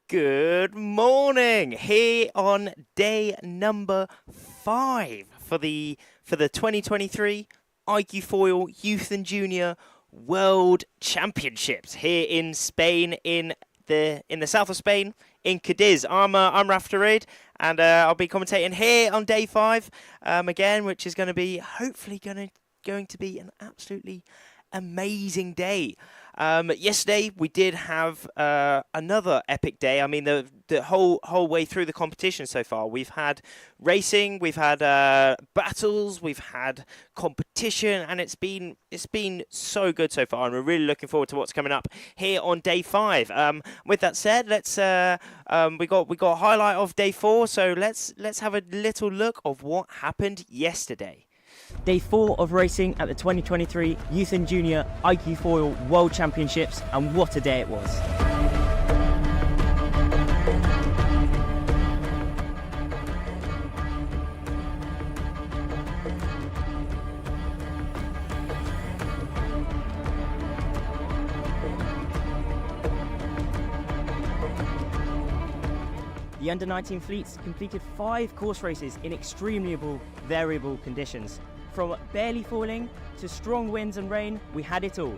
Good morning, here on day number 5 for the 2023 iQFOiL Youth and Junior World Championships here in Spain, in the south of Spain, in Cadiz. I'm Raf Farid, and I'll be commentating here on day 5 again, which is going to be hopefully going to be an absolutely amazing day. Yesterday we did have another epic day. I mean, the whole way through the competition so far, we've had racing, we've had battles, we've had competition, and it's been so good so far, and we're really looking forward to what's coming up here on day 5. With that said, let's we got a highlight of day 4, so let's have a little look of what happened yesterday. Day 4 of racing at the 2023 Youth and Junior iQFOiL World Championships, and what a day it was. The under-19 fleets completed 5 course races in extremely variable conditions. From barely falling to strong winds and rain, we had it all.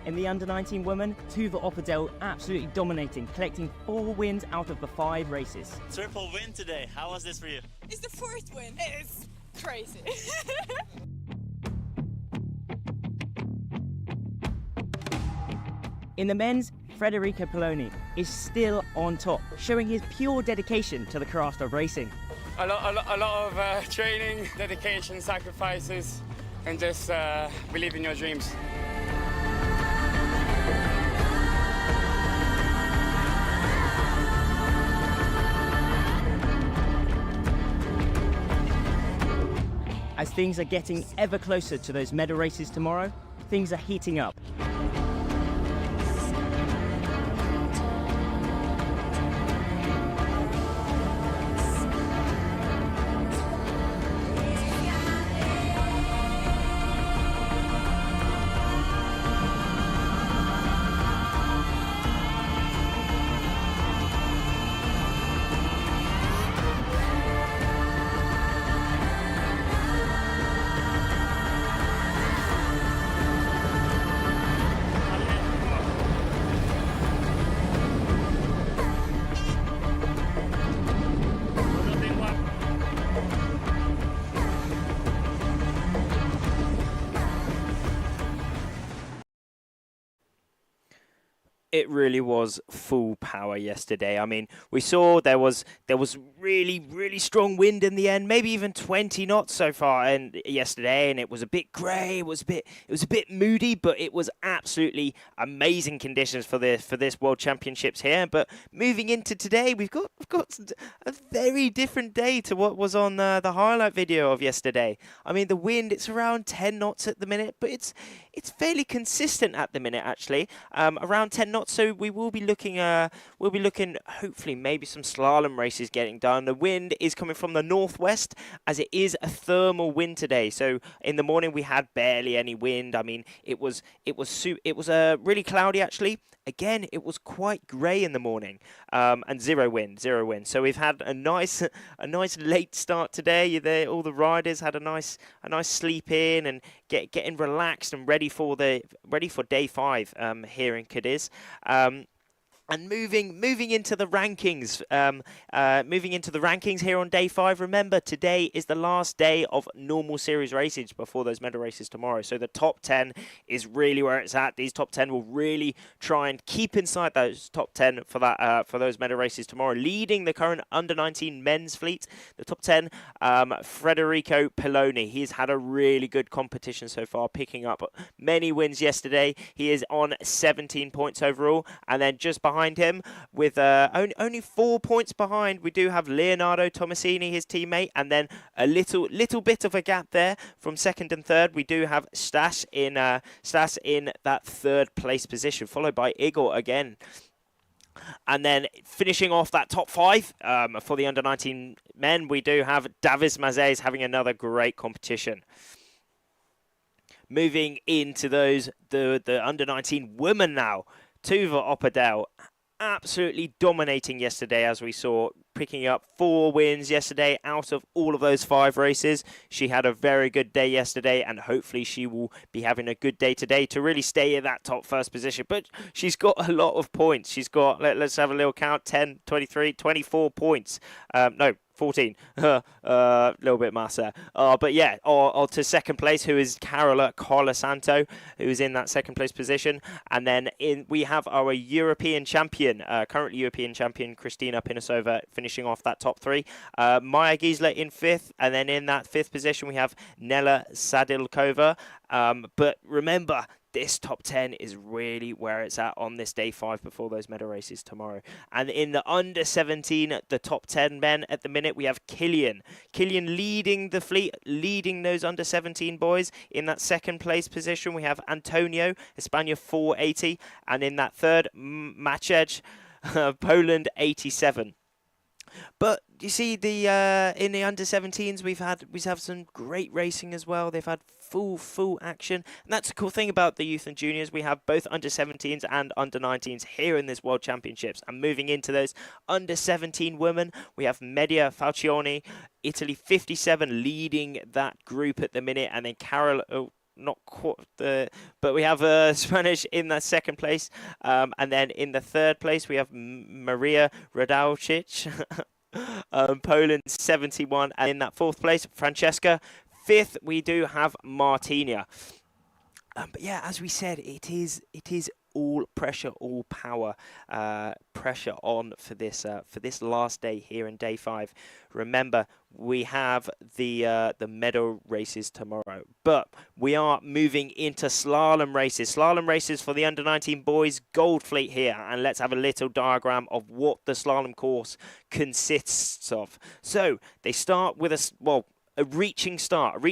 In the under-19 women, Tuva Opperdel absolutely dominating, collecting 4 wins out of the 5 races. Triple win today. How was this for you? It's the 4th win. It's crazy. In the men's, Federico Poloni is still on top, showing his pure dedication to the craft of racing. A lot of training, dedication, sacrifices, and just believe in your dreams. As things are getting ever closer to those medal races tomorrow, things are heating up. It really was full power yesterday. I mean, we saw there was really strong wind in the end, maybe even 20 knots so far and yesterday, and it was a bit grey, it was a bit moody, but it was absolutely amazing conditions for this World Championships here. But moving into today, we've got a very different day to what was on the highlight video of yesterday. I mean, the wind, it's around 10 knots at the minute, but it's fairly consistent at the minute actually, around 10 knots. So we will be looking hopefully maybe some slalom races getting done. The wind is coming from the northwest, as it is a thermal wind today. So in the morning we had barely any wind. I mean, it was really cloudy actually. Again, it was quite grey in the morning, and zero wind. So we've had a nice late start today. All the riders had a nice sleep in and getting relaxed and ready for day 5 here in Cadiz. And moving into the rankings, here on day 5. Remember, today is the last day of normal series races before those medal races tomorrow. So the top 10 is really where it's at. These top 10 will really try and keep inside those top 10 for those medal races tomorrow. Leading the current under-19 men's fleet, the top 10, Federico Poloni. He's had a really good competition so far, picking up many wins yesterday. He is on 17 points overall, and then just behind him with only 4 points behind, we do have Leonardo Tomasini, his teammate, and then a little bit of a gap there from second and third. We do have Stas in that third place position, followed by Igor again. And then finishing off that top 5 for the under-19 men, we do have Davis Mazes having another great competition. Moving into the under-19 women now. Tuva Oppadell absolutely dominating yesterday, as we saw, picking up 4 wins yesterday out of all of those 5 races. She had a very good day yesterday, and hopefully she will be having a good day today to really stay in that top first position. But she's got a lot of points. She's got, let's have a little count, 10, 23, 24 points. No, 14. Little bit mass there. But yeah, or to second place, who is Carola Colasanto, who is in that second place position. And then we have our European champion, currently European champion, Kristina Pinosova, finishing off that top 3. Maya Giesler in 5th. And then in that 5th position, we have Nella Sadilkova. But remember, this top 10 is really where it's at on this day 5 before those medal races tomorrow. And in the under 17, the top 10 men at the minute, we have Killian leading the fleet, leading those under 17 boys. In that second place position, we have Antonio, Hispania 480, and in that third, Maciej, Poland 87. But you see, in the under 17s, we have some great racing as well. They've had full action, and that's the cool thing about the youth and juniors. We have both under 17s and under 19s here in this World Championships. And moving into those under 17 women, we have Media Falcioni, Italy 57, leading that group at the minute, and then Carol. Not quite but we have Spanish in that second place, and then in the third place we have Maria Radalcic, Poland 71, and in that fourth place Francesca. 5th we do have Martina. But yeah, as we said, it is all pressure, all power, pressure on for this last day here in day 5. Remember, we have the medal races tomorrow, but we are moving into slalom races. Slalom races for the under-19 boys, Gold Fleet here, and let's have a little diagram of what the slalom course consists of. So they start with a reaching start,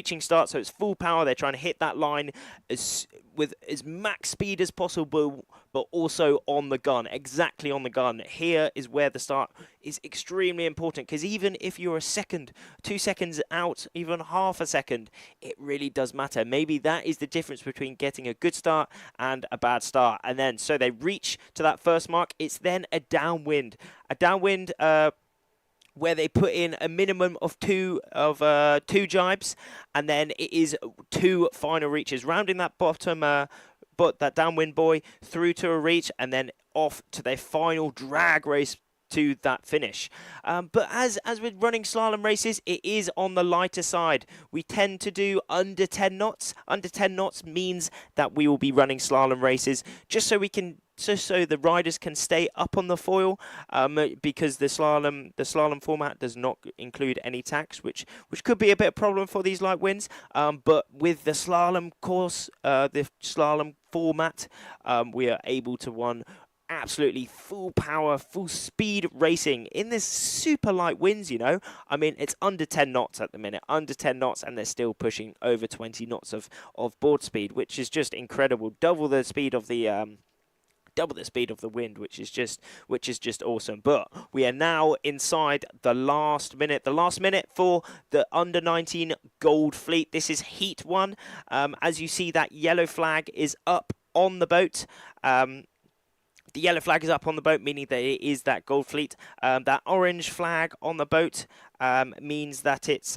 so it's full power. They're trying to hit that line with as max speed as possible, but also on the gun, exactly on the gun. Here is where the start is extremely important, because even if you're a second, 2 seconds out, even half a second, it really does matter. Maybe that is the difference between getting a good start and a bad start. And then, so they reach to that first mark. It's then a downwind, where they put in a minimum of two jibes, and then it is 2 final reaches, rounding that bottom, but that downwind boy through to a reach, and then off to their final drag race to that finish. But as with running slalom races, it is on the lighter side. We tend to do under 10 knots. Under 10 knots means that we will be running slalom races just so we can so the riders can stay up on the foil, because the slalom format does not include any tacks, which could be a bit of a problem for these light winds. But with the slalom course, the slalom format, we are able to run absolutely full power, full speed racing in this super light winds, you know. I mean, it's under 10 knots at the minute, under 10 knots, and they're still pushing over 20 knots of board speed, which is just incredible. Double the speed of the wind, which is just awesome. But we are now inside the last minute for the under-19 Gold Fleet. This is Heat 1. As you see, that yellow flag is up on the boat. The yellow flag is up on the boat, meaning that it is that Gold Fleet. That orange flag on the boat means that it's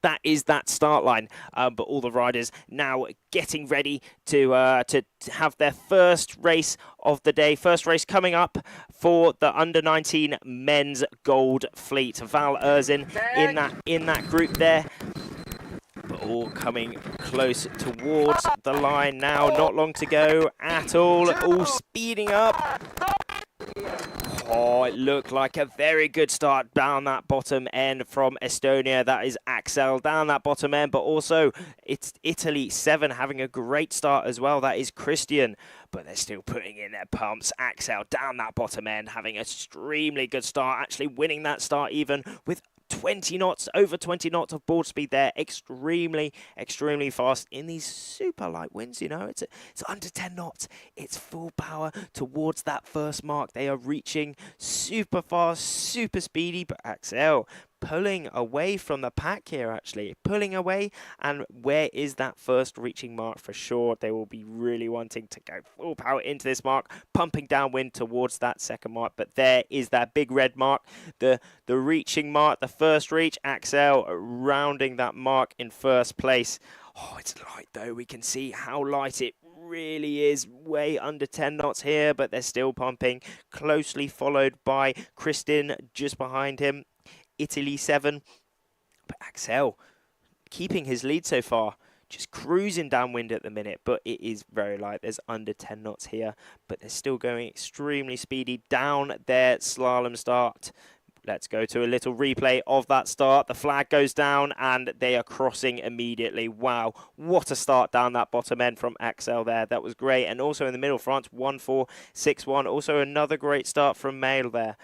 that is that start line. But all the riders now getting ready to have their first race of the day. First race coming up for the under-19 men's Gold Fleet. Val Erzin in that group there. But all coming close towards the line now. Not long to go at all speeding up. Oh, it looked like a very good start down that bottom end from Estonia. That is Axel down that bottom end, but also it's Italy 7 having a great start as well. That is Christian, but they're still putting in their pumps. Axel down that bottom end having an extremely good start, actually winning that start even with 20 knots, over 20 knots of board speed there. Extremely fast in these super light winds, you know. It's under 10 knots. It's full power towards that first mark. They are reaching super fast, super speedy, but Axel pulling away from the pack here, actually. Pulling away, and where is that first reaching mark for sure? They will be really wanting to go full power into this mark, pumping downwind towards that second mark, but there is that big red mark, the reaching mark, the first reach. Axel rounding that mark in first place. Oh, it's light though. We can see how light it really is. Way under 10 knots here, but they're still pumping. Closely followed by Kristin just behind him. Italy 7, but Axel keeping his lead so far, just cruising downwind at the minute, but it is very light. There's under 10 knots here, but they're still going extremely speedy down their slalom start. Let's go to a little replay of that start. The flag goes down and they are crossing immediately. Wow, what a start down that bottom end from Axel there. That was great. And also in the middle, France 1-4-6-1. Also another great start from Mail there.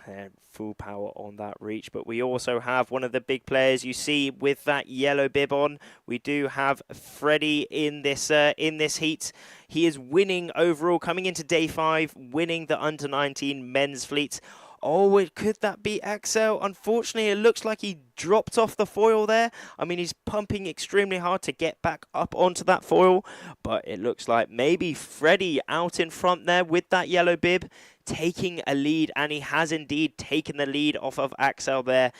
And full power on that reach, but we also have one of the big players you see with that yellow bib on. We do have Freddie in this heat. He is winning overall, coming into day 5, winning the under-19 men's fleet. Oh, could that be Axel? Unfortunately, it looks like he dropped off the foil there. I mean, he's pumping extremely hard to get back up onto that foil, but it looks like maybe Freddie out in front there with that yellow bib, taking a lead, and he has indeed taken the lead off of Axel there.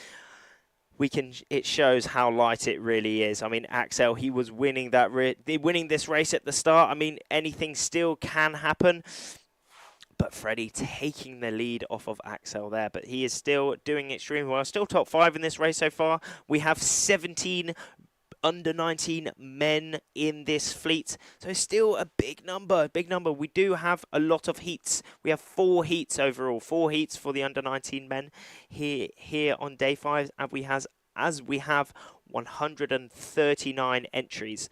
It shows how light it really is. I mean, Axel, he was winning winning this race at the start. I mean, anything still can happen. But Freddie taking the lead off of Axel there. But he is still doing extremely well. Still top 5 in this race so far. We have 17 under-19 men in this fleet. So still a big number, big number. We do have a lot of heats. We have 4 heats overall, 4 heats for the under-19 men here on day 5, and we have 139 entries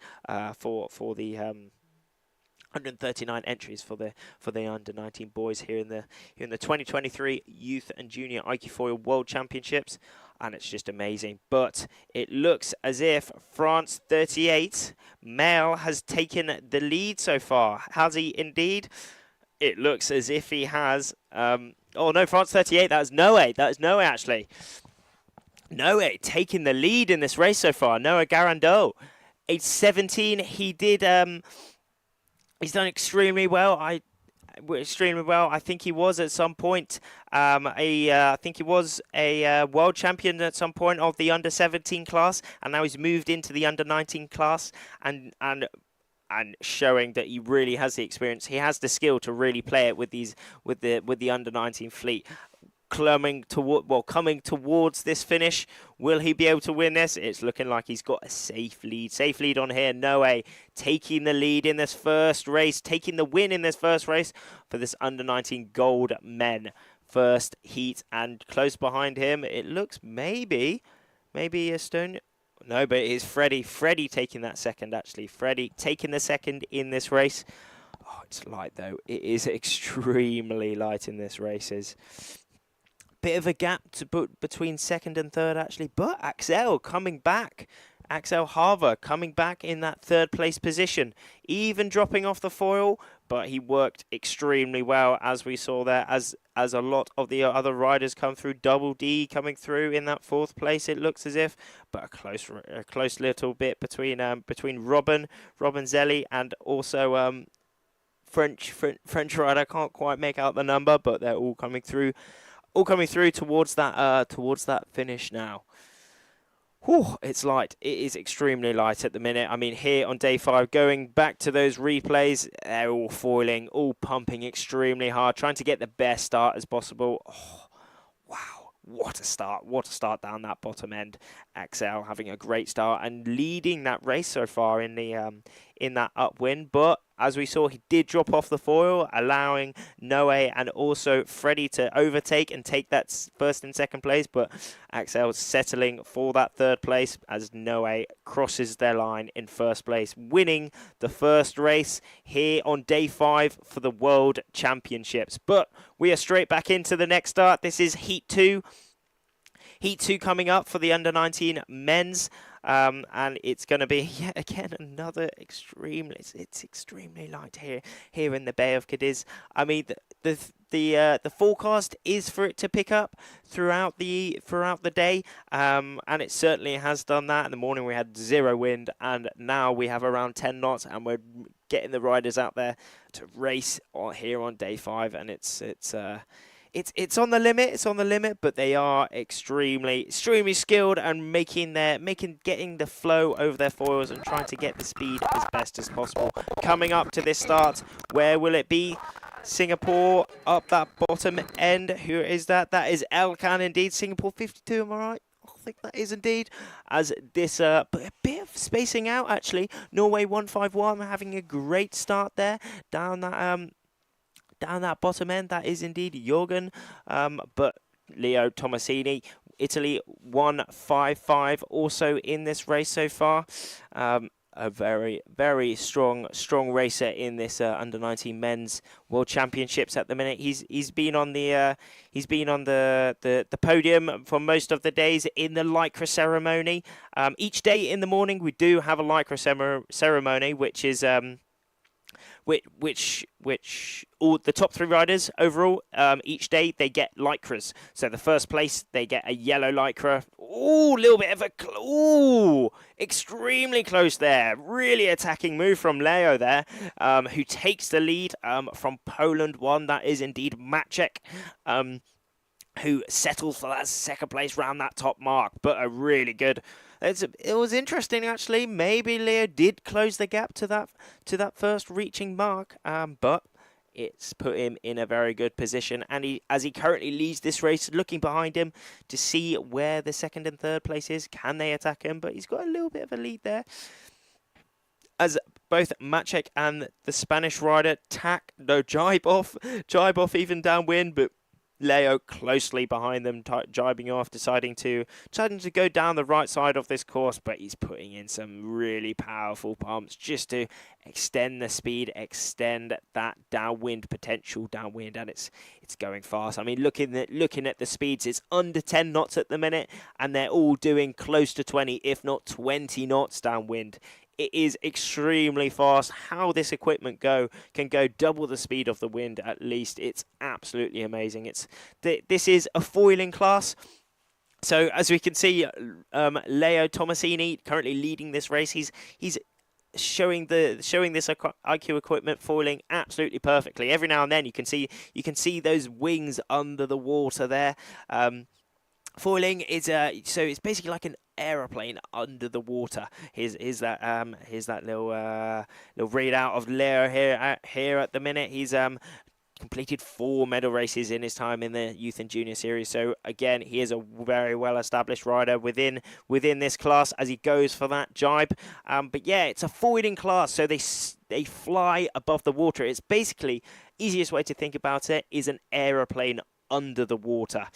for the 139 entries for the under-19 boys here in the 2023 Youth and Junior iQFOiL World Championships, and it's just amazing. But it looks as if France 38 male has taken the lead so far. Has he indeed? It looks as if he has. Oh no, France 38. That is Noé. That is Noé actually. Noé taking the lead in this race so far. Noé Garandot, age 17. He did. He's done extremely well. I think he was at some point. I think he was a world champion at some point of the under 17 class, and now he's moved into the under 19 class, and showing that he really has the experience. He has the skill to really play it with the under 19 fleet. Coming towards this finish. Will he be able to win this? It's looking like he's got a safe lead on here. Noé taking the lead in this first race, taking the win in this first race for this under-19 gold men first heat, and close behind him it looks maybe Estonia. No, but it is Freddie taking that second actually. Freddie taking the second in this race. Oh, it's light though. It is extremely light in this race. Bit of a gap between second and third actually, but Axel coming back. Axel Harver coming back in that third place position, even dropping off the foil, but he worked extremely well, as we saw there, as a lot of the other riders come through. Double D coming through in that fourth place, it looks as if, but a close little bit between Robin Zelli and also French rider. I can't quite make out the number, but they're all coming through towards that finish now. Whew, it's light. It is extremely light at the minute. I mean, here on day 5, going back to those replays, they're all foiling, all pumping extremely hard, trying to get the best start as possible. Oh, wow, what a start. What a start down that bottom end. Axel having a great start and leading that race so far in that upwind. But as we saw, he did drop off the foil, allowing Noé and also Freddie to overtake and take that first and second place. But Axel settling for that third place as Noé crosses their line in first place, winning the first race here on day 5 for the World Championships. But we are straight back into the next start. This is Heat 2. Heat 2 coming up for the under-19 men's. And it's going to be yet again another it's extremely light here in the Bay of Cadiz. I mean, the forecast is for it to pick up throughout the day, and it certainly has done that. In the morning we had 0 wind, and now we have around 10 knots, and we're getting the riders out there to race here on day 5, and it's on the limit. It's on the limit, but they are extremely skilled and getting the flow over their foils and trying to get the speed as best as possible. Coming up to this start, where will it be? Singapore up that bottom end. Who is that? That is Elkan indeed. Singapore 52. Am I right? I think that is indeed. As this a bit of spacing out actually. Norway 151 having a great start there down that bottom end. That is indeed Jorgen, but Leo Tomasini, Italy 155 also in this race so far. A very, very strong racer in this under-19 men's World Championships at the minute. He's been on the podium for most of the days in the Lycra ceremony. Each day in the morning we do have a Lycra ceremony, which is which all the top 3 riders overall, each day they get lycras. So the first place they get a yellow lycra. Ooh, little bit of extremely close there. Really attacking move from Leo there, who takes the lead from Poland 1. That is indeed Maciek, who settles for that second place round that top mark. But a really good. It was interesting actually. Maybe Leo did close the gap to that first reaching mark, but it's put him in a very good position. And as he currently leads this race, looking behind him to see where the second and third place is. Can they attack him? But he's got a little bit of a lead there. As both Maciek and the Spanish rider jibe off even downwind, but Leo closely behind them, jibing off, deciding to go down the right side of this course, but he's putting in some really powerful pumps just to extend the speed, extend that downwind potential downwind, and it's going fast. I mean, looking at the speeds, it's under 10 knots at the minute, and they're all doing close to 20, if not 20 knots downwind. It is extremely fast. How this equipment can go double the speed of the wind at least. It's absolutely amazing. This is a foiling class. So as we can see, Leo Tomasini currently leading this race. He's showing this IQ equipment foiling absolutely perfectly. Every now and then you can see those wings under the water there. Foiling is so it's basically like an aeroplane under the water. Here's that little readout of Leo here at the minute. He's completed 4 medal races in his time in the Youth and Junior series. So again, he is a very well established rider within this class as he goes for that jibe. But yeah, it's a foiling class, so they fly above the water. It's basically, easiest way to think about it is an aeroplane under the water.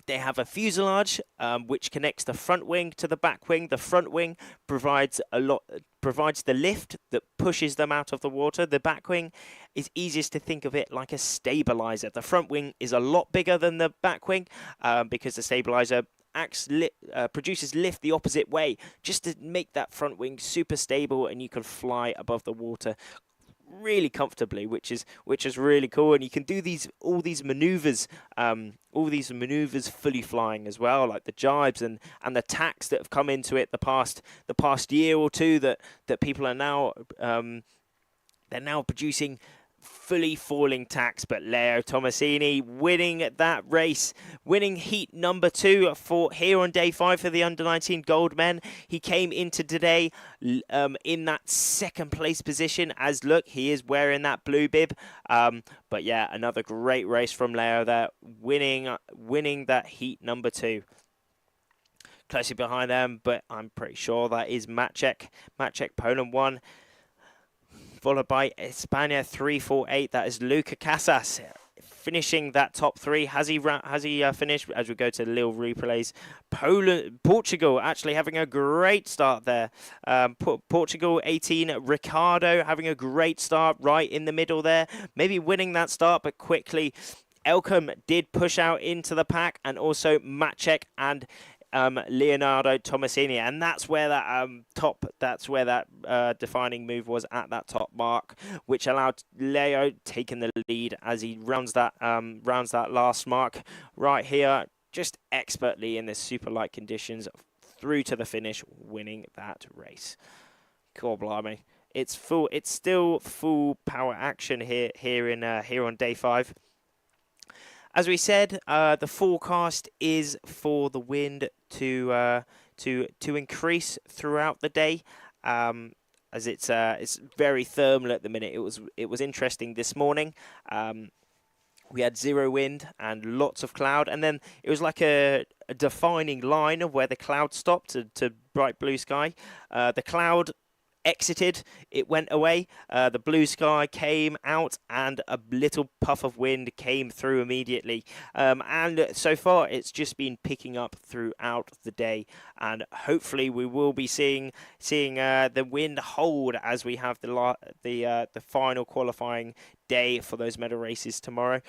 They have a fuselage which connects the front wing to the back wing. The front wing provides the lift that pushes them out of the water. The back wing is easiest to think of it like a stabilizer. The front wing is a lot bigger than the back wing because the stabilizer produces lift the opposite way just to make that front wing super stable, and you can fly above the water really comfortably, which is really cool. And you can do all these maneuvers fully flying as well, like the jibes and the tacks that have come into it the past year or two that people are now they're now producing fully falling tacks. But Leo Tomasini winning that race, winning heat number 2 here on day 5 for the under-19 gold men. He came into today in that second place position, as look, he is wearing that blue bib. But yeah, another great race from Leo there, winning that heat number 2. Closely behind them, but I'm pretty sure that is Maciek, Poland 1. Followed by España 3-4-8. That is Luca Casas finishing that top 3. Has he finished? As we go to the little replays, Portugal actually having a great start there. Portugal 18. Ricardo having a great start right in the middle there. Maybe winning that start, but quickly Elcom did push out into the pack, and also Maciek and Leonardo Tomasini, and that's where that defining move was, at that top mark, which allowed Leo taking the lead as he rounds that last mark right here, just expertly in the super light conditions through to the finish, winning that race. God blimey, it's still full power action here on day 5. As we said, the forecast is for the wind to increase throughout the day, as it's very thermal at the minute. It was interesting this morning. We had 0 wind and lots of cloud, and then it was like a defining line of where the cloud stopped to bright blue sky. The cloud exited, it went away, the blue sky came out, and a little puff of wind came through immediately, and so far it's just been picking up throughout the day, and hopefully we will be seeing the wind hold as we have the final qualifying day for those medal races tomorrow.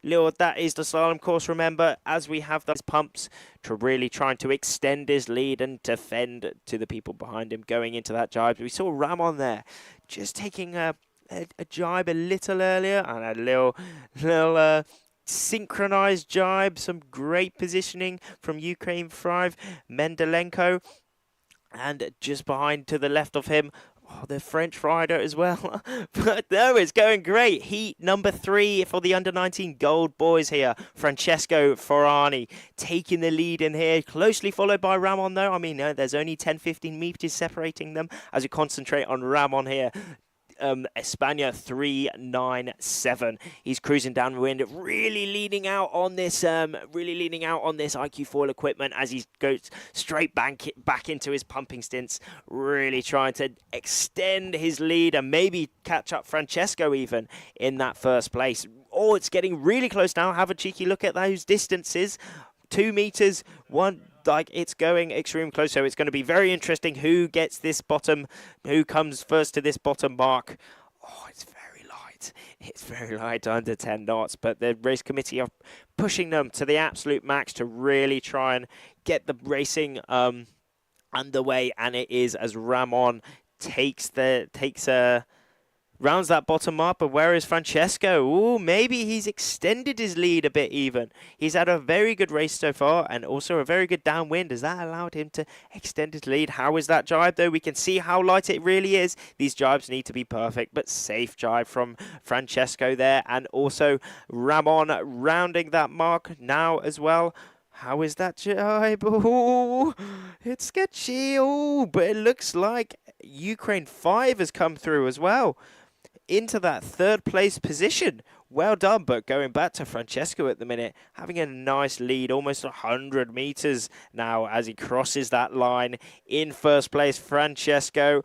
Lord, that is the slalom course, remember, as we have those pumps to really trying to extend his lead and defend to the people behind him going into that jibe. We saw Ramon there just taking a jibe a little earlier, and a little synchronized jibe, some great positioning from Ukraine 5 Mendelenko, and just behind to the left of him, the French rider as well. But no, it's going great. Heat number 3 for the under-19 gold boys here. Francesco Forani taking the lead in here, closely followed by Ramon though. I mean, there's only 10-15 meters separating them as we concentrate on Ramon here. Espana 397. He's cruising downwind, really leaning out on this iQFOiL equipment as he goes straight back into his pumping stints, really trying to extend his lead and maybe catch up Francesco even in that first place. Oh, it's getting really close now. Have a cheeky look at those distances. 2 meters, it's going extreme close, so it's going to be very interesting who gets this bottom, who comes first to this bottom mark. Oh, it's very light. It's very light, under 10 knots, but the race committee are pushing them to the absolute max to really try and get the racing underway, and it is as Ramon rounds that bottom mark. But where is Francesco? Ooh, maybe he's extended his lead a bit even. He's had a very good race so far and also a very good downwind. Has that allowed him to extend his lead? How is that jibe though? We can see how light it really is. These jibes need to be perfect, but safe jibe from Francesco there. And also Ramon rounding that mark now as well. How is that jibe? Oh, it's sketchy. Oh, but it looks like Ukraine 5 has come through as well into that third place position. Well done, but going back to Francesco at the minute, having a nice lead, almost 100 meters now as he crosses that line in first place. Francesco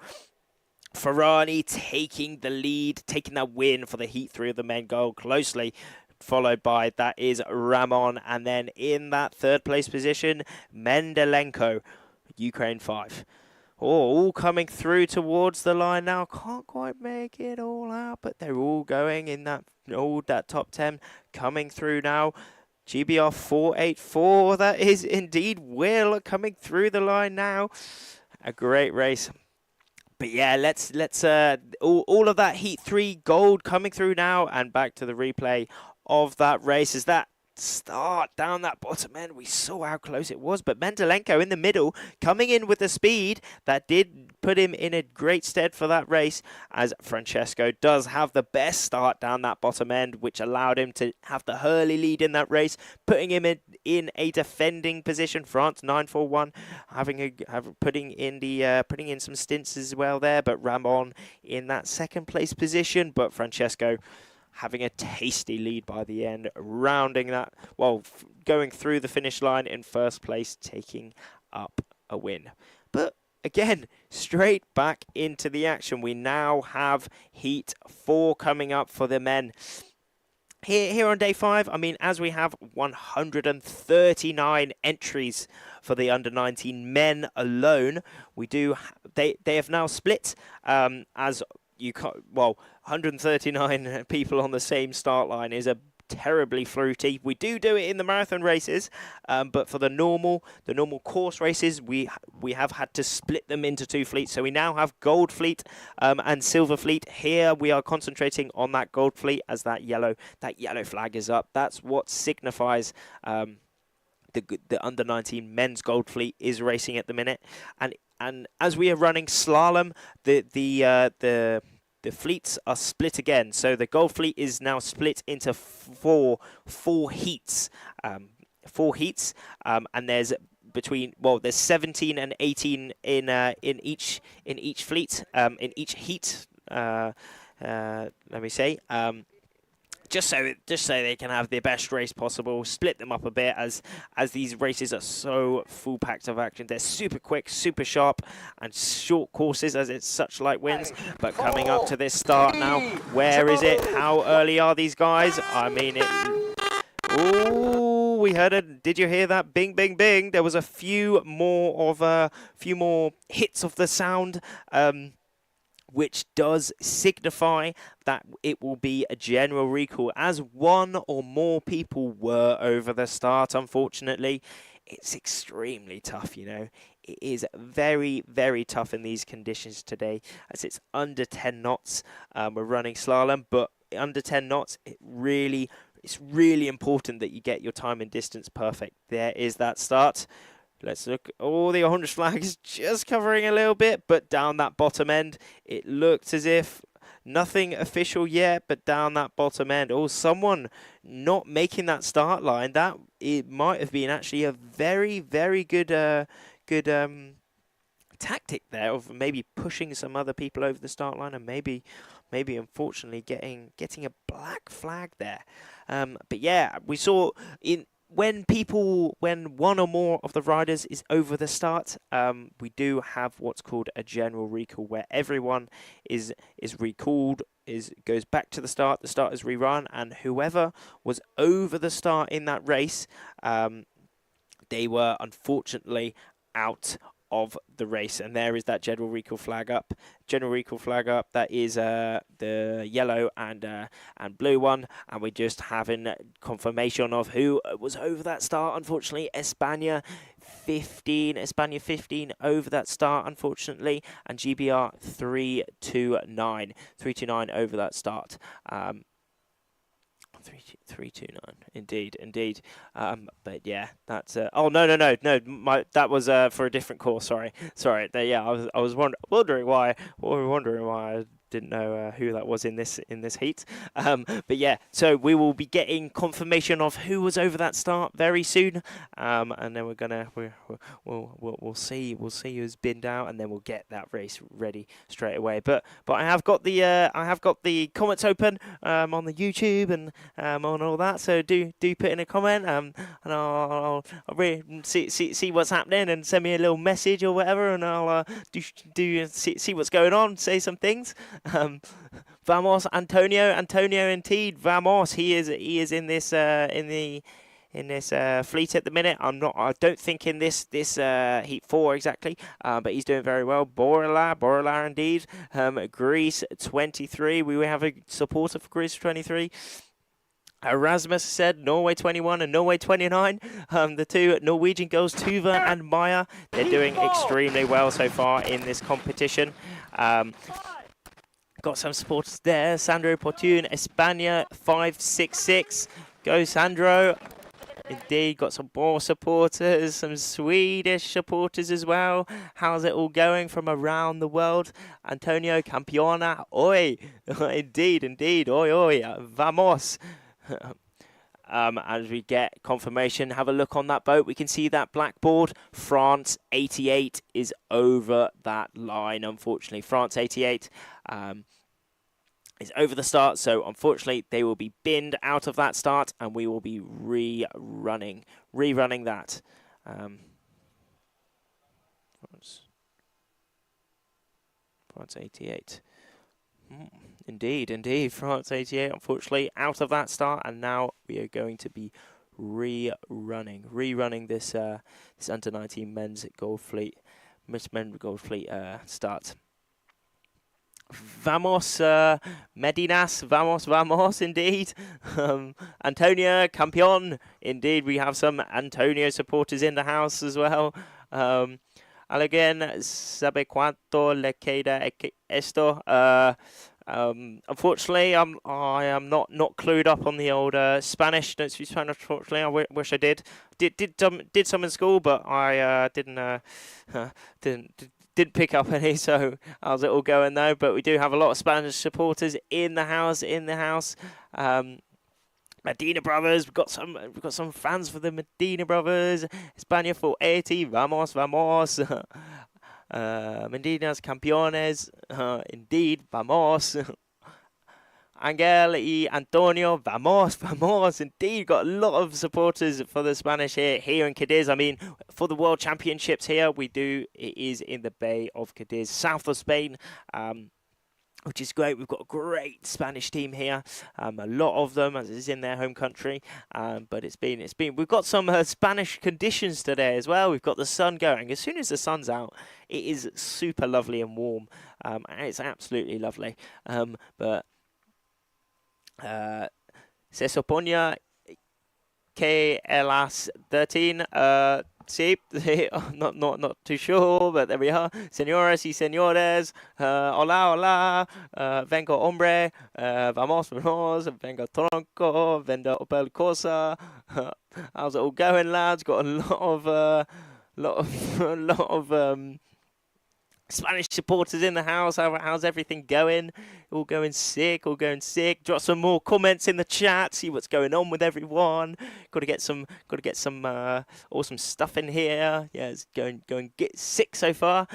Ferrani taking the lead, taking that win for the Heat 3 of the men goal, closely followed by, that is Ramon, and then in that third place position, Mendelenko, Ukraine 5. Oh, all coming through towards the line now. Can't quite make it all out, but they're all going in that top 10 coming through now. GBR 484, that is indeed Will coming through the line now. A great race. But yeah, let's all of that Heat 3 gold coming through now, and back to the replay of that race. Is that start down that bottom end, we saw how close it was, but Mendelenko in the middle coming in with the speed that did put him in a great stead for that race, as Francesco does have the best start down that bottom end, which allowed him to have the Hurley lead in that race, putting him in a defending position. France 941 putting in some stints as well there, but Ramon in that second place position, but Francesco having a tasty lead by the end, rounding that, going through the finish line in first place, taking up a win. But again, straight back into the action. We now have Heat 4 coming up for the men. Here on day 5, I mean, as we have 139 entries for the under-19 men alone, they have now split as you can't, 139 people on the same start line is a terribly fruity. We do it in the marathon races, but for the normal course races, we have had to split them into 2 fleets. So we now have gold fleet and silver fleet. Here we are concentrating on that gold fleet as that yellow flag is up. That's what signifies the under-19 men's gold fleet is racing at the minute. And as we are running slalom, the fleets are split again. So the gold fleet is now split into four heats. And there's there's 17 and 18 in each fleet, in each heat. Let me say. Just so they can have the best race possible, split them up a bit as these races are so full packed of action. They're super quick, super sharp, and short courses as it's such light winds. But coming up to this start now, where is it? How early are these guys? I mean, ooh, we heard it. Did you hear that? Bing, bing, bing. There was a few more hits of the sound. Which does signify that it will be a general recall, as one or more people were over the start, unfortunately. It's extremely tough, you know. It is very, very tough in these conditions today, as it's under 10 knots. We're running slalom, but under 10 knots, it's really important that you get your time and distance perfect. There is that start. Let's look. Oh, the orange flag is just covering a little bit, but down that bottom end, it looked as if nothing official yet, but down that bottom end. Oh, someone not making that start line. That it might have been actually a very, very good tactic there of maybe pushing some other people over the start line, and maybe unfortunately getting a black flag there. But yeah, we saw when one or more of the riders is over the start, we do have what's called a general recall, where everyone is recalled, goes back to the start is rerun, and whoever was over the start in that race, they were unfortunately out of the race. And there is that general recall flag up. That is the yellow and blue one, and we're just having confirmation of who was over that start. Unfortunately, España 15 over that start, unfortunately, and GBR 329 over that start. 329, indeed. But yeah, that's. Oh no! That was for a different course. Sorry. Yeah, I was wondering why I didn't know who that was in this heat. But yeah, so we will be getting confirmation of who was over that start very soon. And then we'll see who's binned out, and then we'll get that race ready straight away. But I have got the comments open on the YouTube and on all that. So do put in a comment, and I'll really see what's happening, and send me a little message or whatever, and I'll see what's going on, say some things. Vamos, Antonio, indeed, vamos. He is in this fleet at the minute. I don't think in this heat 4 exactly, but he's doing very well. Borrella indeed. Greece 23. We have a supporter for Greece 23. Erasmus said Norway 21 and Norway 29. The two Norwegian girls, Tuva and Maya, they're doing extremely well so far in this competition. Got some supporters there. Sandro Portune, España 566. Go Sandro. Indeed, got some more supporters, some Swedish supporters as well. How's it all going from around the world? Antonio Campiona, oi. Indeed, oi, vamos. As we get confirmation, have a look on that boat. We can see that blackboard. France 88 is over that line, unfortunately. France 88 is over the start, so unfortunately they will be binned out of that start, and we will be rerunning that. France 88. Indeed, France 88, unfortunately, out of that start, and now we are going to be rerunning this under-19 men's gold fleet start. Vamos, Medinas, vamos, indeed. Antonio Campion, indeed, we have some Antonio supporters in the house as well. Alguien sabe cuánto le queda esto? Unfortunately, I am not clued up on the old Spanish. Don't speak Spanish, unfortunately. I wish I did. Did some in school, but I didn't pick up any. So how's it all going though? But we do have a lot of Spanish supporters in the house. Medina Brothers, we've got some fans for the Medina Brothers. España 480, vamos. Medinas Campeones, indeed, vamos. Angel y Antonio, vamos, indeed. Got a lot of supporters for the Spanish here in Cadiz. I mean, for the World Championships here, it is in the Bay of Cadiz, south of Spain. Which is great. We've got a great Spanish team here. A lot of them, as is in their home country. But it's been. We've got some Spanish conditions today as well. We've got the sun going. As soon as the sun's out, it is super lovely and warm. And it's absolutely lovely. But se supone que a las 13. Sí, not too sure, but there we are. Señoras y señores, hola, vengo hombre, vamos, vengo tronco, vendo opel cosa. How's it all going, lads? Got a lot of Spanish supporters in the house. How's everything going? All going sick, all going sick. Drop some more comments in the chat. See what's going on with everyone. Got to get some awesome stuff in here. Yeah, it's going get sick so far.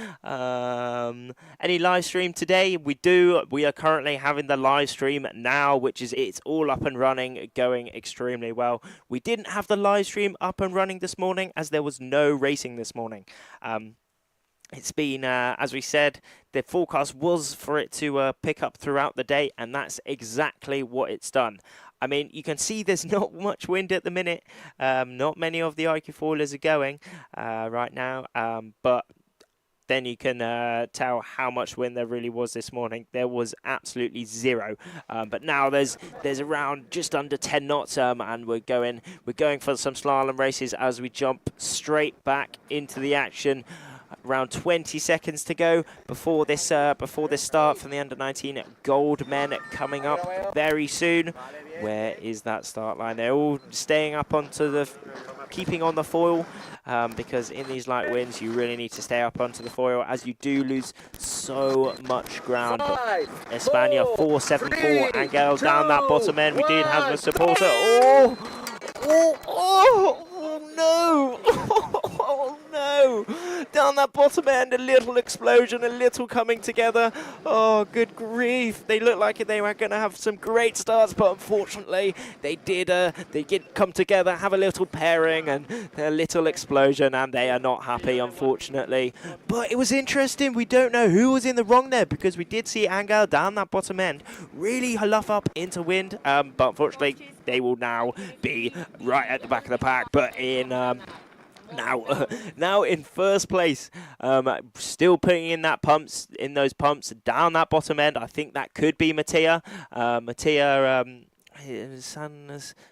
Any live stream today? We do. We are currently having the live stream now, which is it's all up and running, going extremely well. We didn't have the live stream up and running this morning as there was no racing this morning. It's been, as we said, the forecast was for it to pick up throughout the day, and that's exactly what it's done. I mean, you can see there's not much wind at the minute. Not many of the iQFOilers are going right now, but then you can tell how much wind there really was this morning. There was absolutely zero, but now there's around just under 10 knots, and we're going for some slalom races as we jump straight back into the action. Around 20 seconds to go before this start from the under-19 gold men coming up very soon. Where is that start line? They're all staying up onto keeping on the foil, because in these light winds you really need to stay up onto the foil as you do lose so much ground. But España 474, Angel down that bottom end. We did have a supporter. Oh no! Oh no! Down that bottom end, a little explosion, a little coming together. Oh, good grief! They looked like they were going to have some great starts, but unfortunately, they did come together, have a little pairing, and a little explosion, and they are not happy, unfortunately. But it was interesting. We don't know who was in the wrong there because we did see Angel down that bottom end, really luff up into wind, but unfortunately, they will now be right at the back of the pack, but in now in first place, still putting in those pumps down that bottom end. I think that could be Mattia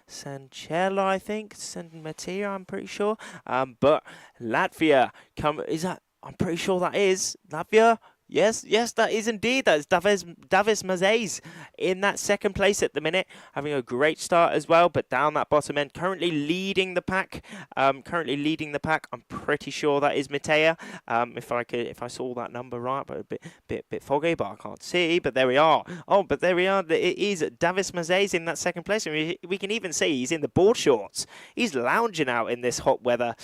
Sancella, I think. San Mattia, I'm pretty sure. But Latvia I'm pretty sure that is Latvia. Yes, that is indeed. That's Davis Mazes in that second place at the minute, having a great start as well, but down that bottom end, currently leading the pack. I'm pretty sure that is Mattea. If I saw that number right, but a bit foggy, but I can't see. But there we are. Oh, but there we are. It is Davis Mazes in that second place, and we can even see he's in the board shorts. He's lounging out in this hot weather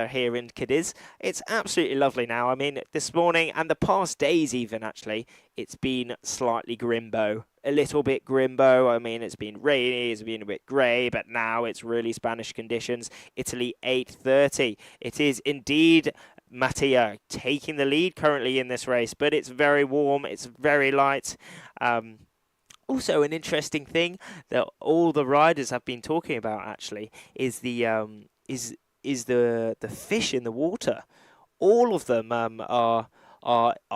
here in Cadiz. It's absolutely lovely now. I mean, this morning and the past days even, actually, it's been slightly grimbo. A little bit grimbo. I mean, it's been rainy, it's been a bit grey, but now it's really Spanish conditions. Italy 8:30. It is indeed Mattia taking the lead currently in this race, but it's very warm, it's very light. Also, an interesting thing that all the riders have been talking about, actually, is the fish in the water. All of them are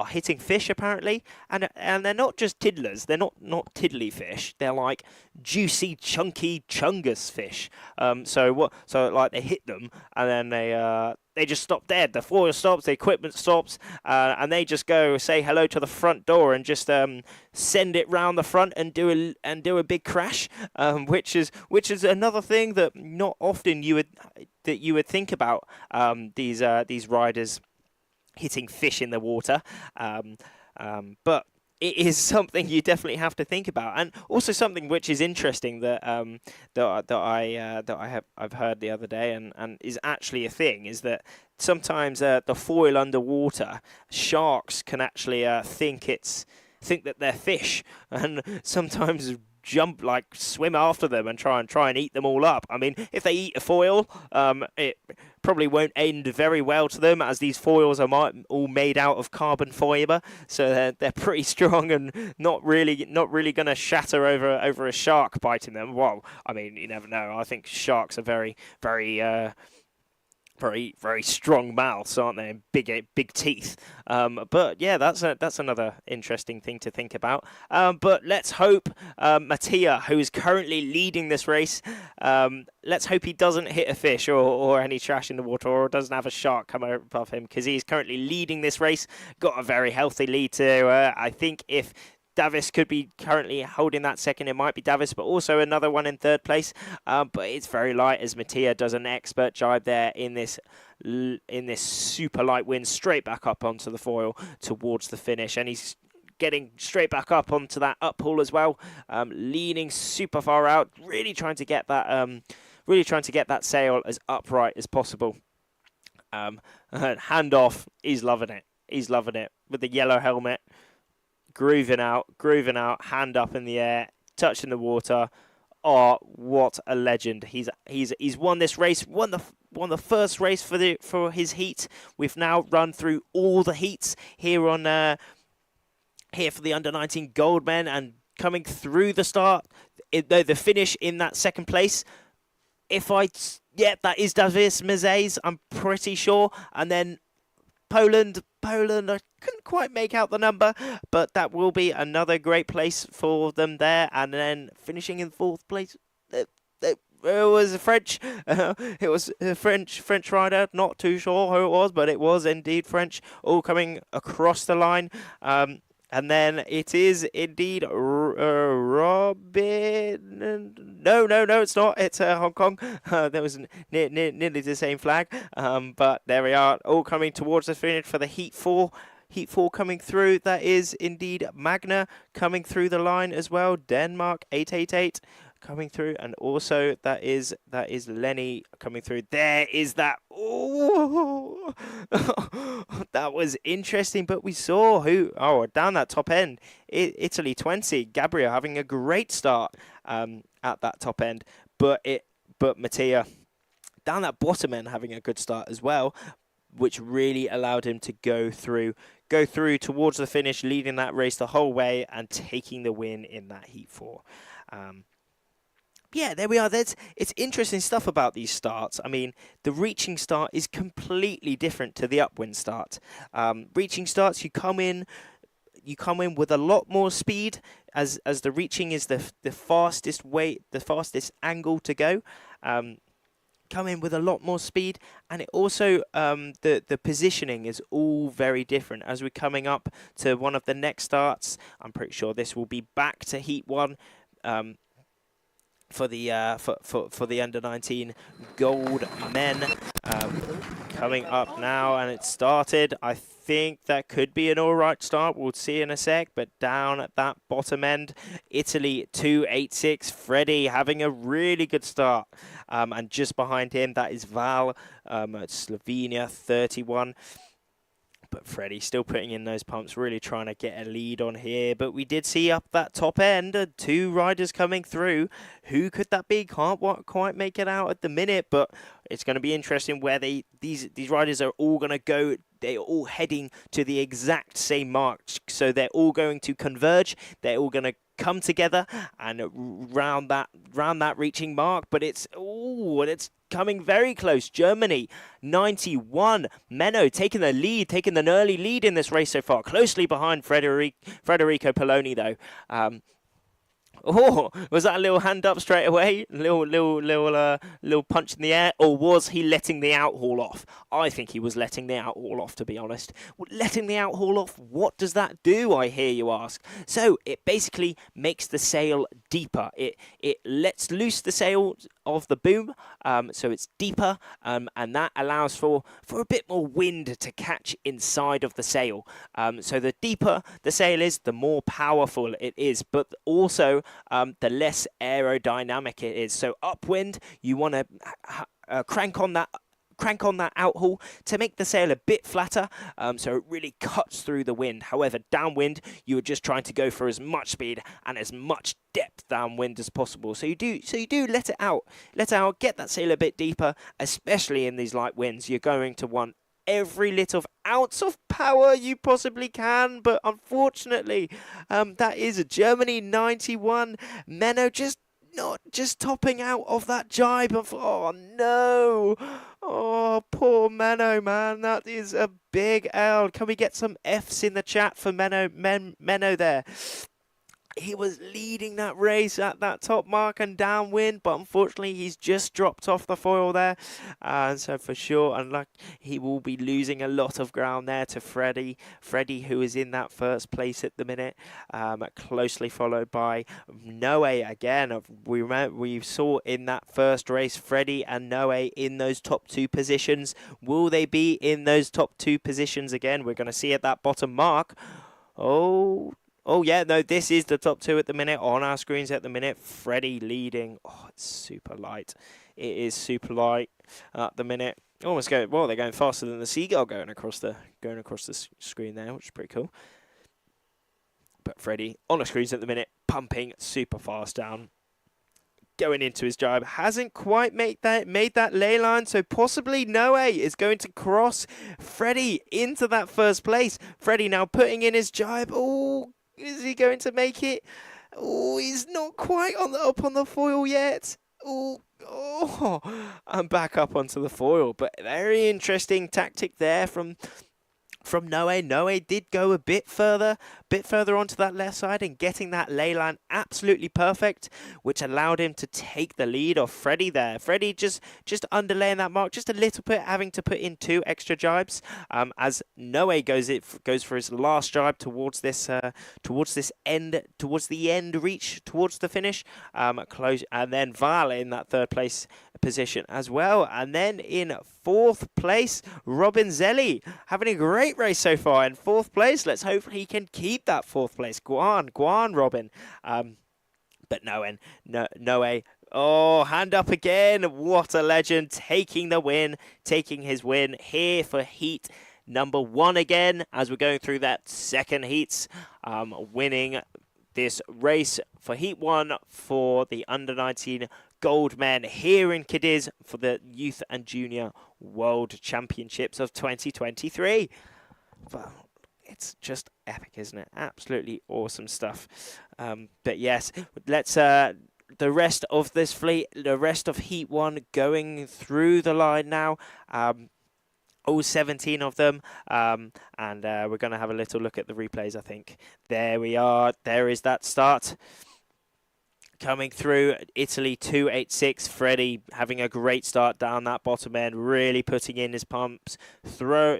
hitting fish apparently, and they're not just tiddlers. They're not tiddly fish. They're like juicy, chunky chungus fish. So like they hit them, and then they just stop dead. The foil stops, the equipment stops, and they just go say hello to the front door and just send it round the front and do a big crash, which is another thing that not often you would think about, these riders hitting fish in the water, but it is something you definitely have to think about, and also something which is interesting that I've heard the other day, and is actually a thing, is that sometimes the foil underwater, sharks can actually think that they're fish, and sometimes swim after them and try and eat them all up. I mean, if they eat a foil, it probably won't end very well to them, as these foils are all made out of carbon fiber, so they're pretty strong and not really going to shatter over a shark biting them. Well, I mean, you never know. I think sharks are very, very very strong mouths, aren't they? And big teeth. But yeah, that's another interesting thing to think about. But let's hope Mattia, who is currently leading this race, let's hope he doesn't hit a fish or any trash in the water, or doesn't have a shark come above him, because he's currently leading this race. Got a very healthy lead too. I think if Davis could be currently holding that second. It might be Davis, but also another one in third place. But it's very light as Mattia does an expert jibe there in this super light wind straight back up onto the foil towards the finish, and he's getting straight back up onto that uphaul as well, leaning super far out, really trying to get that sail as upright as possible. Hand off, he's loving it with the yellow helmet, grooving out, hand up in the air, touching the water. Oh, what a legend! He's won this race, won the first race for his heat. We've now run through all the heats here on here for the under-19 gold men, and coming through the start, the finish in that second place. That is Davis Mezes, I'm pretty sure, and then Poland, I couldn't quite make out the number, but that will be another great place for them there. And then finishing in fourth place, it was French. It was a French rider. Not too sure who it was, but it was indeed French, all coming across the line. And then it is indeed Robin. No, it's not. It's Hong Kong. There was nearly the same flag. But there we are, all coming towards the finish for the Heat 4. Heat 4 coming through. That is indeed Magna coming through the line as well. Denmark 888 coming through, and also that is Lenny coming through. There is that. Oh, that was interesting. But we saw down that top end, Italy 20, Gabriel having a great start at that top end, but Mattia down that bottom end having a good start as well, which really allowed him to go through towards the finish, leading that race the whole way and taking the win in that Heat 4. Yeah, there we are. It's interesting stuff about these starts. I mean, the reaching start is completely different to the upwind start. Reaching starts, you come in with a lot more speed, as the reaching is the fastest angle to go. Come in with a lot more speed, and it also the positioning is all very different. As we're coming up to one of the next starts, I'm pretty sure this will be back to Heat 1. For the under-19 gold men, coming up now, and it started. I think that could be an all right start. We'll see in a sec. But down at that bottom end, Italy 286. Freddie having a really good start, and just behind him that is Val, Slovenia 31. But Freddie still putting in those pumps, really trying to get a lead on here. But we did see up that top end, 2 riders coming through. Who could that be? Can't quite make it out at the minute, but it's going to be interesting where these riders are all going to go. They're all heading to the exact same mark, so they're all going to converge. They're all going to come together and round that reaching mark. But it's coming very close. Germany 91. Menno taking the lead, taking an early lead in this race so far, closely behind Federico Poloni though. Was that a little hand up straight away? Little punch in the air? Or was he letting the outhaul off? I think he was letting the outhaul off, to be honest. Letting the outhaul off, what does that do, I hear you ask? So it basically makes the sail deeper. It lets loose the sail of the boom, so it's deeper, and that allows for a bit more wind to catch inside of the sail. So the deeper the sail is, the more powerful it is, but also the less aerodynamic it is. So upwind, you want to crank on that outhaul to make the sail a bit flatter, so it really cuts through the wind. However, downwind, you are just trying to go for as much speed and as much depth downwind as possible. So you do let it out, get that sail a bit deeper, especially in these light winds. You're going to want every little ounce of power you possibly can, but unfortunately, that is a Germany 91. Menno just topping out of that jibe. Oh no! Oh, poor Menno, man. That is a big L. Can we get some Fs in the chat for Menno there? He was leading that race at that top mark and downwind, but unfortunately he's just dropped off the foil there. And so for sure, he will be losing a lot of ground there to Freddie. Freddie, who is in that first place at the minute, closely followed by Noe again. We saw in that first race, Freddie and Noe in those top 2 positions. Will they be in those top 2 positions again? We're going to see at that bottom mark. Oh, yeah, no, this is the top 2 at the minute on our screens at the minute. Freddie leading. Oh, it's super light. It is super light at the minute. Almost they're going faster than the seagull going across the screen there, which is pretty cool. But Freddie on the screens at the minute, pumping super fast down. Going into his drive, hasn't quite made that ley line, so possibly Noe is going to cross Freddie into that first place. Freddie now putting in his jibe. Oh, is he going to make it? Oh, he's not quite up on the foil yet. Oh, I'm back up onto the foil, but very interesting tactic there from Noe. Noe did go a bit further onto that left side and getting that ley line absolutely perfect, which allowed him to take the lead off Freddie there. Freddie just underlaying that mark just a little bit, having to put in 2 extra jibes as Noe goes for his last jibe towards the end reach, towards the finish, close, and then Val in that 3rd place position as well. And then in 4th place, Robin Zelli having a great race so far in 4th place. Let's hope he can keep that 4th place. Go on, Robin. But Noe. Oh, hand up again. What a legend. Taking his win here for heat number 1 again as we're going through that 2nd heats, winning this race for heat 1 for the under-19 gold men here in Cadiz for the Youth and Junior World Championships of 2023. Well, it's just epic, isn't it? Absolutely awesome stuff. But yes, let's the rest of this fleet, the rest of heat 1 going through the line now. All 17 of them, and we're going to have a little look at the replays, I think. There we are. There is that start. Coming through, Italy 286. Freddie having a great start down that bottom end, really putting in his pumps,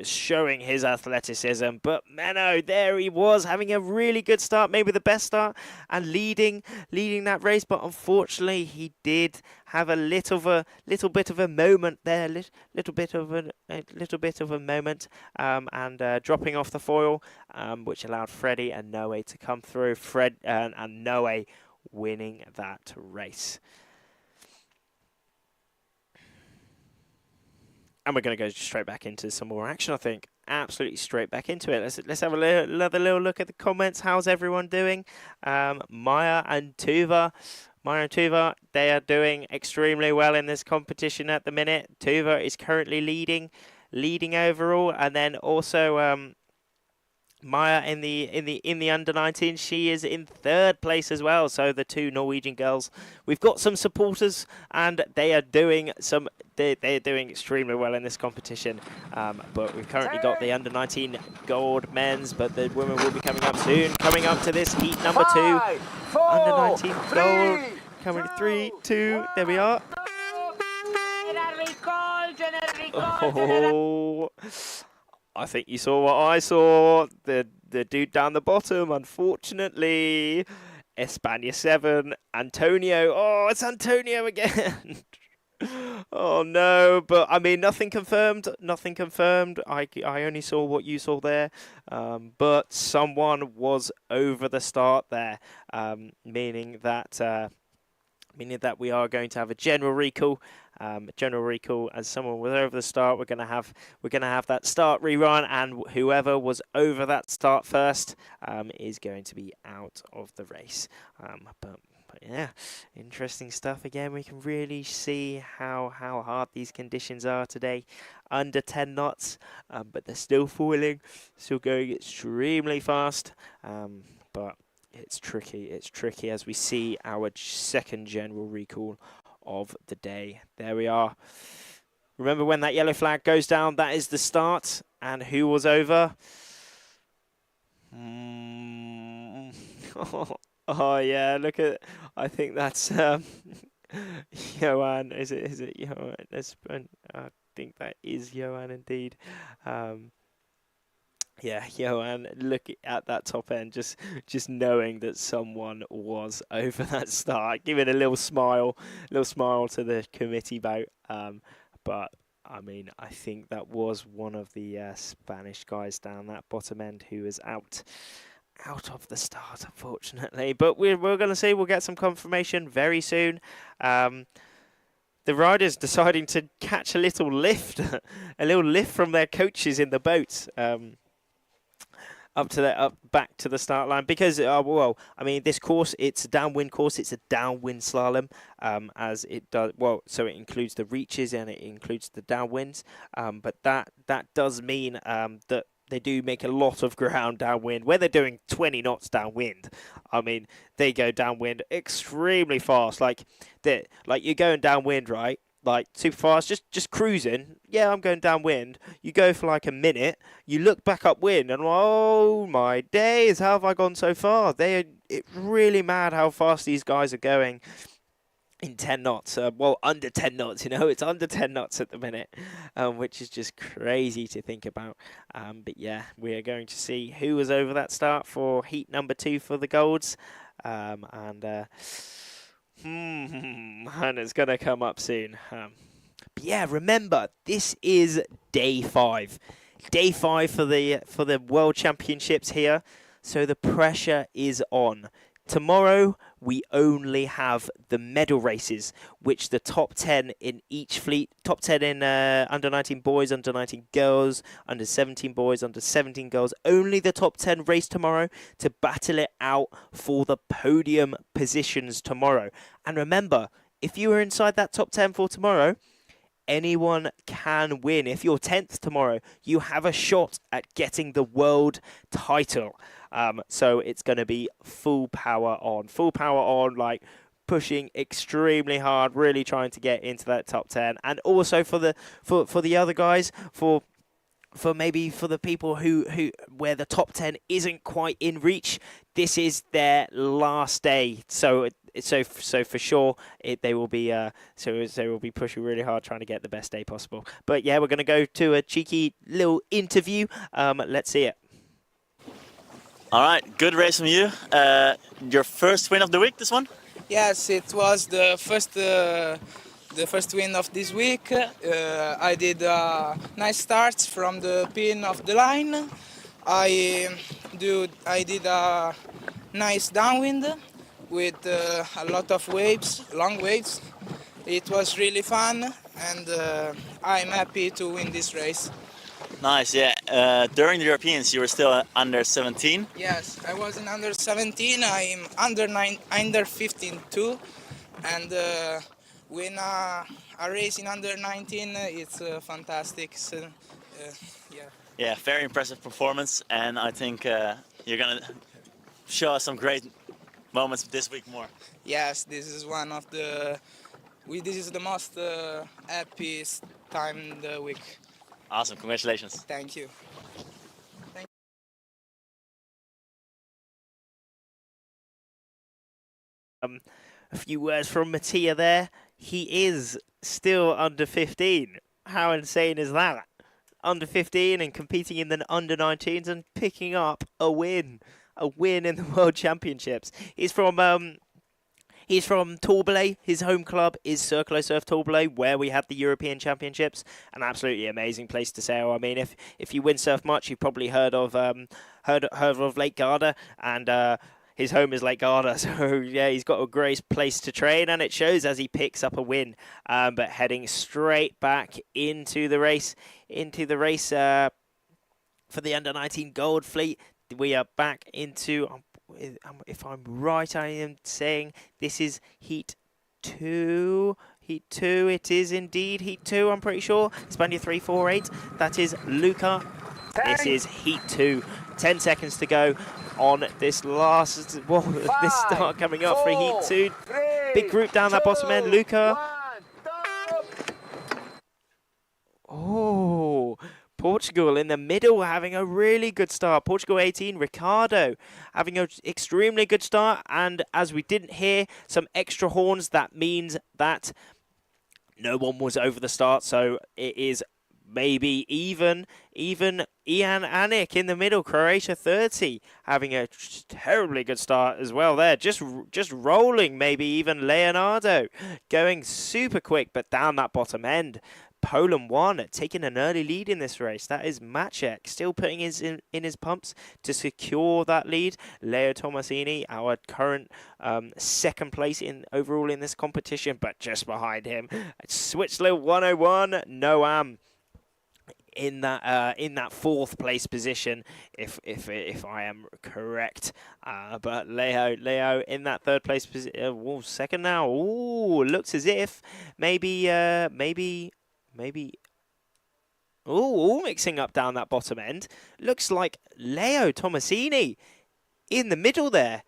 showing his athleticism. But Menno, there he was, having a really good start, maybe the best start, and leading that race. But unfortunately, he did have a little bit of a moment there, little bit of a moment, and dropping off the foil, which allowed Freddie and Noe to come through. And Noe winning that race. And we're going to go straight back into some more action, I think. Absolutely straight back into it. Let's have another little look at the comments. How's everyone doing? Maya and Tuva, they are doing extremely well in this competition at the minute. Tuva is currently leading overall, and then also Maya in the under 19, she is in 3rd place as well. So the 2 Norwegian girls, we've got some supporters, and they are doing they're doing extremely well in this competition. But we've currently got the under 19 gold men's, but the women will be coming up soon. Coming up to this heat number 2, under 19 gold. Coming 3, 2. There we are. Oh. I think you saw what I saw. The dude down the bottom, unfortunately. España 7. Antonio. Oh, it's Antonio again. Oh, no. But, I mean, nothing confirmed. I only saw what you saw there. But someone was over the start there, meaning that we are going to have a general recall. As someone was over the start, we're gonna have that start rerun, and whoever was over that start first is going to be out of the race. But yeah, interesting stuff. Again, we can really see how hard these conditions are today. Under 10 knots, but they're still foiling, still going extremely fast. But it's tricky as we see our 2nd general recall of the day. There we are. Remember, when that yellow flag goes down, that is the start. And who was over? Oh yeah, look at. I think that's Johan. Is it Johan? I think that is Johan indeed. Um, yeah, Johan. Look at that top end, just knowing that someone was over that start, giving a little smile to the committee boat. But I mean, I think that was one of the Spanish guys down that bottom end who was out of the start, unfortunately. But we're going to see. We'll get some confirmation very soon. The riders deciding to catch a little lift, a little lift from their coaches in the boat. Up back to the start line because well, I mean, this course, it's a downwind course, it's a downwind slalom, as it does, well, so it includes the reaches and it includes the downwinds, but that does mean that they do make a lot of ground downwind when they're doing 20 knots downwind. I mean, they go downwind extremely fast, like you're going downwind, right? Like super fast, just cruising. Yeah, I'm going downwind. You go for like a minute, you look back upwind, and oh my days, how have I gone so far? It's really mad how fast these guys are going in 10 knots. Well, under 10 knots, it's under 10 knots at the minute, which is just crazy to think about. But yeah, we are going to see who was over that start for heat number 2 for the golds, and it's going to come up soon. But yeah, remember, this is day 5. Day 5 for the World Championships here. So the pressure is on. Tomorrow, we only have the medal races, which the top 10 in each fleet, top 10 in under 19 boys, under 19 girls, under 17 boys, under 17 girls, only the top 10 race tomorrow to battle it out for the podium positions tomorrow. And remember, if you are inside that top 10 for tomorrow, anyone can win. If you're 10th tomorrow, you have a shot at getting the world title. So it's going to be full power on, like pushing extremely hard, really trying to get into that top 10. And also for the other guys, for maybe for the people who where the top 10 isn't quite in reach, this is their last day. So for sure, they will be pushing really hard, trying to get the best day possible. But yeah, we're going to go to a cheeky little interview. Let's see it. All right, good race from you. Your first win of the week, this one? Yes, it was the first win of this week. I did nice starts from the pin of the line. I did a nice downwind with a lot of waves, long waves. It was really fun, and I'm happy to win this race. Nice, yeah. During the Europeans, you were still under 17. Yes, I was in under 17. I'm under 15 too, and win a race in under 19. It's fantastic. So, yeah. Yeah, very impressive performance, and I think you're gonna show us some great moments this week more. Yes, this is one of the. This is the most happiest time in the week. Awesome, congratulations. Thank you. A few words from Mattia there. He is still under 15. How insane is that? Under 15 and competing in the under 19s and picking up a win in the World Championships. He's from Torbole. His home club is Circulo Surf Torbole, where we had the European Championships. An absolutely amazing place to sail. I mean, if you windsurf much, you've probably heard of Lake Garda, and his home is Lake Garda. So yeah, he's got a great place to train, and it shows as he picks up a win. But heading straight back into the race for the under 19 gold fleet. We are back into. If I'm right, I am saying this is Heat 2. Heat 2, it is indeed Heat 2, I'm pretty sure. Spaniard 348, that is Luca. This is Heat 2. 10 seconds to go on this last, this start coming up for Heat 2. Big group down that bottom end, Luca. Oh, Portugal in the middle having a really good start. Portugal 18, Ricardo having an extremely good start. And as we didn't hear some extra horns, that means that no one was over the start. So it is maybe even Ian Anik in the middle, Croatia 30, having a terribly good start as well there. Just rolling, maybe even Leonardo going super quick, but down that bottom end. Poland 1 taking an early lead in this race. That is Maciek still putting his in his pumps to secure that lead. Leo Tomasini, our current second place overall in this competition, but just behind him, Switchler 101, Noam in that fourth place position, if I am correct. But Leo in that third place position. Second now. Ooh, looks as if maybe. All mixing up down that bottom end. Looks like Leo Tomasini in the middle there.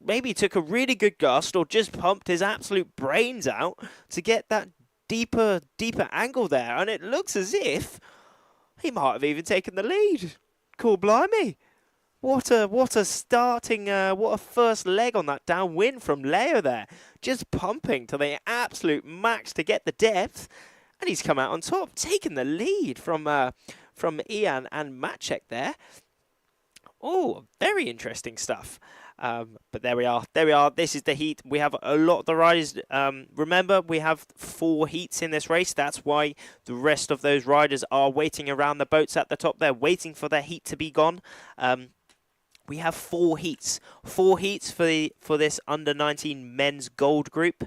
Maybe took a really good gust or just pumped his absolute brains out to get that deeper angle there. And it looks as if he might have even taken the lead. Cool, blimey. What a starting, what a first leg on that downwind from Leo there. Just pumping to the absolute max to get the depth. And he's come out on top, taking the lead from Ian and Maciek there. Oh, very interesting stuff. But there we are. This is the heat. We have a lot of the riders. Remember, we have 4 heats in this race. That's why the rest of those riders are waiting around the boats at the top. They're waiting for their heat to be gone. We have 4 heats. 4 heats for this under-19 men's gold group.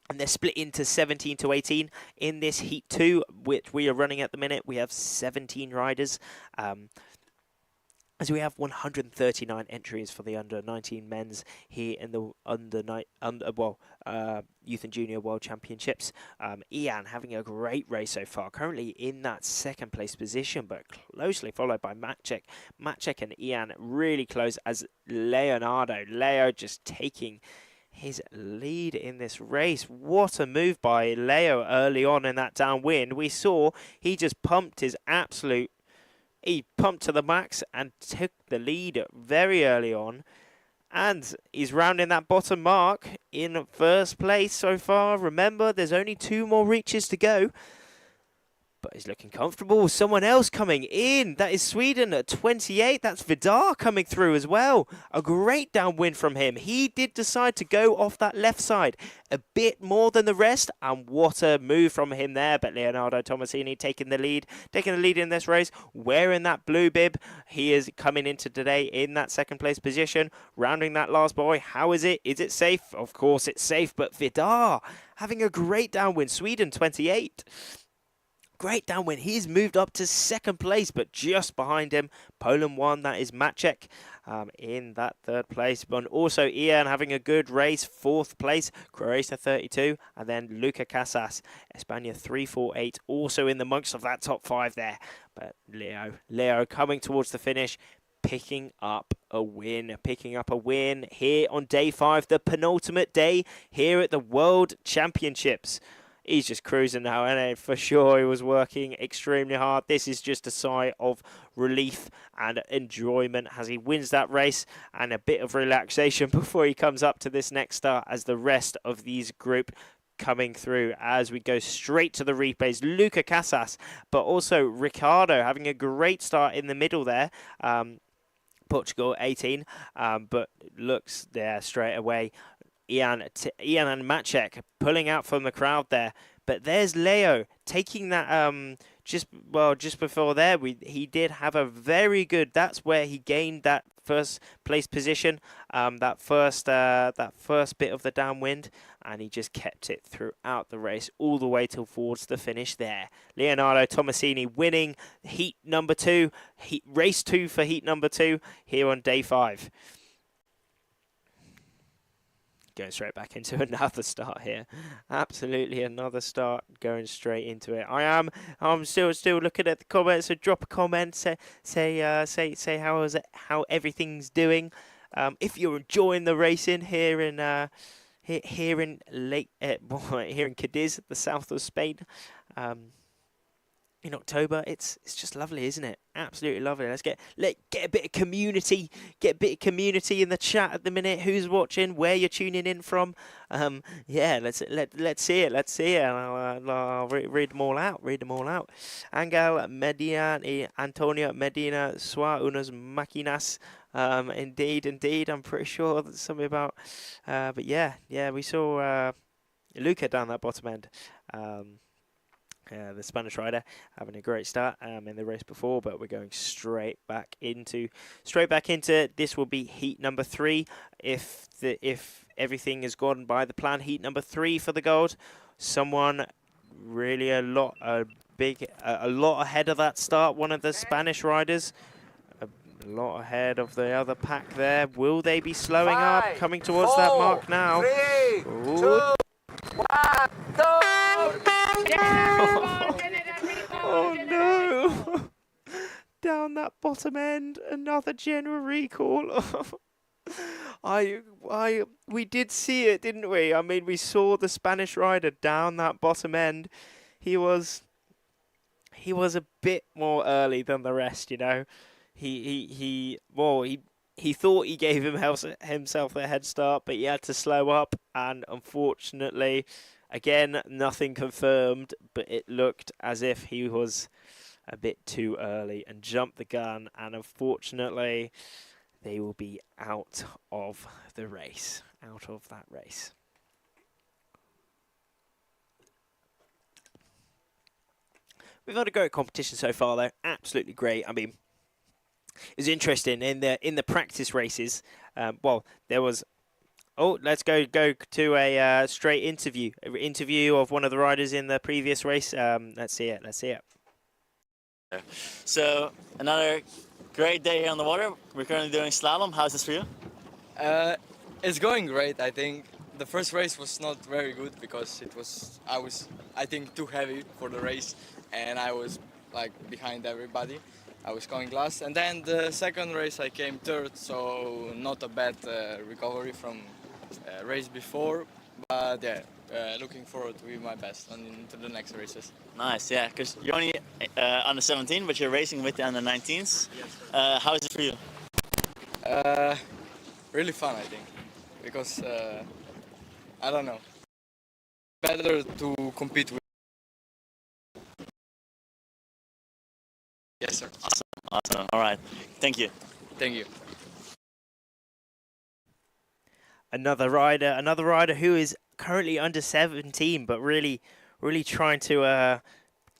And they're split into 17 to 18. In this Heat 2, which we are running at the minute, we have 17 riders. As we have 139 entries for the under-19 men's here in the Youth and Junior World Championships. Ian having a great race so far, currently in that second place position, but closely followed by Maciek. Maciek and Ian really close as Leo just taking his lead in this race. What a move by Leo early on in that downwind. We saw he just pumped his absolute... He pumped to the max and took the lead very early on. And he's rounding that bottom mark in first place so far. Remember, there's only 2 more reaches to go. But he's looking comfortable. Someone else coming in. That is Sweden at 28. That's Vidar coming through as well. A great downwind from him. He did decide to go off that left side a bit more than the rest. And what a move from him there. But Leonardo Tomasini taking the lead in this race. Wearing that blue bib. He is coming into today in that second place position. Rounding that last boy. How is it? Is it safe? Of course it's safe. But Vidar having a great downwind. Sweden 28. Great downwind. He's moved up to second place, but just behind him, Poland 1, that is Maciek in that third place. But also Ian having a good race, fourth place, Croatia 32, and then Luca Casas, España 348, also in the amongst of that top 5 there. But Leo coming towards the finish, picking up a win here on day 5, the penultimate day here at the World Championships. He's just cruising now, and for sure he was working extremely hard. This is just a sigh of relief and enjoyment as he wins that race, and a bit of relaxation before he comes up to this next start as the rest of these group coming through as we go straight to the replays. Luca Casas, but also Ricardo having a great start in the middle there. Portugal 18, but looks there straight away. Ian and Maciek pulling out from the crowd there, but there's Leo taking that just before there he did have a very good, that's where he gained that first place position, that first bit of the downwind, and he just kept it throughout the race all the way till towards the finish there. Leonardo Tomasini winning heat number 2, race 2 for heat number 2 here on day 5. Going straight back into another start here. Absolutely another start, going straight into it. I'm still looking at the comments, so drop a comment, say how everything's doing. If you're enjoying the racing here in Cadiz, the south of Spain. in October. It's just lovely, isn't it? Absolutely lovely. Let's get a bit of community, in the chat at the minute. Who's watching? Where you're tuning in from? Yeah, let's see it. Let's see it. I'll read them all out. Angel Medina, Antonio Medina, Swa unas máquinas. Indeed. I'm pretty sure that's something about. But yeah, we saw Luca down that bottom end. The Spanish rider having a great start in the race before, but we're going straight back into this will be heat number 3 if everything has gone by the plan. Heat number 3 for the gold. Someone really a lot ahead of that start. One of the Spanish riders a lot ahead of the other pack there. Will they be slowing up, coming towards that mark now? 3, 2, 1, go! Oh no! Down that bottom end, another general recall. We did see it, didn't we? I mean, we saw the Spanish rider down that bottom end. He was a bit more early than the rest, you know. He thought he gave himself a head start, but he had to slow up, and unfortunately, again, nothing confirmed, but it looked as if he was a bit too early and jumped the gun, and unfortunately, they will be out of that race. We've had a great competition so far, though. Absolutely great. I mean, it was interesting in the practice races. Well, there was. Oh, let's go to a straight interview of one of the riders in the previous race. Let's see it. So another great day here on the water. We're currently doing slalom. How's this for you? It's going great. I think the first race was not very good because I was too heavy for the race, and I was like behind everybody. I was going last, and then the second race I came third, so not a bad recovery from race before. But yeah, looking forward to be my best into the next races. Nice, yeah, because you're only under 17, but you're racing with the under 19s. Yes. How is it for you? Really fun, I think, because I don't know, better to compete with. Yes, sir. Awesome. All right. Thank you. Thank you. Another rider who is currently under 17, but really trying to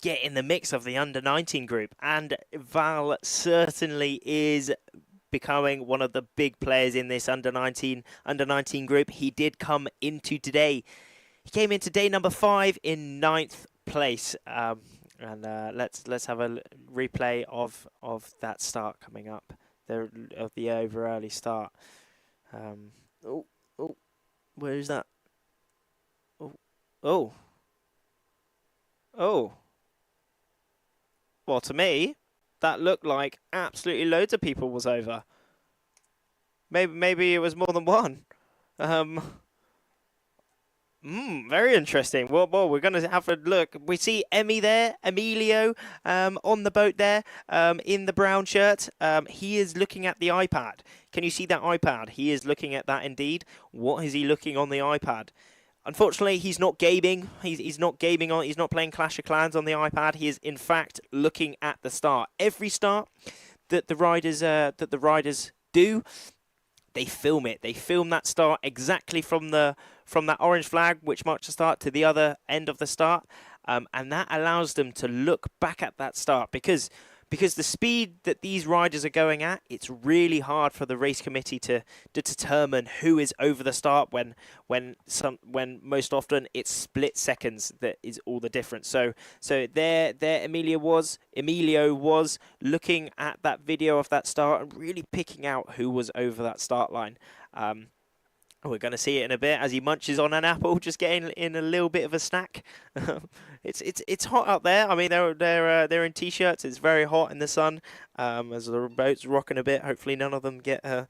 get in the mix of the under 19 group. And Val certainly is becoming one of the big players in this under 19 group. He did come into today. He came into day number 5 in 9th place. And let's have a replay of that start coming up, of the over early start. Where is that? Oh. Well, to me, that looked like absolutely loads of people was over. Maybe it was more than one. Very interesting. Well, we're going to have a look. We see Emilio, on the boat there, in the brown shirt. He is looking at the iPad. Can you see that iPad? He is looking at that indeed. What is he looking on the iPad? Unfortunately, he's not gaming. He's not gaming on. He's not playing Clash of Clans on the iPad. He is in fact looking at the start. Every start that the riders do, they film it. They film that start exactly from that orange flag, which marks the start, to the other end of the start, and that allows them to look back at that start because the speed that these riders are going at, it's really hard for the race committee to determine who is over the start when most often it's split seconds that is all the difference. So there Emilio was looking at that video of that start and really picking out who was over that start line. We're going to see it in a bit as he munches on an apple, just getting in a little bit of a snack. It's hot out there. I mean, they're in t-shirts. It's very hot in the sun. As the boat's rocking a bit. Hopefully, none of them get a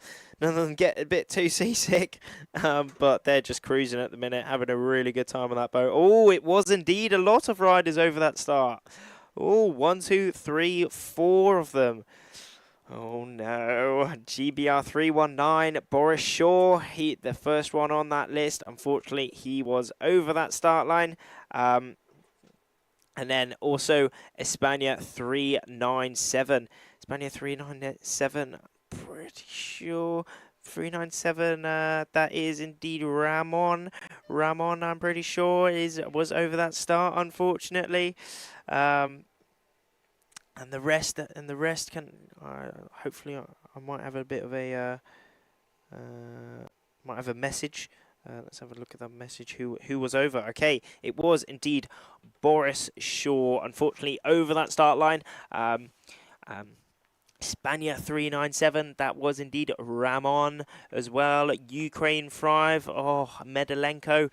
bit too seasick. But they're just cruising at the minute, having a really good time on that boat. Oh, it was indeed a lot of riders over that start. Oh, 1, 2, 3, 4 of them. Oh no, GBR 319, Boris Shaw, the first one on that list. Unfortunately, he was over that start line. And then also Espana 397. Espana 397, pretty sure 397, that is indeed Ramon. Ramon, I'm pretty sure, was over that start, unfortunately. And the rest can hopefully I might have a bit of a might have a message. Let's have a look at that message. Who was over? Okay, it was indeed Boris Shaw. Unfortunately, over that start line. Spania 397. That was indeed Ramon as well. Ukraine 5. Oh, Medalenko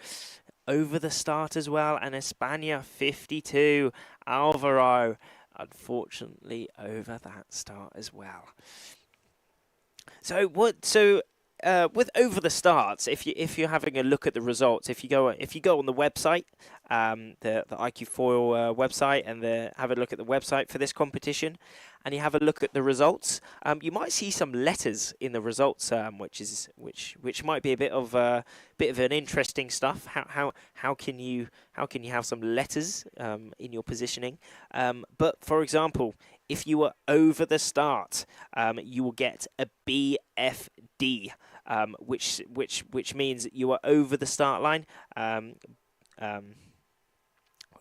over the start as well, and Espana 52. Alvaro, unfortunately, over that start as well. So with over the starts, if you're having a look at the results, if you go on the website, the iQFOiL website, and have a look at the website for this competition, and you have a look at the results, you might see some letters in the results, which might be a bit of an interesting stuff. How can you have some letters in your positioning? But for example, if you were over the start, you will get a BFD, which means you are over the start line.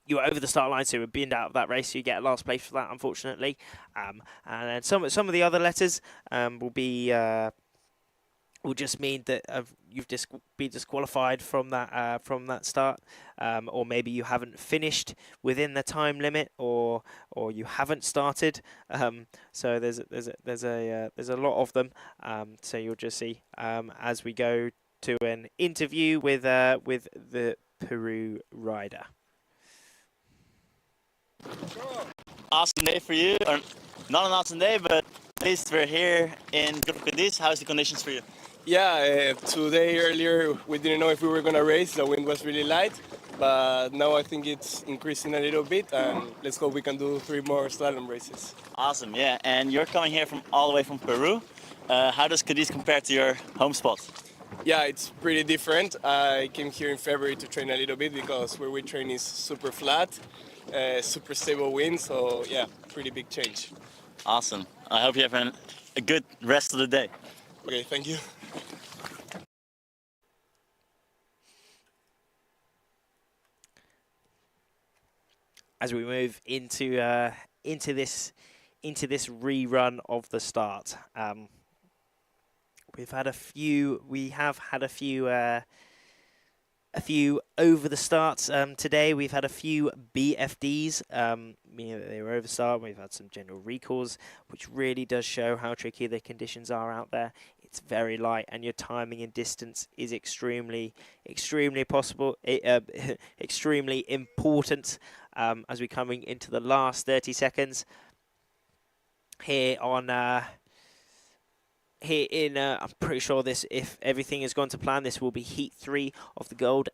You were over the start line, so you were binned out of that race. So you get a last place for that, unfortunately. And then some of the other letters will just mean that you've been disqualified from that start, or maybe you haven't finished within the time limit, or you haven't started. So there's a lot of them. So you'll just see as we go to an interview with the Peru rider. Awesome day for you, or not an awesome day, but at least we're here in good conditions. How's the conditions for you? Yeah, today earlier we didn't know if we were gonna race. The wind was really light, but now I think it's increasing a little bit, and let's hope we can do 3 more slalom races. Awesome, yeah. And you're coming here all the way from Peru. How does Cadiz compare to your home spot? Yeah, it's pretty different. I came here in February to train a little bit because where we train is super flat, super stable wind, so yeah, pretty big change. Awesome. I hope you have a good rest of the day. Okay, thank you. As we move into this rerun of the start, we have had a few over the starts today. We've had a few BFDs, meaning that they were over start. We've had some general recalls, which really does show how tricky the conditions are out there. It's very light, and your timing and distance is extremely extremely important as we're coming into the last 30 seconds here on. I'm pretty sure if everything has gone to plan, this will be Heat 3 of the Gold.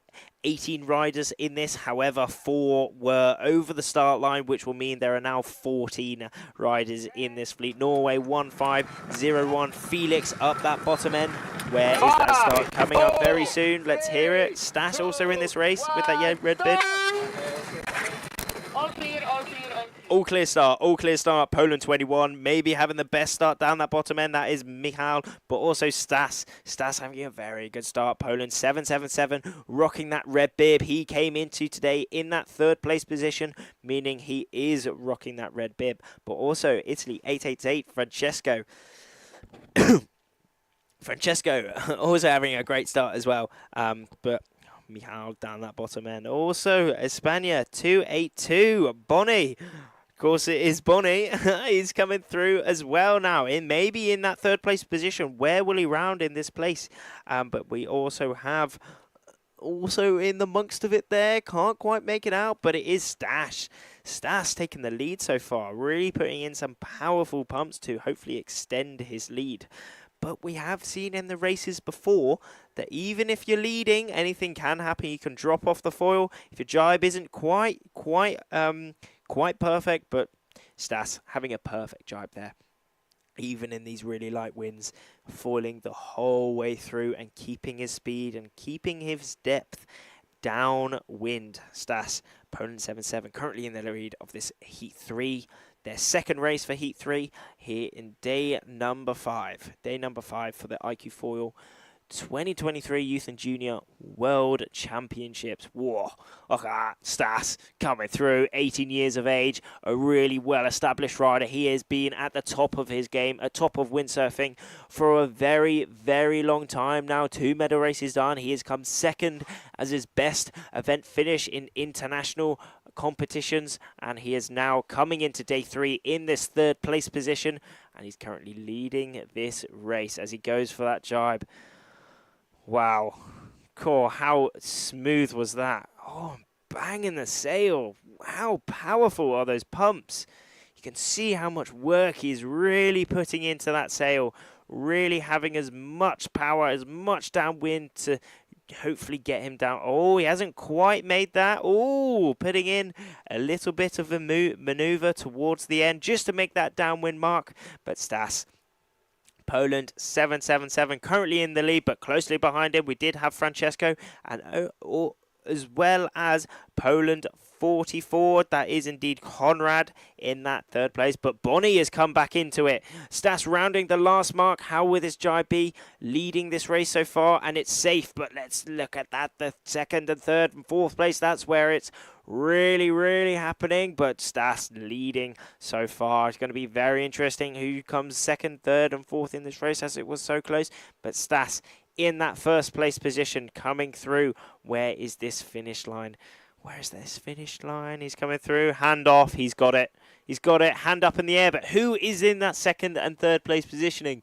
18 riders in this, however, 4 were over the start line, which will mean there are now 14 riders in this fleet. Norway 1501, Felix up that bottom end. Where is that start coming up very soon? Let's hear it. Stas also in this race with that red bib. All clear start, Poland 21, maybe having the best start down that bottom end, that is Michal, but also Stas having a very good start, Poland 777, rocking that red bib. He came into today in that 3rd place position, meaning he is rocking that red bib, but also Italy 888, Francesco also having a great start as well, but Michal down that bottom end. Also, Espana 282, Bonnie. Of course, it is Bonnie. He's coming through as well now. Maybe in that 3rd place position. Where will he round in this place? But we also have, in the amongst of it there, can't quite make it out, but it is Stas. Stas taking the lead so far, really putting in some powerful pumps to hopefully extend his lead. but we have seen in the races before that even if you're leading, anything can happen. You can drop off the foil if your jibe isn't quite perfect, but Stas having a perfect jibe there. Even in these really light winds, foiling the whole way through and keeping his speed and keeping his depth downwind. Stas, Poland 7-7, currently in the lead of this Heat 3. Their second race for Heat 3 here in day number 5. Day number 5 for the iQFOiL 2023 Youth and Junior World Championships. Whoa, look at that. Stas coming through, 18 years of age, a really well-established rider. He has been at the top of his game, at top of windsurfing for a very, very long time now. 2 medal races done. He has come second as his best event finish in international competitions, and he is now coming into day 3 in this 3rd place position, and he's currently leading this race as he goes for that jibe. Wow, cool, how smooth was that? Oh, banging the sail. How powerful are those pumps? You can see how much work he's really putting into that sail, really having as much power, as much downwind to hopefully get him down. Oh, he hasn't quite made that. Oh, putting in a little bit of a maneuver towards the end just to make that downwind mark. But Stas, Poland 7-7-7, currently in the lead, but closely behind him we did have Francesco, and as well as Poland 44. That is indeed Conrad in that 3rd place, but Bonnie has come back into it. Stas rounding the last mark. How will this jibe be? Leading this race so far, and it's safe, but let's look at that. The 2nd and 3rd and 4th place, that's where it's really happening, but Stas leading so far. It's going to be very interesting who comes 2nd, 3rd and 4th in this race, as it was so close, but Stas in that 1st place position coming through. Where is this finish line? Where is this finish line? He's coming through. Hand off. He's got it. He's got it. Hand up in the air. But who is in that 2nd and 3rd place positioning?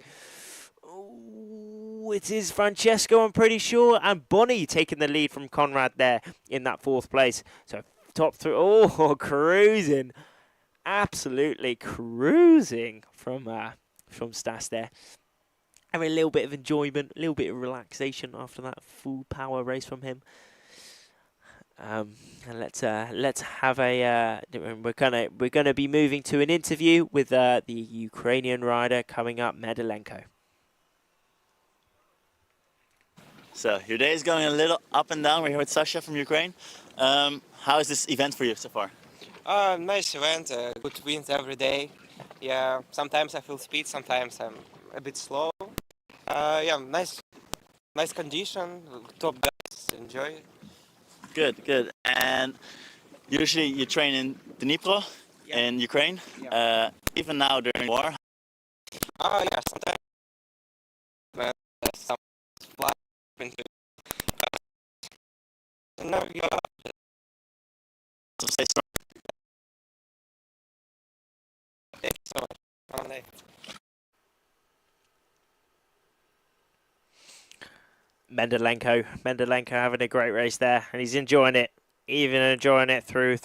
Oh, it is Francesco, I'm pretty sure. And Bonnie taking the lead from Conrad there in that 4th place. So top 3. Oh, cruising. Absolutely cruising from Stas there. Having a little bit of enjoyment, a little bit of relaxation after that full power race from him. And let's have a we're gonna be moving to an interview with the Ukrainian rider coming up, Medalenko. So your day is going a little up and down. We're here with Sasha from Ukraine. How is this event for you so far? Nice event, good wind every day. Yeah, sometimes I feel speed, sometimes I'm a bit slow. Yeah, nice condition, top guys, enjoy it. Good. And usually you train in Dnipro, in Ukraine. Yeah. Even now during war. Yeah, sometimes some fly into. No, yeah. So stay strong. Thank you so much. One day. Mendelenko having a great race there, and he's enjoying it, even enjoying it through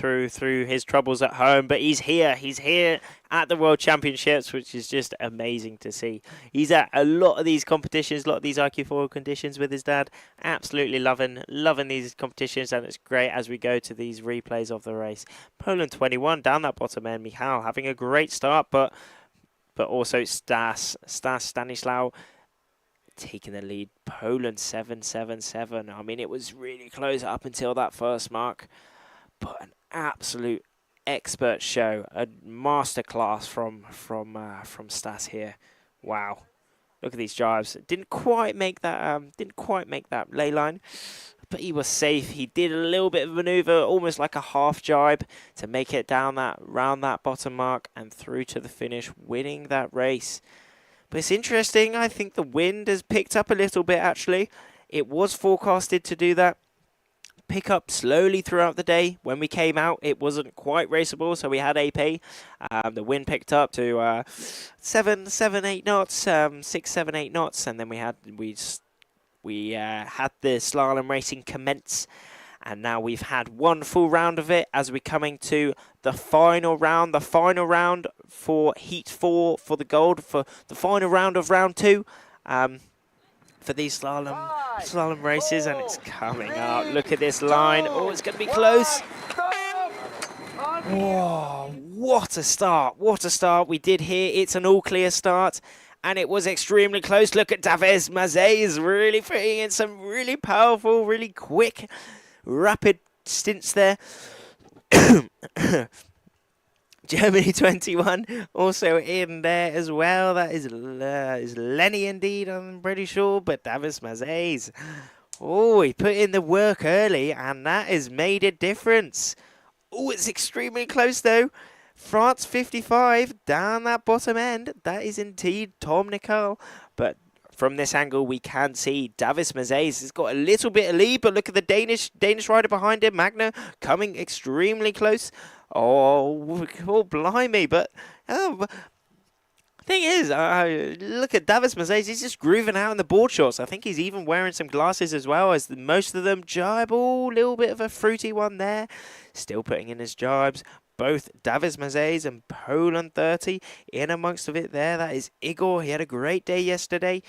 his troubles at home. But he's here at the World Championships, which is just amazing to see. He's at a lot of these competitions, a lot of these iQFOiL conditions with his dad. Absolutely loving these competitions, and it's great as we go to these replays of the race. Poland 21 down that bottom end. Michal having a great start, but also Stanislaw taking the lead. Poland 7-7-7. I mean, it was really close up until that first mark, but an absolute expert show, a masterclass from Stas here. Wow, look at these drives. Didn't quite make that lay line, but he was safe. He did a little bit of maneuver, almost like a half jibe, to make it down round that bottom mark and through to the finish, winning that race. But it's interesting, I think the wind has picked up a little bit actually. It was forecasted to do that. Pick up slowly throughout the day. When we came out, it wasn't quite raceable, so we had AP. The wind picked up to 7, 8 knots, 6, 7, 8 knots, and then we had the slalom racing commence. And now we've had one full round of it as we're coming to the final round for Heat 4 for the gold, for the final round of round 2. for these slalom races, and it's coming up. Look at this line. Oh, it's going to be close. Whoa, what a start. What a start. We did hear it's an all-clear start, and it was extremely close. Look at Davis Mazet really putting in some really powerful, really quick, rapid stints there. Germany 21 also in there as well. That is Lenny indeed, I'm pretty sure, but Davis Mazet. Oh, he put in the work early, and that has made a difference. Oh, it's extremely close though. France 55 down that bottom end. That is indeed Tom Nicol. But from this angle, we can see Davis Mazet has got a little bit of lead, but look at the Danish rider behind him, Magna, coming extremely close. Oh, blimey, but thing is, look at Davis Mazet, he's just grooving out in the board shorts. I think he's even wearing some glasses as well, as most of them jibe. Oh, little bit of a fruity one there. Still putting in his jibes. Both Davis Mazet and Poland 30 in amongst of it there. That is Igor. He had a great day yesterday.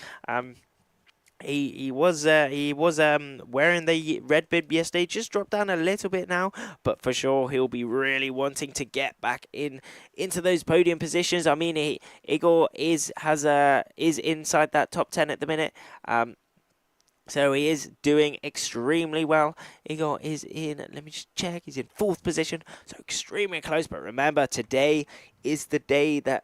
He was wearing the red bib yesterday, just dropped down a little bit now, but for sure he'll be really wanting to get back into those podium positions. I mean, Igor is inside that top 10 at the minute. So he is doing extremely well. Igor is in, let me just check, he's in 4th position, so extremely close. But remember, today is the day that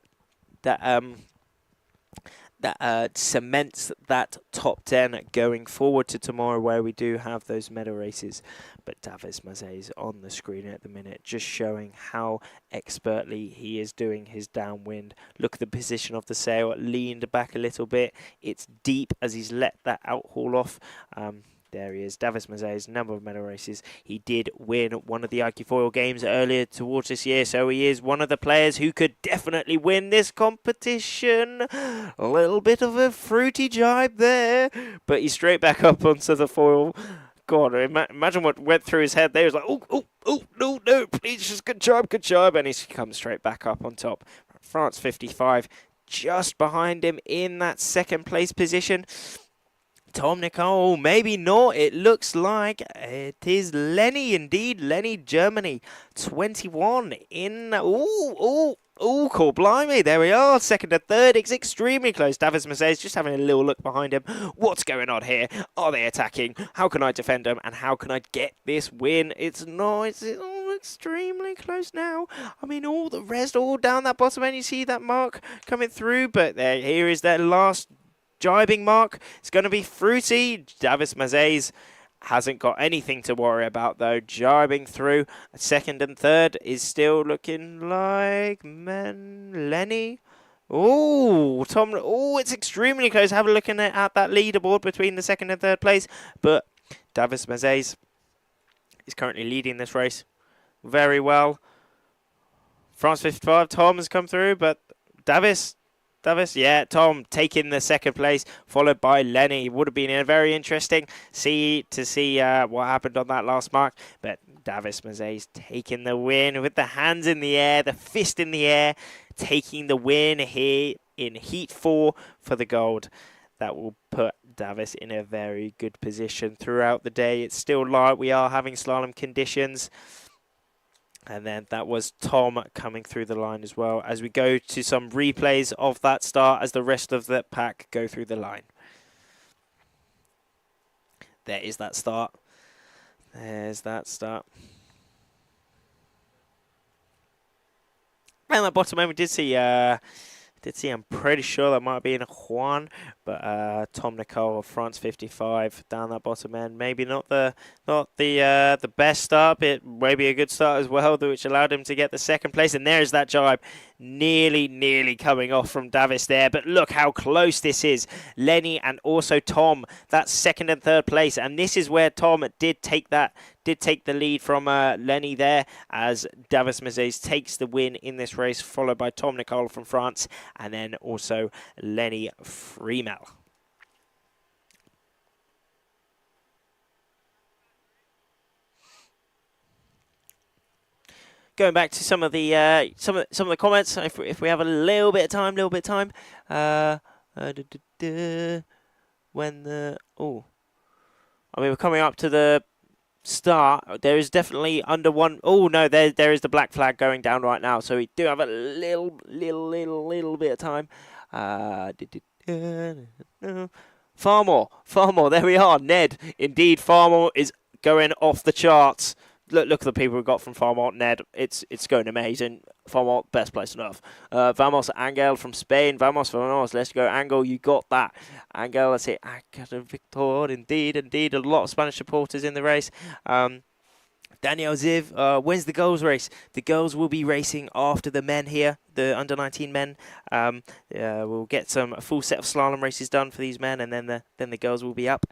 cements that top 10 going forward to tomorrow, where we do have those medal races. But Davis Mazet is on the screen at the minute, just showing how expertly he is doing his downwind. Look at the position of the sail, leaned back a little bit. It's deep as he's let that outhaul off. There he is, Davis Mazet's number of medal races. He did win one of the iQFOiL games earlier towards this year, so he is one of the players who could definitely win this competition. A little bit of a fruity jibe there, but he's straight back up onto the foil. God, imagine what went through his head there. He was like, oh, no, please, just good jibe, and he comes straight back up on top. France 55 just behind him in that 2nd place position. Tom Nicol, maybe not. It looks like it is Lenny, indeed. Lenny, Germany, 21 in. Cool, blimey. There we are. 2nd and 3rd. It's extremely close. Davis Mazet is just having a little look behind him. What's going on here? Are they attacking? How can I defend them? And how can I get this win? It's all extremely close now. I mean, all the rest, all down that bottom end. You see that mark coming through, but here is their last jibing mark. It's going to be fruity. Davis Mazet hasn't got anything to worry about though. Jibing through. 2nd and 3rd is still looking like Lenny. Oh, Tom. Oh, it's extremely close. Have a look at that leaderboard between the 2nd and 3rd place. But Davis Mazet is currently leading this race very well. France 55. Tom has come through, but Davis, yeah, Tom taking the 2nd place, followed by Lenny. Would have been very interesting to see what happened on that last mark. But Davis Mazet taking the win with the hands in the air, the fist in the air, taking the win here in Heat 4 for the gold. That will put Davis in a very good position throughout the day. It's still light. We are having slalom conditions. And then that was Tom coming through the line as well, as we go to some replays of that start as the rest of the pack go through the line. There is that start. There's that start. And at bottom end we did see, I'm pretty sure that might have been Juan, but Tom Nicol of France 55 down that bottom end. Maybe not the best start, but maybe a good start as well, which allowed him to get the 2nd place. And there's that jibe, nearly coming off from Davis there. But look how close this is. Lenny and also Tom, that's 2nd and 3rd place, and this is where Tom did take the lead from Lenny there, as Davis Mazet takes the win in this race, followed by Tom Nicol from France, and then also Lenny Freemel. Going back to some of the comments, if we have a little bit of time, when the I mean, we're coming up to the start. There is definitely under one. Oh no, there is the black flag going down right now. So we do have a little bit of time. Farmore. There we are. Ned, indeed, Farmore is going off the charts. Look at the people we got from Farmore. Ned, it's going amazing. Farmore, best place on earth. Vamos Angel from Spain. Vamos, let's go. Angel, you got that. Angel, let's say Angel Victor. Indeed. A lot of Spanish supporters in the race. Daniel Ziv wins the girls race. The girls will be racing after the men here, the under-19 men. We'll get a full set of slalom races done for these men, and then the girls will be up.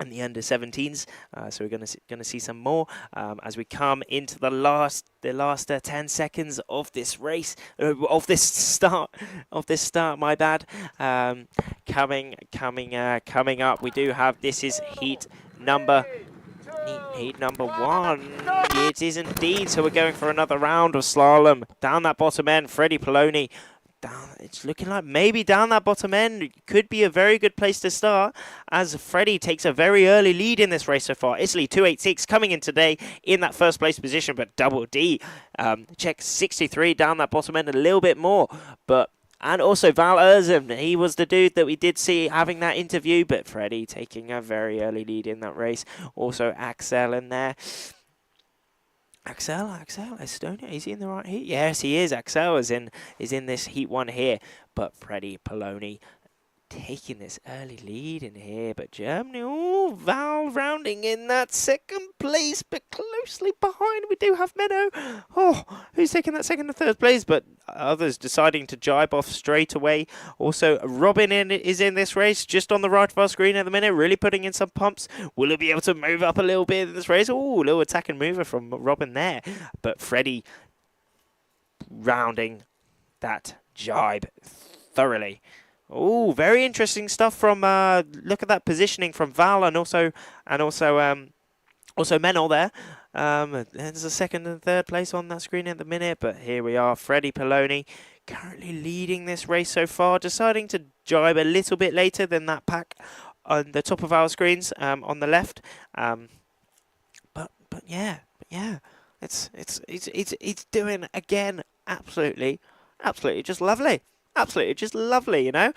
And the under-17s, so we're going to see some more as we come into the last 10 seconds of this race, of this start. My bad. Coming up, we do have, this is heat number 1. It is indeed. So we're going for another round of slalom down that bottom end. Freddie Poloni. It's looking like maybe down that bottom end could be a very good place to start, as Freddie takes a very early lead in this race so far. Italy 286 coming in today in that first place position, but Double D checks 63 down that bottom end a little bit more. And also Val Erzem, he was the dude that we did see having that interview, but Freddie taking a very early lead in that race. Also Axel in there. Axel, Estonia, is he in the right heat? Yes, he is. Axel is in this heat 1 here, but Freddie Poloni taking this early lead in here, but Germany, Val rounding in that second place, but closely behind we do have Menno. Who's taking that second and third place, but others deciding to jibe off straight away. Also, Robin is in this race, just on the right of our screen at the minute, really putting in some pumps. Will he be able to move up a little bit in this race? Little attack and mover from Robin there, but Freddie rounding that jibe thoroughly. Very interesting stuff from, look at that positioning from Val and also Menel there. There's a second and third place on that screen at the minute, but here we are, Freddie Poloni currently leading this race so far, deciding to jibe a little bit later than that pack on the top of our screens on the left. But yeah, it's doing again absolutely just lovely. Absolutely, just lovely, you know.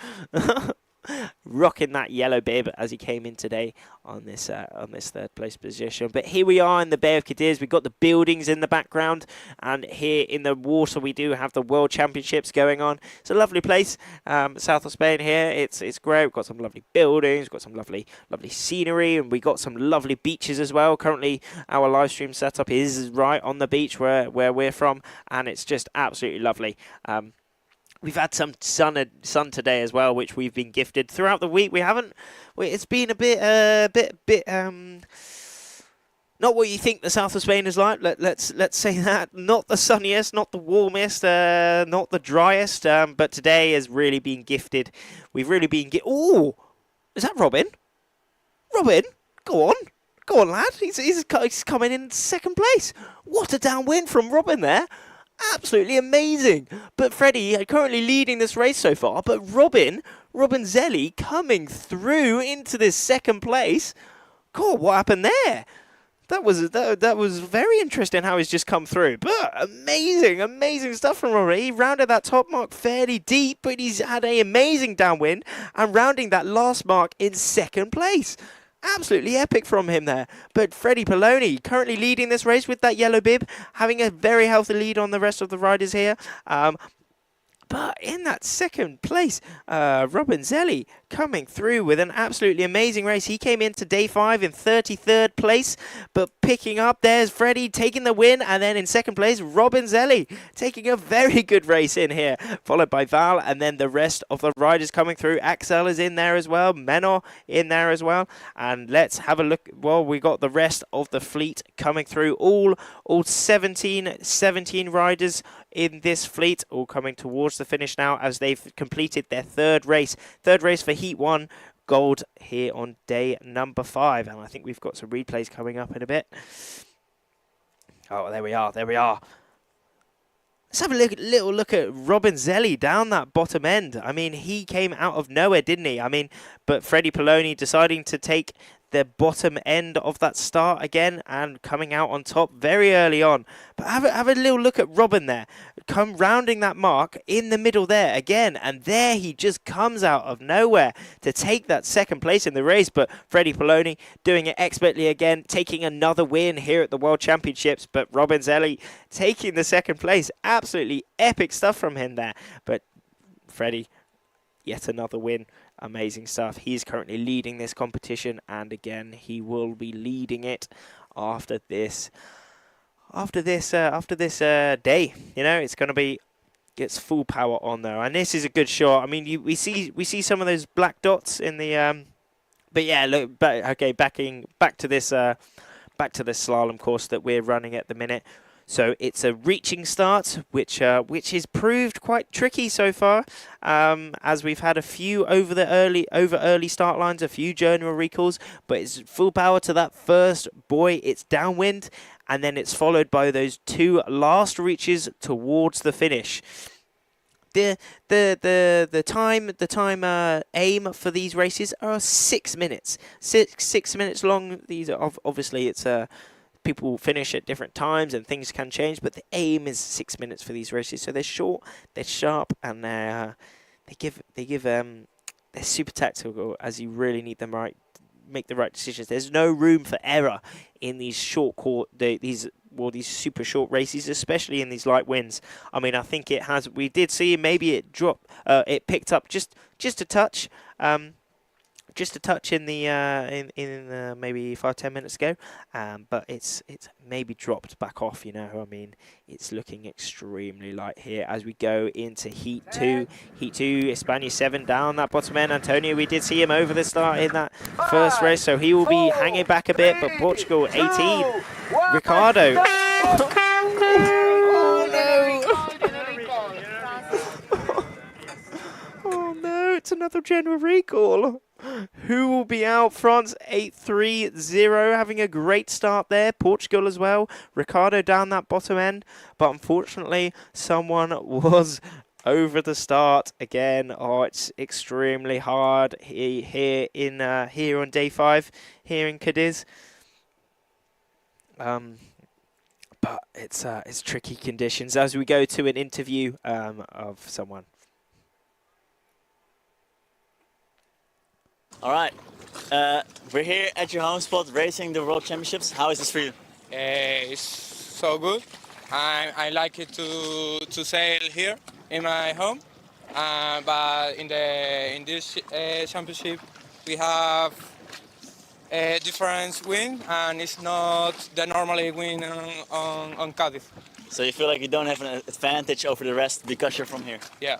Rocking that yellow bib as he came in today on this third place position. But here we are in the Bay of Cadiz. We've got the buildings in the background, and here in the water we do have the World Championships going on. It's a lovely place, south of Spain here. It's great. We've got some lovely buildings, we've got some lovely scenery, and we got some lovely beaches as well. Currently, our live stream setup is right on the beach where we're from, and it's just absolutely lovely. We've had some sun today as well, which we've been gifted throughout the week. It's been a bit not what you think the south of Spain is like. Let's say that. Not the sunniest, not the warmest, not the driest. But today has really been gifted. We've really been is that Robin? Robin, go on, lad. He's coming in second place. What a downwind from Robin there. Absolutely amazing. But Freddie currently leading this race so far, but Robin Zelli coming through into this second place. God, what happened there? That was very interesting how he's just come through. But amazing stuff from Robin. He rounded that top mark fairly deep, but he's had an amazing downwind and rounding that last mark in second place. Absolutely epic from him there. But Freddie Poloni currently leading this race with that yellow bib, having a very healthy lead on the rest of the riders here. But in that second place, Robin Zelli coming through with an absolutely amazing race. He came into day 5 in 33rd place, but picking up, there's Freddie taking the win, and then in second place, Robin Zelli taking a very good race in here, followed by Val, and then the rest of the riders coming through. Axel is in there as well, Menor in there as well, and let's have a look. Well, we got the rest of the fleet coming through, all 17 riders in this fleet, all coming towards the finish now as they've completed their third race for Heat 1 gold here on day number 5. And I think we've got some replays coming up in a bit. Oh, there we are. Let's have a little look at Robin Zelli down that bottom end. I mean, he came out of nowhere, didn't he? I mean, but Freddie Poloni deciding to take the bottom end of that start again and coming out on top very early on. But have a little look at Robin there. Come rounding that mark in the middle there again. And there he just comes out of nowhere to take that second place in the race. But Freddie Poloni doing it expertly again, taking another win here at the World Championships. But Robin Zelli taking the second place. Absolutely epic stuff from him there. But Freddie, yet another win. Amazing stuff. He's currently leading this competition, and again, he will be leading it after this day. You know, it's going to be gets full power on there, and this is a good shot. I mean, we see some of those black dots in the but yeah, look, but okay, back to this slalom course that we're running at the minute. So it's a reaching start, which is proved quite tricky so far, as we've had a few over early start lines, a few journal recalls, but it's full power to that first buoy. It's downwind, and then it's followed by those two last reaches towards the finish. The time aim for these races are 6 minutes, 6 minutes long. These are obviously it's people finish at different times and things can change, but the aim is 6 minutes for these races. So they're short, they're sharp, and they're super tactical as you really need them make the right decisions. There's no room for error in these these super short races, especially in these light winds. I mean, I think it has. We did see maybe it dropped. It picked up just a touch. Just a touch in the maybe 5-10 minutes ago, but it's maybe dropped back off. You know, I mean, it's looking extremely light here as we go into Heat 2. Heat 2, España 7 down that bottom end. Antonio, we did see him over the start in that first race, so he will be hanging back a bit. But Portugal 18, Ricardo. Oh no, it's another general recall. Who will be out? France 8-3-0, having a great start there. Portugal as well. Ricardo down that bottom end. But unfortunately, someone was over the start again. Oh, it's extremely hard here on day 5, here in Cadiz. But it's tricky conditions as we go to an interview of someone. All right, we're here at your home spot racing the World Championships. How is this for you? It's so good. I like it to sail here in my home, but in this championship we have a different wind, and it's not the normally wind on Cádiz. So you feel like you don't have an advantage over the rest because you're from here? Yeah.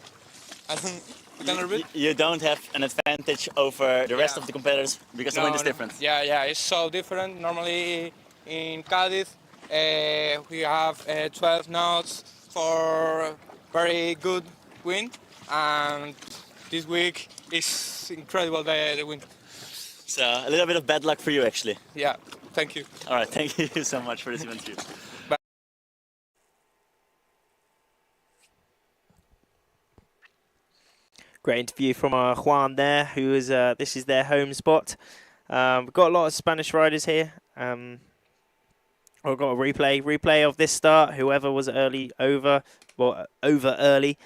You don't have an advantage over the rest of the competitors because the wind is different? Yeah, it's so different. Normally in Cádiz we have 12 knots for very good wind, and this week is incredible the wind. So a little bit of bad luck for you actually. Yeah, thank you. All right, thank you so much for this event too. Great interview from Juan there, who is this is their home spot. We've got a lot of Spanish riders here. I've got a replay of this start. Whoever was over early.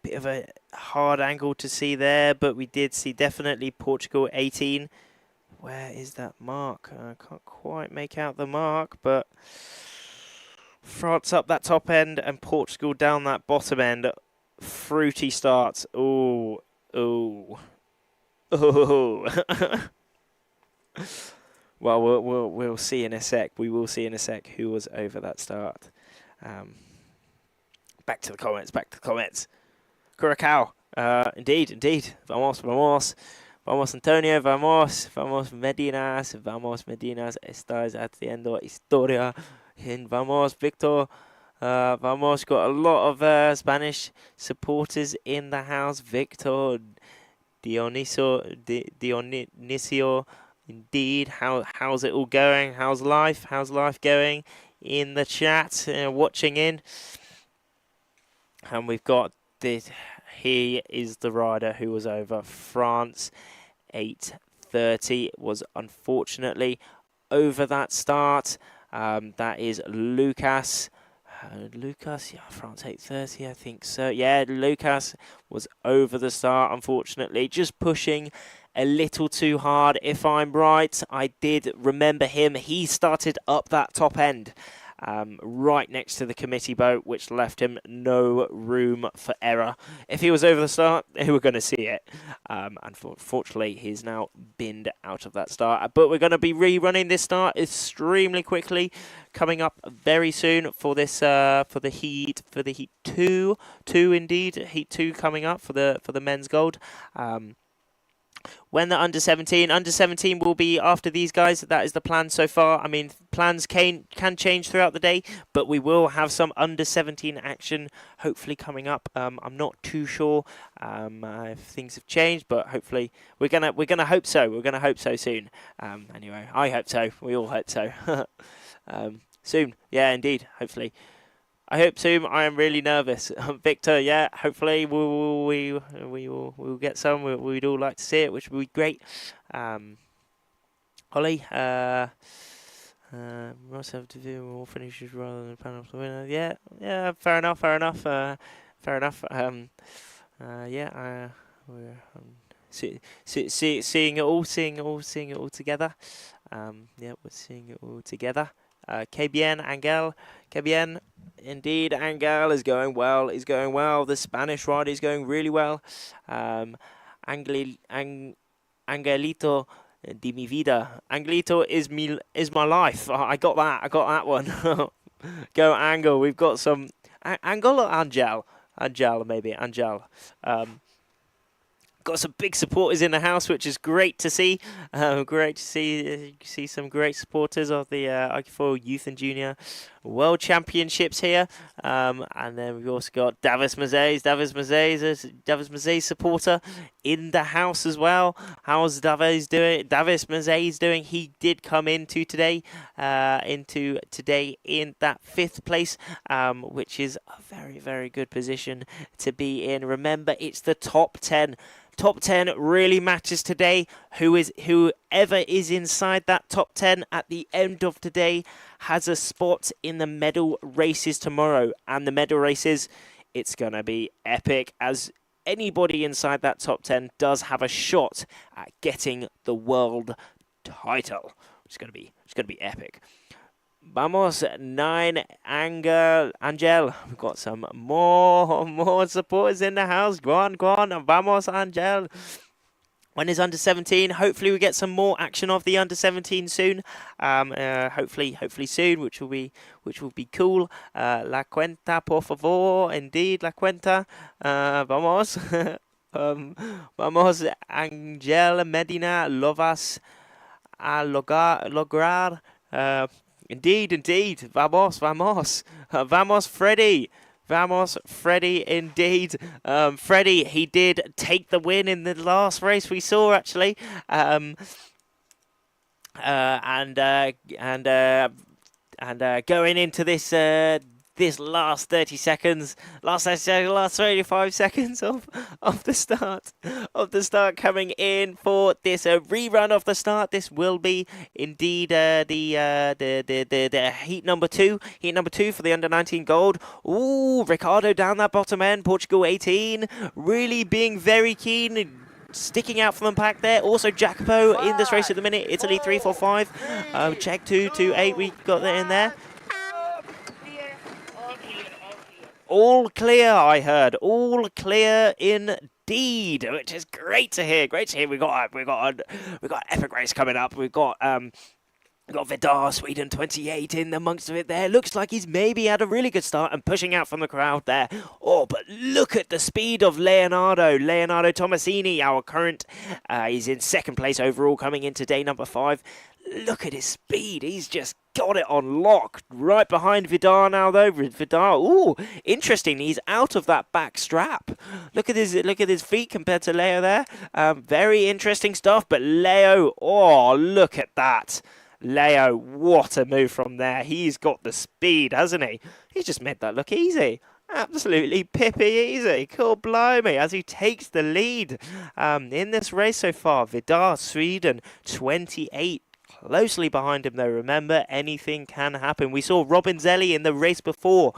Bit of a hard angle to see there, but we did see definitely Portugal 18. Where is that mark? I can't quite make out the mark, but France up that top end and Portugal down that bottom end. Fruity starts. Oh. Well, we'll see in a sec. We will see in a sec who was over that start. Back to the comments. Curacao. Indeed. Vamos, Antonio. Vamos, Medinas. Estás haciendo historia. And vamos, Victor. Vamos, got a lot of Spanish supporters in the house. Victor, Dionisio, indeed. How's it all going? How's life going in the chat? Watching in. And we've got this. He is the rider who was over France. 8:30 was unfortunately over that start. That is Lucas. Lucas, yeah, France 8:30, I think so. Yeah, Lucas was over the start, unfortunately. Just pushing a little too hard, if I'm right. I did remember him. He started up that top end, right next to the committee boat, which left him no room for error. If he was over the start, we were going to see it. Unfortunately, he's now binned out of that start. But we're going to be rerunning this start extremely quickly, coming up very soon for this for the heat 2 indeed, heat 2 coming up for the men's gold. When the under 17 will be after these guys. That is the plan so far. I mean, plans can change throughout the day, but we will have some under 17 action hopefully coming up. I'm not too sure if things have changed, but hopefully we're gonna hope so. We're gonna hope so soon. Anyway, I hope so. We all hope so. Soon, yeah, indeed. Hopefully. I hope soon. I am really nervous. Victor, yeah, hopefully we'll get some. We'd all like to see it, which would be great. Holly, must have to do more finishes rather than pan off the winner. Yeah, fair enough. Yeah, we're seeing it all together. Yeah, we're seeing it all together. KBN, Angel. KBN, indeed, Angel is going well. He's going well. The Spanish rider is going really well. Angelito de mi vida. Angelito is my life. I got that one. Go Angel. We've got some Angel or Angel? Angel, maybe. Angel. Got some big supporters in the house, which is great to see. Great to see some great supporters of the iQFOiL Youth and Junior World Championships here. And then we've also got Davis Mazzei. Davis Mazzei supporter in the house as well. How's Davis doing? Davis Mazzei's doing. He did come into today in that 5th place, which is a very, very good position to be in. Remember, it's the top 10. Top 10 really matters today. Whoever is inside that top 10 at the end of today has a spot in the medal races tomorrow. And the medal races, it's going to be epic, as anybody inside that top 10 does have a shot at getting the world title. It's going to be epic. Vamos, 9, Angel. We've got some more supporters in the house. Go on. Vamos, Angel. When is under 17? Hopefully we get some more action of the under 17 soon. Hopefully soon, which will be cool. La cuenta, por favor. Indeed, la cuenta. Vamos. Vamos, Angel Medina. Lo vas a lograr. Indeed. Vamos. Vamos, Freddy. Vamos, Freddy, indeed. Freddy, he did take the win in the last race we saw, actually. And going into this last 30 seconds, last 35 seconds of the start coming in for this rerun of the start. This will be indeed the heat number 2 for the under 19 gold. Ooh, Ricardo down that bottom end. Portugal 18, really being very keen. Sticking out from the pack there. Also Jacopo in this race at the minute. Italy 3-4-5. Czech 2-2-8. We got that in there. All clear, I heard. All clear indeed, which is great to hear. We got epic race coming up. We've got Vidar, Sweden 28 in amongst of it there. Looks like he's maybe had a really good start and pushing out from the crowd there. Oh, but look at the speed of Leonardo Tomasini, our current. He's in 2nd place overall coming into day number 5. Look at his speed. He's just got it on lock. Right behind Vidar now, though. Vidar, ooh, interesting. He's out of that back strap. Look at his feet compared to Leo there. Very interesting stuff. But Leo, oh, look at that. Leo, what a move from there. He's got the speed, hasn't he? He's just made that look easy. Absolutely pippy easy. Cool, blimey, as he takes the lead in this race so far. Vidar, Sweden, 28. Closely behind him, though. Remember, anything can happen. We saw Robin Zelli in the race before.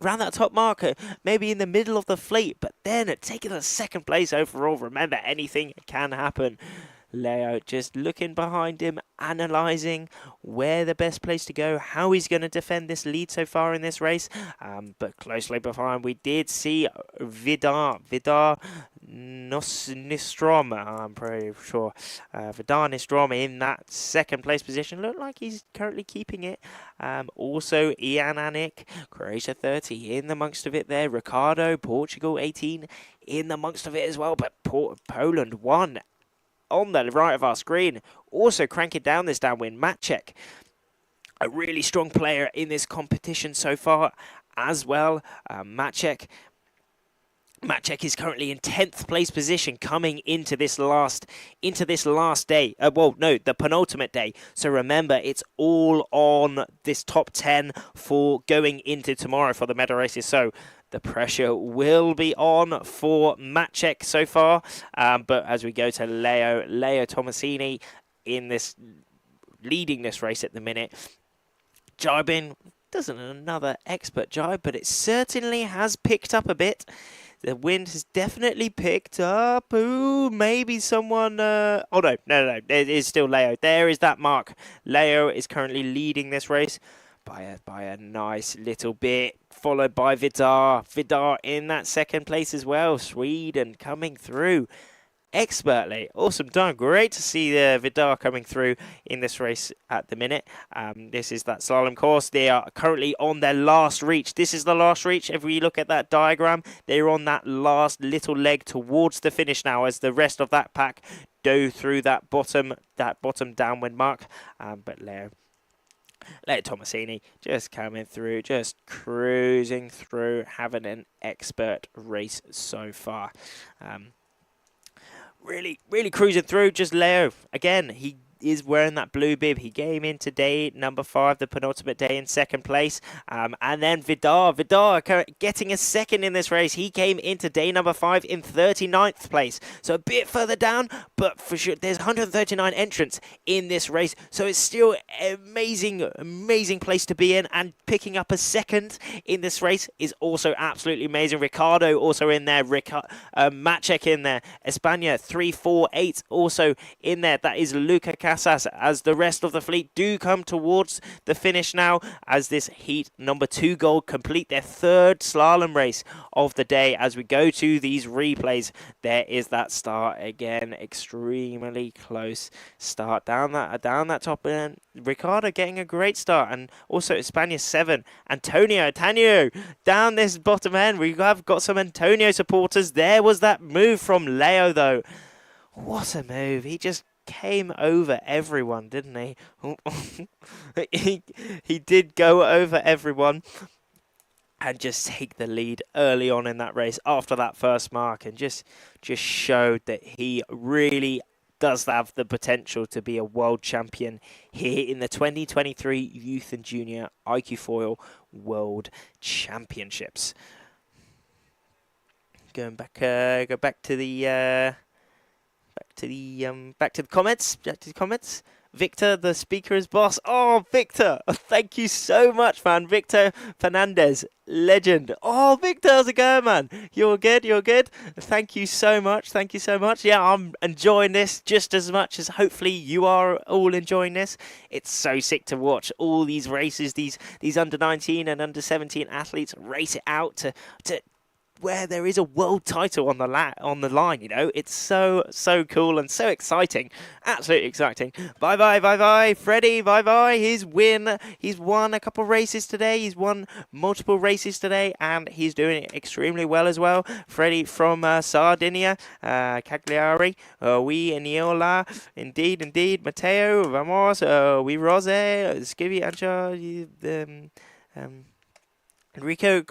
Around that top marker, maybe in the middle of the fleet, but then taking the second place overall. Remember, anything can happen. Leo just looking behind him, analysing where the best place to go, how he's going to defend this lead so far in this race. But closely behind, we did see Vidar Nistrom, I'm pretty sure. Vidar Nistrom in that second place position. Look like he's currently keeping it. Also, Ian Anik, Croatia 30 in the amongst of it there. Ricardo, Portugal 18 in the amongst of it as well. But Poland 1 on the right of our screen, also cranking down this downwind. Maciek, a really strong player in this competition so far as well. Maciek is currently in 10th place position coming into this last day. The penultimate day. So remember, it's all on this top 10 for going into tomorrow for the medal races. So the pressure will be on for Maciek so far. But as we go to Leo Tomasini in this, leading this race at the minute. Jibing doesn't another expert jibe, but it certainly has picked up a bit. The wind has definitely picked up. Ooh, maybe someone... no. It is still Leo. There is that mark. Leo is currently leading this race by a nice little bit, followed by Vidar. Vidar in that second place as well. Sweden coming through expertly. Awesome done. Great to see Vidar coming through in this race at the minute. This is that slalom course. They are currently on their last reach. This is the last reach. If we look at that diagram, they're on that last little leg towards the finish now as the rest of that pack go through that bottom downwind mark. But Leo Tomasini just coming through, just cruising through, having an expert race so far. Really cruising through. Just Leo again. He is wearing that blue bib. He came in today, number 5, the penultimate day, in second place. And then Vidar getting a second in this race. He came into day number 5 in 39th place. So a bit further down, but for sure, there's 139 entrants in this race. So it's still an amazing place to be in. And picking up a second in this race is also absolutely amazing. Ricardo also in there. Maciek in there. España 3-4-8 also in there. That is Luca Casas, as the rest of the fleet do come towards the finish now, as this heat number 2 gold complete their 3rd slalom race of the day. As we go to these replays, there is that start again, extremely close start down that top end. Ricardo getting a great start, and also España 7. Antonio down this bottom end. We have got some Antonio supporters. There was that move from Leo though. What a move. He just came over everyone, didn't he? He did go over everyone and just take the lead early on in that race after that first mark, and just showed that he really does have the potential to be a world champion here in the 2023 Youth and Junior iQFOiL World Championships. Go back to the comments. Victor, the speaker is boss. Oh, Victor, thank you so much, man. Victor Fernandez, legend. Oh, Victor, how's it going, man? You're good. Thank you so much. Yeah, I'm enjoying this just as much as hopefully you are all enjoying this. It's so sick to watch all these races, these under 19 and under 17 athletes race it out to where there is a world title on the line, you know. It's so cool and so exciting. Absolutely exciting. Bye, Freddie, bye. He's won a couple races today. He's won multiple races today, and he's doing it extremely well as well. Freddie from Sardinia, Cagliari, we Eniola, indeed, Matteo, vamos, we Rose, Skivi, Ancha, Enrico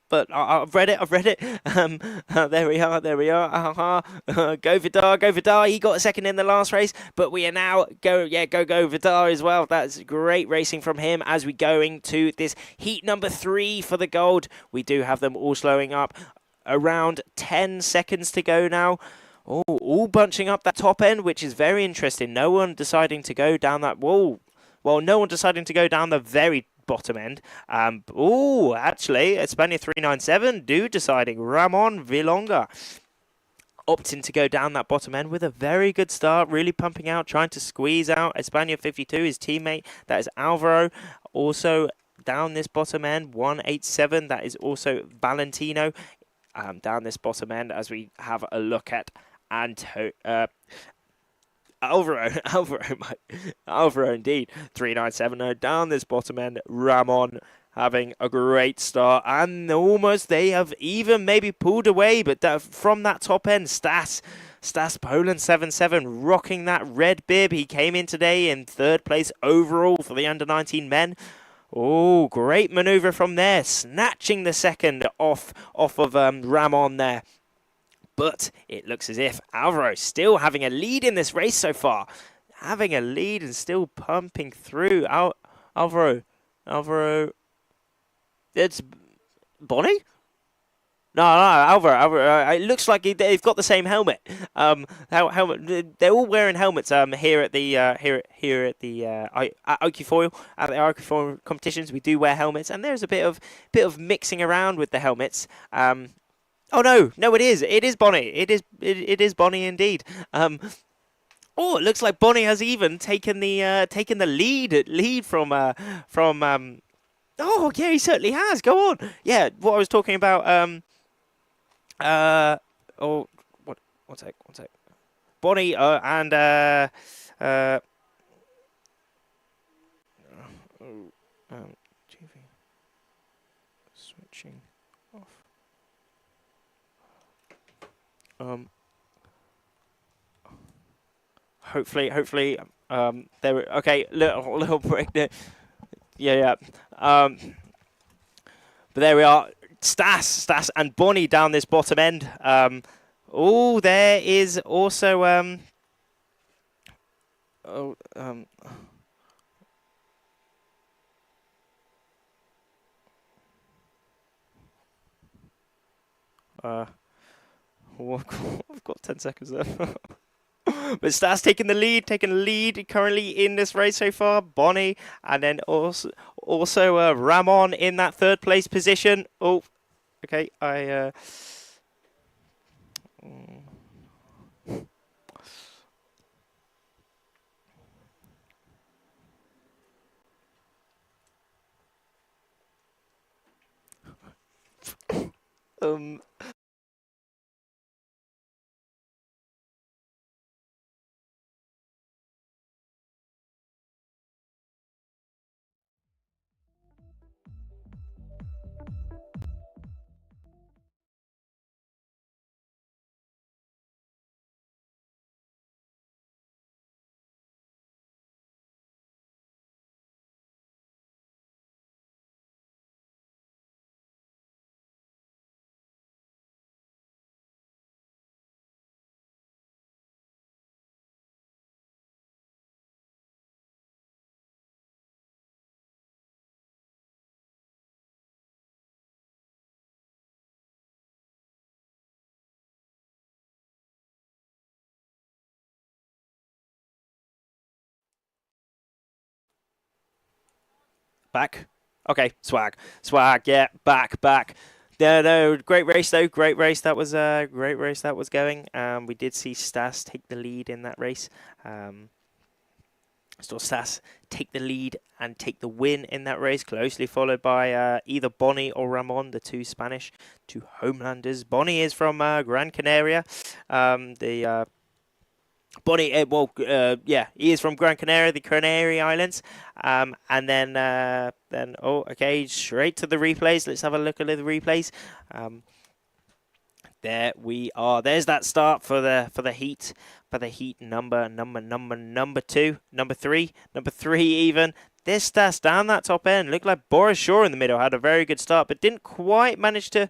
but I've read it. I've read it. There we are. There we are. Go Vidar. Go Vidar. He got a second in the last race, but we are now go Vidar as well. That's great racing from him as we going to this heat number 3 for the gold. We do have them all slowing up. Around 10 seconds to go now. Oh, all bunching up that top end, which is very interesting. No one deciding to go down that wall. Well, no one deciding to go down the very bottom end. Oh, actually, Espana 397 deciding. Ramon Vilonga opting to go down that bottom end with a very good start, really pumping out, trying to squeeze out Espana 52, his teammate. That is Alvaro. Also down this bottom end, 187. That is also Valentino. Down this bottom end as we have a look at Alvaro indeed, 397. Down this bottom end, Ramon having a great start, and almost they have even maybe pulled away, but from that top end, Stas Poland 77 rocking that red bib. He came in today in 3rd place overall for the under-19 men. Oh, great maneuver from there, snatching the second off of Ramon there. But it looks as if Alvaro still having a lead in this race so far. Having a lead and still pumping through. Alvaro. It's Bonnie? No, Alvaro. It looks like they've got the same helmet. Helmet. They're all wearing helmets. Here at the iQFOiL, at the iQFOiL competitions, we do wear helmets, and there's a bit of mixing around with the helmets. Oh no, it is Bonnie. It is Bonnie indeed. Oh, it looks like Bonnie has even taken the lead from. Oh yeah, he certainly has. Go on. Yeah, what I was talking about. Oh, one sec. Bonnie and switching off. Hopefully, there. Okay, little break there. Yeah. But there we are. Stas and Bonnie down this bottom end. Oh, there is also I've got 10 seconds left. But Stas taking the lead currently in this race so far. Bonnie, and then also Ramon in that 3rd place position. Oh, okay, back. Okay, swag. Yeah, back. No, great race though. Great race that was going. We did see Stas take the lead in that race. Saw Stas take the lead and take the win in that race, closely followed by either Bonnie or Ramon, the two homelanders. Bonnie is from Gran Canaria. Bonnie, he is from Gran Canaria, the Canary Islands. And then, okay, straight to the replays. Let's have a look at the replays. There we are. There's that start for the heat number 2, number 3 even. there's Stas down that top end. Looked like Boris Shaw in the middle had a very good start, but didn't quite manage to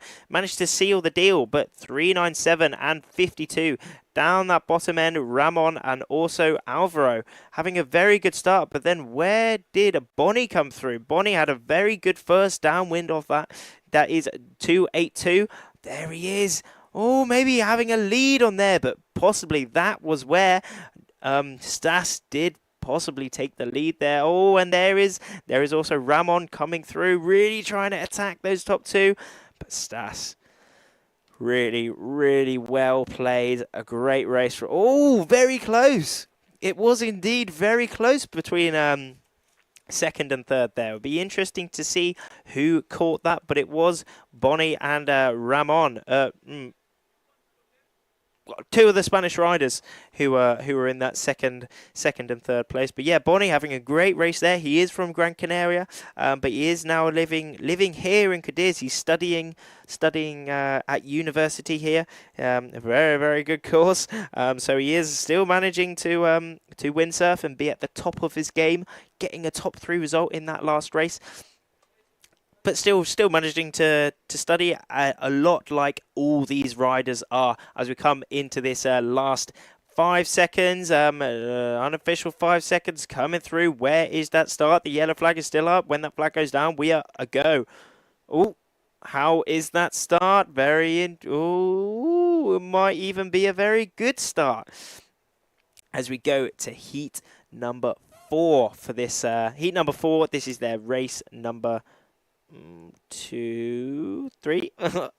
seal the deal. But 397 and 52 down that bottom end. Ramon and also Alvaro having a very good start. But then where did Bonnie come through? Bonnie had a very good first downwind of that. That is 282. There he is. Oh, maybe having a lead on there, but possibly that was where Stas did possibly take the lead there. Oh, and there is also Ramon coming through, really trying to attack those top two. But Stas, really, really well played. A great race for. Oh, very close. It was indeed very close between second and third there. It would be interesting to see who caught that, but it was Bonnie and Ramon. Two of the Spanish riders who were in that second and third place. But yeah, Bonnie having a great race there. He is from Gran Canaria, but he is now living here in Cadiz. He's studying at university here. A very, very good course. So he is still managing to windsurf and be at the top of his game, getting a top 3 result in that last race. But still managing to study a lot, like all these riders are, as we come into this last 5 seconds, unofficial 5 seconds coming through. Where is that start? The yellow flag is still up. When that flag goes down, we are a go. Oh, how is that start? Oh, it might even be a very good start. As we go to heat number 4 for this heat number 4. This is their race number 2, 3. Not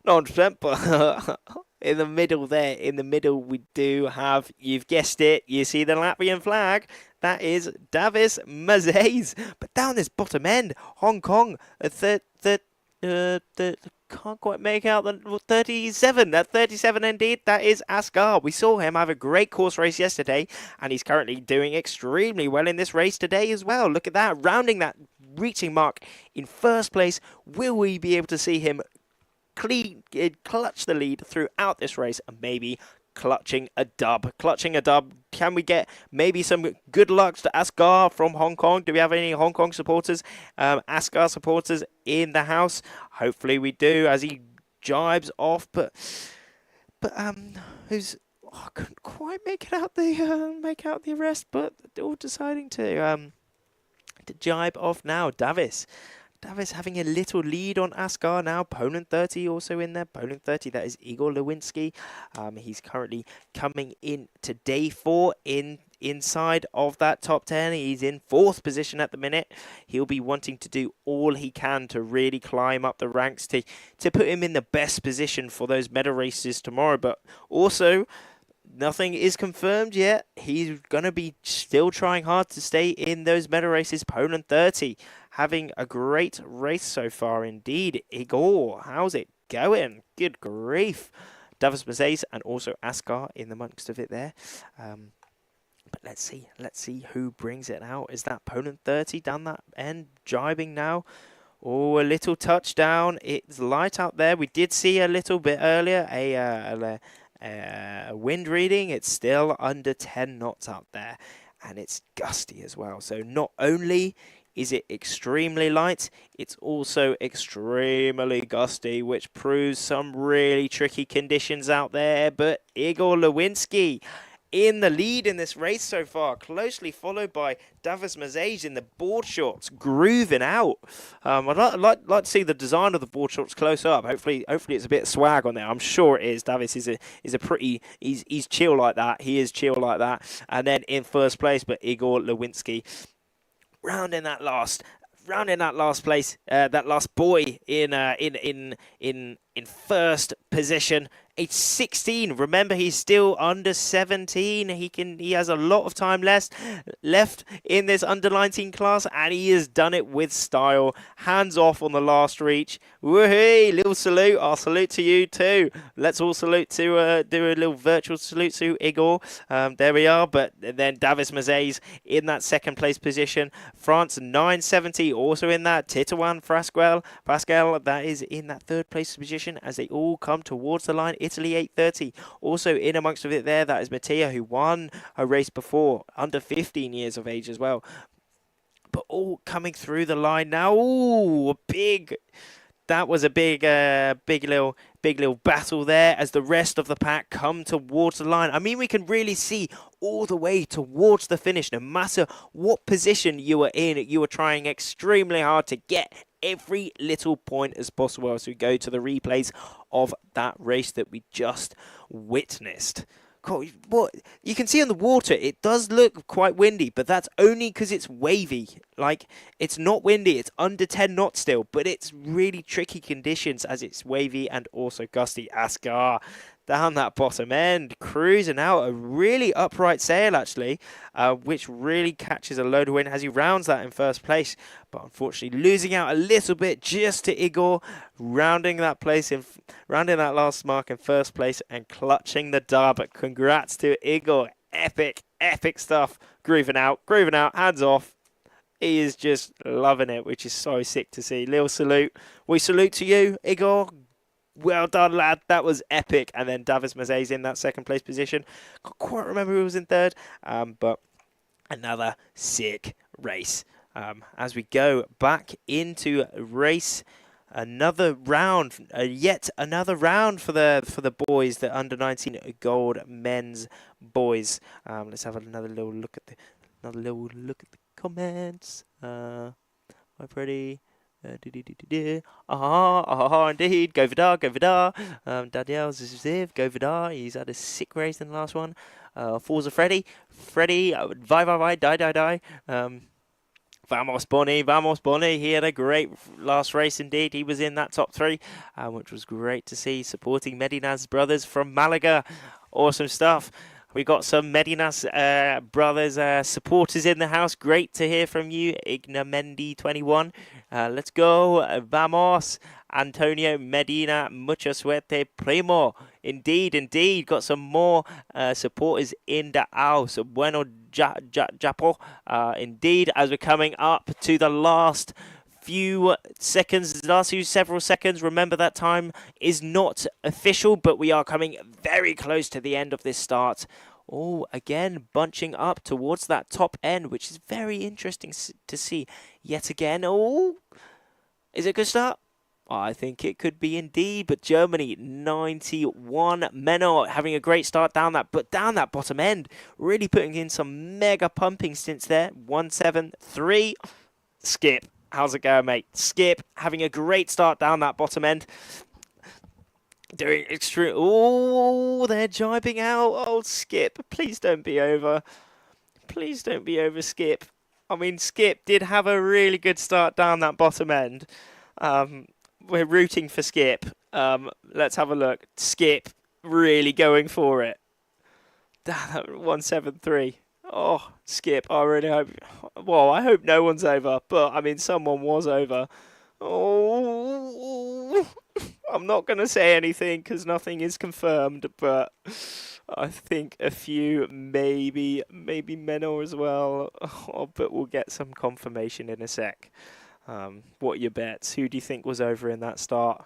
100%, but in the middle there, we do have, you've guessed it, you see the Latvian flag. That is Davis Mazeis. But down this bottom end, Hong Kong, can't quite make out the 37. That 37 indeed, that is Asghar. We saw him have a great course race yesterday, and he's currently doing extremely well in this race today as well. Look at that, rounding that reaching mark in first place. Will we be able to see him clutch the lead throughout this race and maybe clutching a dub? Can we get maybe some good luck to Asghar from Hong Kong? Do we have any Hong Kong supporters, Asghar supporters in the house? Hopefully we do, as he jibes off. But who's? Oh, I couldn't quite make out the arrest, but all deciding to jibe off now. Davis having a little lead on Asghar now. Poland 30 also in there. Poland 30, that is Igor Lewinsky. He's currently coming in to day 4 inside of that top 10. He's in 4th position at the minute. He'll be wanting to do all he can to really climb up the ranks to put him in the best position for those medal races tomorrow. But also, nothing is confirmed yet. He's going to be still trying hard to stay in those medal races. Poland 30 having a great race so far indeed. Igor, how's it going? Good grief. Davis Mazeis and also Asghar in the amongst of it there. But let's see who brings it out. Is that Poland 30 down that end, jibing now? Oh, a little touchdown. It's light out there. We did see a little bit earlier a wind reading. It's still under 10 knots out there, and it's gusty as well. So not only is it extremely light, it's also extremely gusty, which proves some really tricky conditions out there. But Igor Lewinsky in the lead in this race so far, closely followed by Davis Mazeis in the board shorts, grooving out. I'd like to see the design of the board shorts close up. Hopefully it's a bit of swag on there. I'm sure it is. Davis is a pretty, he's chill like that. He is chill like that. And then in first place, but Igor Lewinsky rounding that last place, that last boy in first position. Age 16. Remember, he's still under 17. He has a lot of time left in this under 19 class, and he has done it with style. Hands off on the last reach. Woohoo! Little salute. I'll salute to you too. Let's all salute to do a little virtual salute to Igor. There we are. But then Davis Mazeis in that second place position. France 970 also in that. Titouan Pascal, that is in that third place position as they all come towards the line. Italy 830 also in amongst of it there. That is Mattia, who won a race before, under 15 years of age as well. but all coming through the line now. Ooh, that was a big little battle there as the rest of the pack come towards the line. I mean, we can really see all the way towards the finish. No matter what position you were in, you were trying extremely hard to get every little point as possible as we go to the replays of that race that we just witnessed. What you can see on the water, it does look quite windy, but that's only because it's wavy. Like, it's not windy, it's under 10 knots still, but it's really tricky conditions as it's wavy and also gusty. Asghar down that bottom end, cruising out a really upright sail actually, which really catches a load of wind as he rounds that in first place, but unfortunately losing out a little bit just to Igor, rounding that last mark in first place and clutching the dub. Congrats to Igor, epic stuff. Grooving out, hands off. He is just loving it, which is so sick to see. Little salute. We salute to you, Igor. Well done, lad. That was epic. And then Davis Mazay's in that second place position. Can't quite remember who was in third, but another sick race. As we go back into race, another round, yet another round for the boys, the under 19 gold men's boys. Let's have another little look at the comments. My pretty. Indeed. Go Vidar. Danielle Ziv, go Vidar. He's had a sick race in the last one. Forza Freddy. Vi, die. Vamos Bonnie. He had a great last race indeed. He was in that top 3, which was great to see. Supporting Medina's brothers from Malaga. Awesome stuff. We got some Medina's brothers supporters in the house. Great to hear from you, Ignamendi21. Let's go, vamos, Antonio Medina. Mucha suerte, primo. Indeed. Got some more supporters in the house. Bueno, Japo. Indeed, as we're coming up to the last few seconds, several seconds. Remember, that time is not official, but we are coming very close to the end of this start. Oh, again, bunching up towards that top end, which is very interesting to see yet again. Oh, is it a good start? I think it could be indeed, but Germany 91 Menor having a great start down that bottom end, really putting in some mega pumping stints there. 173. Skip. How's it going, mate? Skip having a great start down that bottom end. Doing extreme. Oh, they're jibing out. Oh, Skip, please don't be over. Please don't be over, Skip. I mean, Skip did have a really good start down that bottom end. We're rooting for Skip. Let's have a look. Skip really going for it. 173. Oh, Skip, I really hope... Well, I hope no one's over, but, I mean, someone was over. Oh, I'm not going to say anything because nothing is confirmed, but I think a few, maybe Menor as well. Oh, but we'll get some confirmation in a sec. What are your bets? Who do you think was over in that start?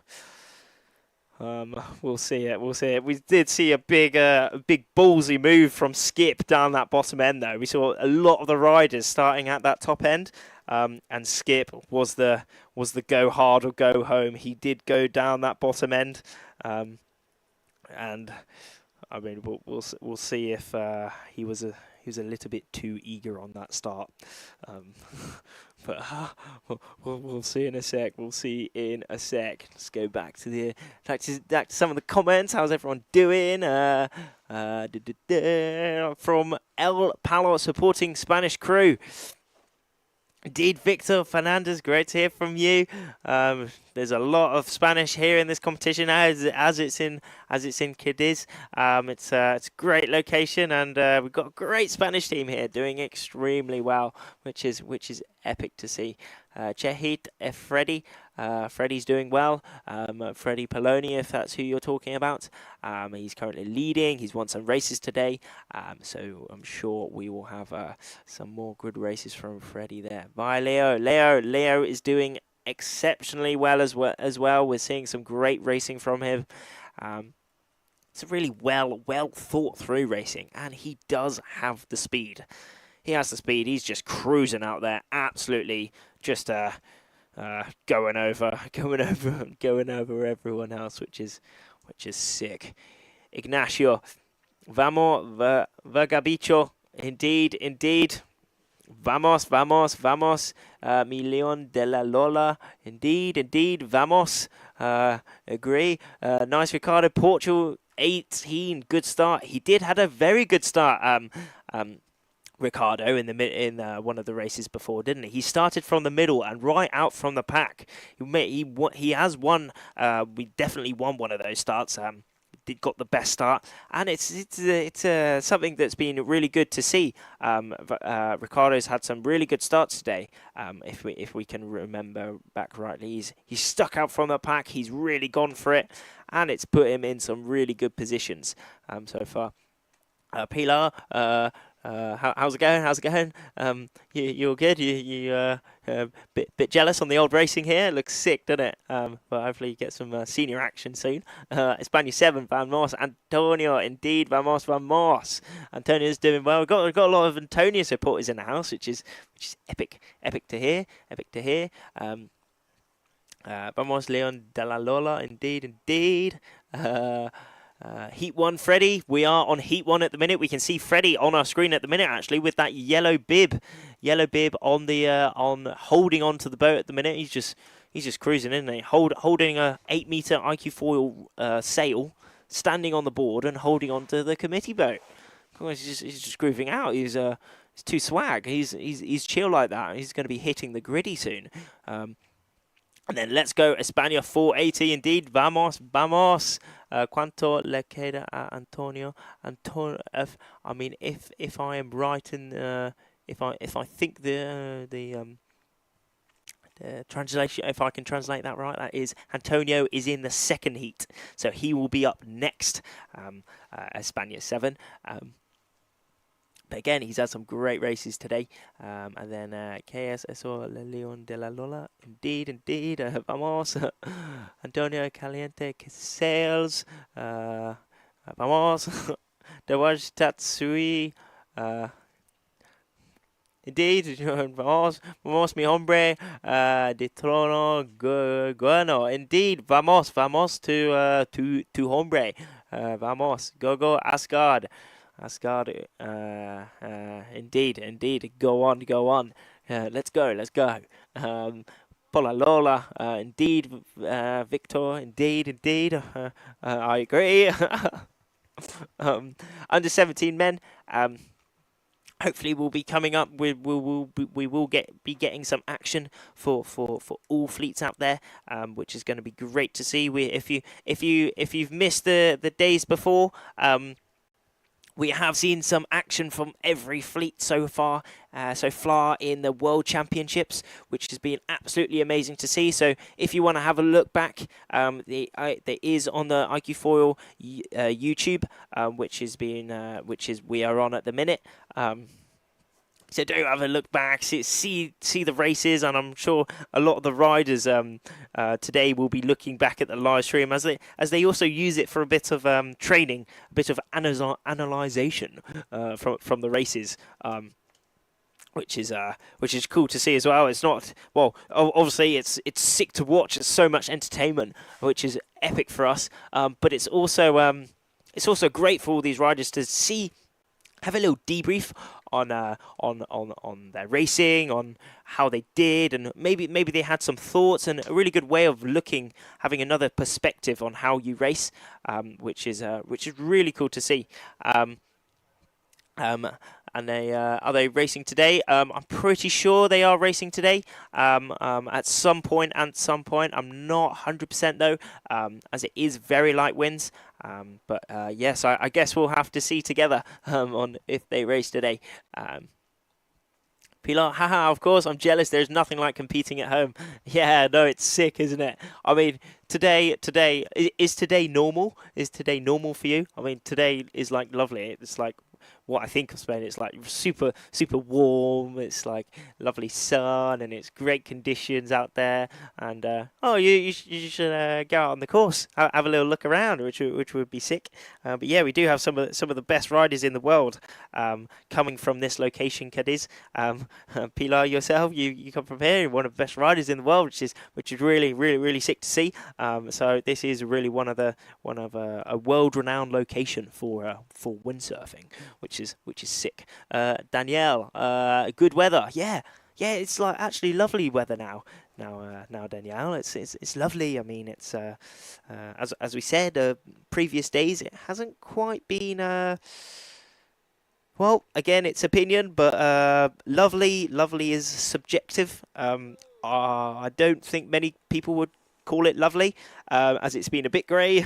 We'll see it. We did see a big ballsy move from Skip down that bottom end, though. We saw a lot of the riders starting at that top end, and Skip was the go hard or go home. He did go down that bottom end, and I mean we'll see if he was a little bit too eager on that start. But we'll see in a sec. Let's go back to some of the comments. How's everyone doing? From El Palo supporting Spanish crew. Indeed, Victor Fernandez, great to hear from you. There's a lot of Spanish here in this competition, as it's in Cadiz. It's a great location, and we've got a great Spanish team here doing extremely well, which is epic to see. Chehit Freddy, Freddy's doing well. Freddy Poloni, if that's who you're talking about. He's currently leading. He's won some races today, so I'm sure we will have some more good races from Freddy there. Bye, Leo. Leo is doing exceptionally well as well. We're seeing some great racing from him. It's a really well thought through racing, and he does have the speed. He has the speed. He's just cruising out there, absolutely just going over everyone else, which is sick. Ignacio, vamos, Vergabicho, indeed. Vamos, mi Leon de la Lola, indeed, vamos. Agree. Nice, Ricardo. Portugal 18, good start. He did had a very good start. Ricardo in one of the races before, didn't he? He started from the middle and right out from the pack. He has won. We definitely won one of those starts. Got the best start, and it's something that's been really good to see. Ricardo's had some really good starts today. If we can remember back rightly, he's stuck out from the pack. He's really gone for it, and it's put him in some really good positions so far. Pilar, how's it going? You're good. You bit jealous on the old racing here. It looks sick, doesn't it? But hopefully you get some senior action soon. España 7, vamos. Antonio, indeed, vamos. Antonio's doing well. We've got a lot of Antonio supporters in the house, which is epic to hear. Vamos, Leon de la Lola, indeed. Heat 1, Freddie. We are on Heat 1 at the minute. We can see Freddie on our screen at the minute, actually, with that yellow bib on the holding onto the boat at the minute. He's just cruising, isn't he? Holding a 8-meter iQFOiL sail, standing on the board and holding onto the committee boat. He's just grooving out. He's too swag. He's chill like that. He's going to be hitting the griddy soon. And then let's go, España 480, indeed, vamos. Cuánto le queda a Antonio? If I am right in, if I think the translation, if I can translate that right, that is Antonio is in the second heat, so he will be up next. España 7. But again, he's had some great races today. And then KS Eso Leon de la Lola. Indeed. Vamos. Antonio Caliente que sales. Vamos. Dewaj Tatsui. Indeed. Vamos mi hombre. De trono bueno. Indeed. Vamos to hombre. Vamos. Go Asgard. Indeed. Go on. Let's go. Polalola, indeed. Victor, indeed. I agree. Under 17 men. Hopefully, we'll be coming up. We will be getting some action for all fleets out there, which is going to be great to see. If you've missed the days before. We have seen some action from every fleet so far in the World Championships, which has been absolutely amazing to see. So if you want to have a look back, there is on the iQFOiL YouTube, which we are on at the minute. So do have a look back, see the races, and I'm sure a lot of the riders today will be looking back at the live stream as they also use it for a bit of training, a bit of analyzation from the races. Which is cool to see as well. It's not, well, obviously it's sick to watch. It's so much entertainment, which is epic for us. But it's also great for all these riders to see, have a little debrief on their racing, on how they did, and maybe they had some thoughts, and a really good way of having another perspective on how you race, which is really cool to see. And are they racing today? I'm pretty sure they are racing today. At some point. I'm not 100% though, as it is very light winds. But yes, I guess we'll have to see together on if they race today. Pilar, haha, of course, I'm jealous. There's nothing like competing at home. Yeah, no, it's sick, isn't it? I mean, today, is today normal? Is today normal for you? I mean, today is like lovely. It's like what I think of Spain. It's like super warm. It's like lovely sun and it's great conditions out there. And you should go out on the course, have a little look around, which would be sick. But yeah, we do have some of the best riders in the world coming from this location, Cadiz. Pilar, yourself, you come from here, one of the best riders in the world, which is really sick to see. So this is really one of a world-renowned location for windsurfing, which is sick. Danielle, good weather, yeah, it's like actually lovely weather now, Danielle. It's lovely. I mean, it's as we said, previous days it hasn't quite been. Well, again, it's opinion, but lovely is subjective. I don't think many people would call it lovely, as it's been a bit grey,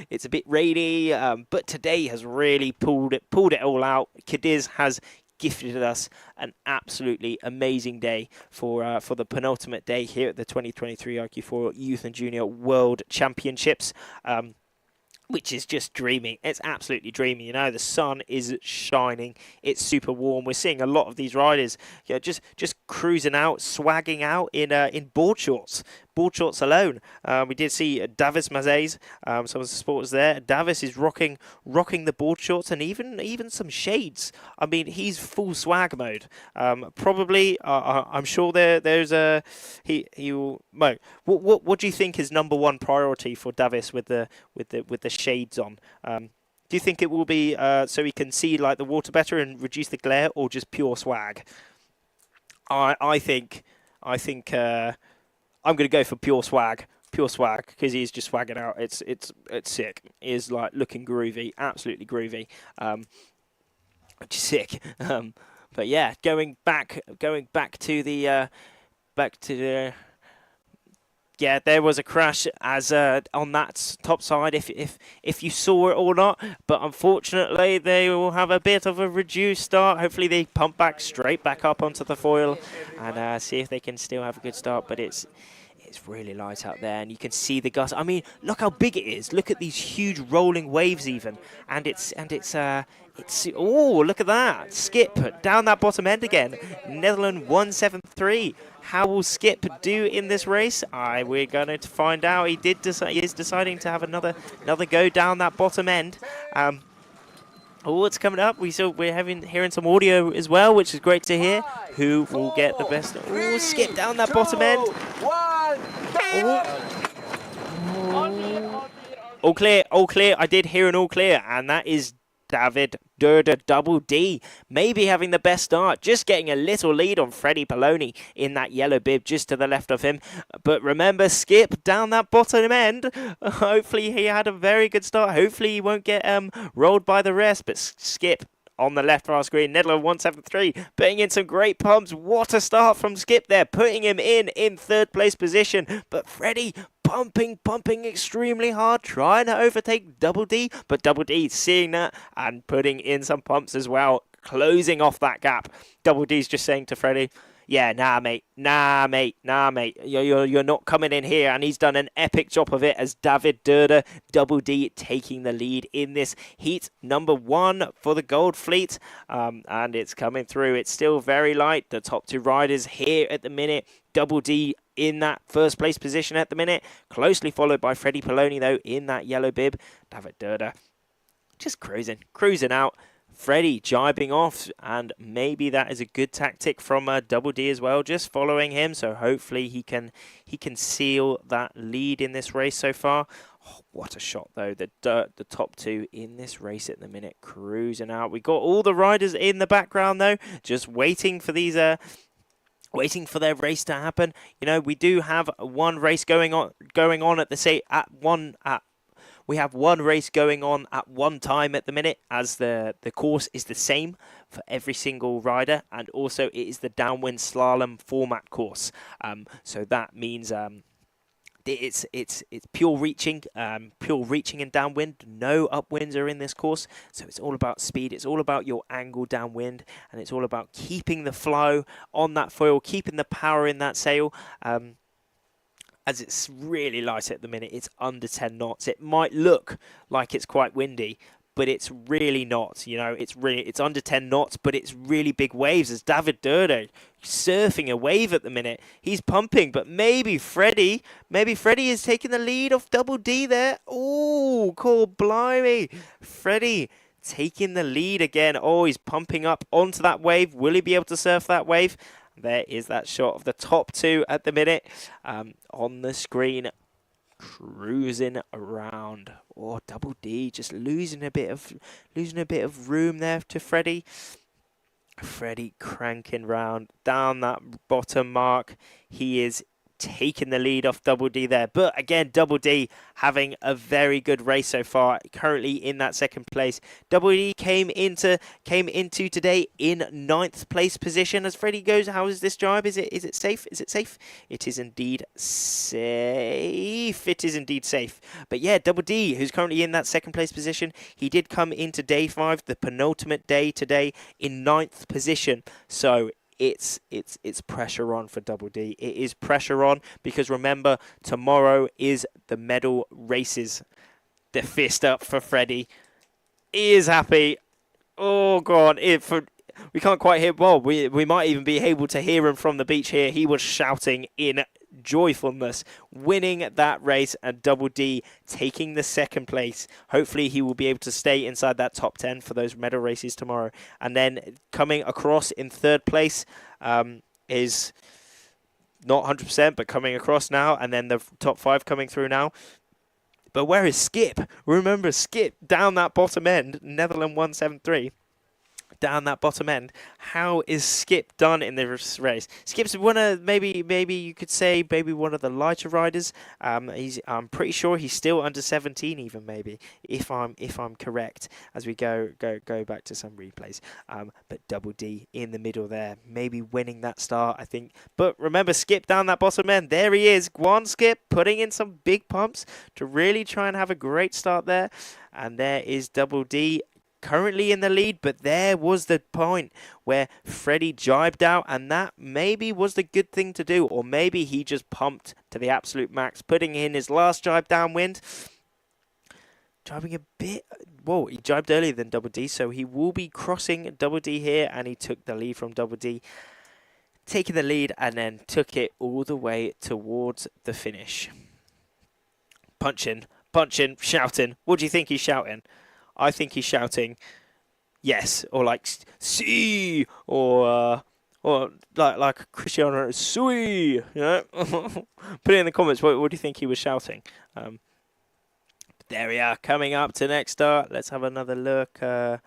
it's a bit rainy, but today has really pulled it all out. Cadiz has gifted us an absolutely amazing day for the penultimate day here at the 2023 iQFOiL Youth and Junior World Championships. Which is just dreamy. It's absolutely dreamy. You know, the sun is shining. It's super warm. We're seeing a lot of these riders, just cruising out, swagging out in board shorts. Board shorts alone. We did see Davis Mazes, some of the supporters there. Davis is rocking the board shorts and even some shades. I mean, he's full swag mode. Probably, I'm sure there's a he will. Mo, what do you think is number one priority for Davis with the shades on? Do you think it will be so he can see like the water better and reduce the glare, or just pure swag? I think I'm going to go for pure swag, because he's just swagging out. It's sick. He is like looking groovy, absolutely groovy, which is sick. But yeah, going back to the yeah, there was a crash as on that top side, if you saw it or not. But unfortunately, they will have a bit of a reduced start. Hopefully, they pump back straight back up onto the foil and see if they can still have a good start. But it's really light out there, and you can see the gust. I mean, look how big it is. Look at these huge rolling waves, even, and it's oh, look at that! Skip down that bottom end again. Netherlands 173. How will Skip do in this race? We're going to find out. He is deciding to have another go down that bottom end. What's coming up? We're hearing some audio as well, which is great to hear. Who will get the best? Oh, Skip down that bottom end. All clear. I did hear an all clear, and that is David Durda Double D, maybe having the best start, just getting a little lead on Freddie Poloni in that yellow bib just to the left of him. But remember, Skip down that bottom end. Hopefully he had a very good start. Hopefully he won't get rolled by the rest. But Skip on the left of our screen, Netherlands 173, putting in some great pumps. What a start from Skip there, putting him in third place position. But Freddie pumping extremely hard, trying to overtake Double D, but Double D seeing that and putting in some pumps as well, closing off that gap. Double D's just saying to Freddie, yeah, nah, mate, you're not coming in here. And he's done an epic job of it as David Durda Double D taking the lead in this heat number 1 for the Gold Fleet. And it's coming through. It's still very light. The top 2 riders here at the minute. Double D in that first place position at the minute. Closely followed by Freddie Poloni, though, in that yellow bib. David Durda just cruising out. Freddie jibing off, and maybe that is a good tactic from Double D as well, just following him. So hopefully he can seal that lead in this race so far. Oh, what a shot though! The top 2 in this race at the minute, cruising out. We got all the riders in the background though, just waiting for these waiting for their race to happen. You know, we do have one race going on at the we have one race going on at one time at the minute, as the course is the same for every single rider, and also it is the downwind slalom format course. So that means it's pure reaching and downwind. No upwinds are in this course, so it's all about speed. It's all about your angle downwind, and it's all about keeping the flow on that foil, keeping the power in that sail. As it's really light at the minute, it's under 10 knots. It might look like it's quite windy, but it's really not. You know, it's under 10 knots, but it's really big waves. As David Durdo surfing a wave at the minute, he's pumping, but maybe Freddie is taking the lead off Double D there. Oh, cool, blimey, Freddie taking the lead again. Oh, he's pumping up onto that wave. Will he be able to surf that wave? There is that shot of the top two at the minute on the screen, cruising around. Oh, Double D just losing a bit of room there to Freddie. Freddie cranking round down that bottom mark. He is taking the lead off Double D there. But again, Double D having a very good race so far, currently in that second place. Double D came into today in 9th place position. As Freddie goes, how is this drive? Is it safe? Is it safe? It is indeed safe. It is indeed safe. But yeah, Double D, who's currently in that second place position, he did come into day 5, the penultimate day today, in 9th position. So it's pressure on for Double D. It is pressure on because remember, tomorrow is the medal races. The fist up for Freddie. He is happy. Oh God, we can't quite hear. Well, we might even be able to hear him from the beach here. He was shouting in joyfulness, winning that race, and Double D taking the second place. Hopefully he will be able to stay inside that top 10 for those medal races tomorrow. And then coming across in 3rd place is not 100%, but coming across now, and then the top 5 coming through now. But where is Skip? Remember, Skip down that bottom end, Netherlands 173. Down that bottom end. How is Skip done in this race? Skip's one of maybe you could say one of the lighter riders. I'm pretty sure he's still under 17 even, maybe, if I'm correct, as we go back to some replays. But Double D in the middle there, maybe winning that start, I think. But remember, Skip down that bottom end. There he is. Go on, Skip, putting in some big pumps to really try and have a great start there. And there is Double D, currently in the lead, but there was the point where Freddie jibed out, and that maybe was the good thing to do, or maybe he just pumped to the absolute max, putting in his last jibe downwind. Jibing a bit, whoa, he jibed earlier than Double D, so he will be crossing Double D here, and he took the lead from Double D, taking the lead, and then took it all the way towards the finish. Punching, shouting. What do you think he's shouting? I think he's shouting, yes, or like, see, or like Cristiano, sui, you know? Put it in the comments, what do you think he was shouting? There we are, coming up to next start. Let's have another look, the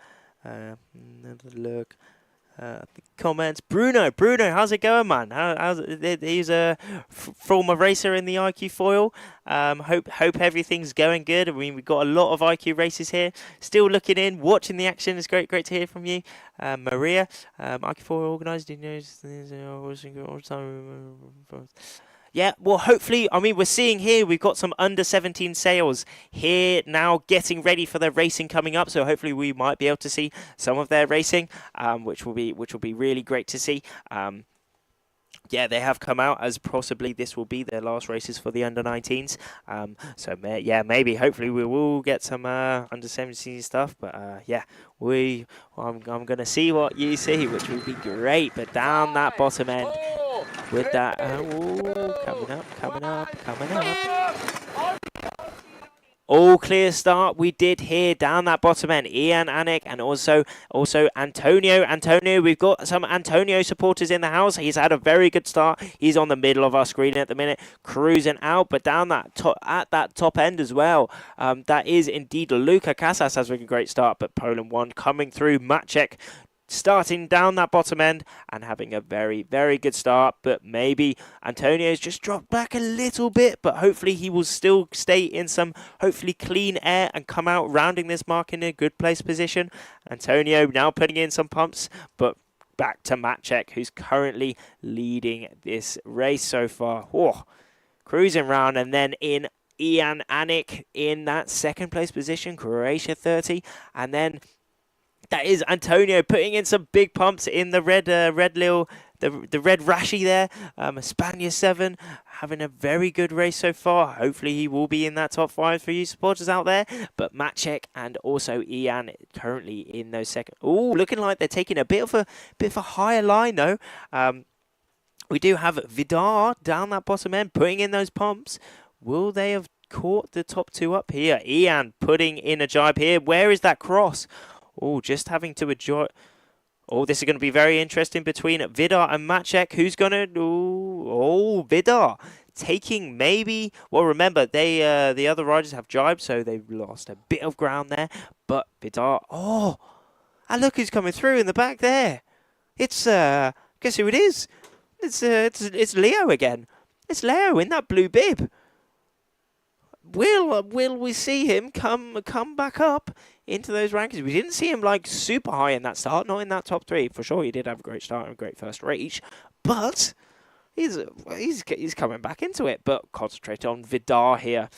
comments. Bruno, how's it going, man? How's it? He's a former racer in the iQFOiL. Hope everything's going good. I mean, we've got a lot of IQ races here. Still looking in, watching the action. It's great to hear from you, Maria. iQFOiL organised. Yeah, well, hopefully, I mean, we're seeing here we've got some under 17 sales here now getting ready for their racing coming up. So hopefully we might be able to see some of their racing, which will be really great to see. Yeah, they have come out as possibly this will be their last races for the under 19s. So yeah, maybe hopefully we will get some under 17 stuff. But yeah, I'm gonna see what you see, which will be great. But down that bottom end. With that, coming up. All clear start we did here down that bottom end. Ian, Anik, and also Antonio. Antonio, we've got some Antonio supporters in the house. He's had a very good start. He's on the middle of our screen at the minute, cruising out, but down that at that top end as well. That is indeed Luca Casas has a great start, but Poland 1 coming through. Maciek starting down that bottom end and having a very, very good start, but maybe Antonio's just dropped back a little bit, but hopefully he will still stay in some hopefully clean air and come out rounding this mark in a good place position. Antonio now putting in some pumps, but back to Maciek, who's currently leading this race so far. Oh, cruising round, and then in Ian Anik in that second place position, Croatia 30, and then that is Antonio putting in some big pumps in the red little the red Rashi there, Espana 7, having a very good race so far. Hopefully he will be in that top 5 for you supporters out there. But Maciek and also Ian currently in those second. Oh, looking like they're taking a bit of a higher line though. We do have Vidar down that bottom end, putting in those pumps. Will they have caught the top 2 up here? Ian putting in a jibe here. Where is that cross? Oh, just having to adjust. Oh, this is going to be very interesting between Vidar and Maciek. Who's going to... Oh, Vidar taking maybe... Well, remember, they the other riders have jibed, so they've lost a bit of ground there. But Vidar... Oh, and look who's coming through in the back there. It's... guess who it is? It's Leo again. It's Leo in that blue bib. Will we see him come back up into those rankings? We didn't see him like super high in that start, not in that top 3. For sure, he did have a great start and a great first race, but he's coming back into it. But concentrate on Vidar here.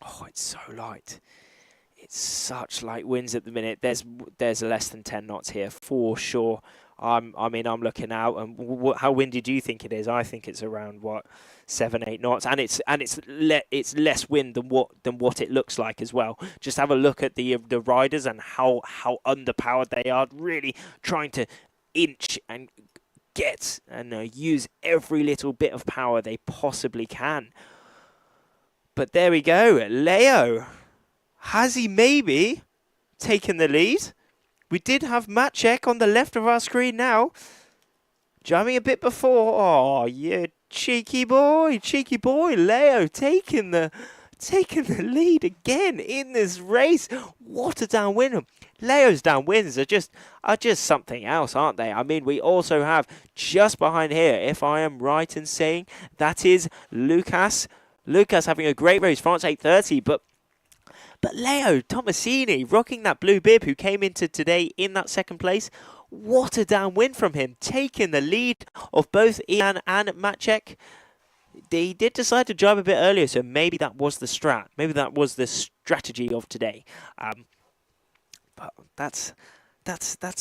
Oh, it's so light. It's such light winds at the minute. There's less than 10 knots here for sure. I mean, I'm looking out, and how windy do you think it is? I think it's around 7-8 knots, and it's less wind than what it looks like as well. Just have a look at the riders and how underpowered they are, really trying to inch and get and use every little bit of power they possibly can. But there we go, Leo. Has he maybe taken the lead? We did have Maciek on the left of our screen now. Jamming a bit before. Oh, yeah, cheeky boy, Leo taking the lead again in this race. What a downwind. Leo's downwinds are just something else, aren't they? I mean, we also have just behind here, if I am right in saying, that is Lucas. Lucas having a great race, France 8:30, but Leo Tomasini rocking that blue bib, who came into today in that second place. What a downwind from him, taking the lead of both Ian and Maciek. They did decide to drive a bit earlier, so maybe that was the strat. Maybe that was the strategy of today. But that's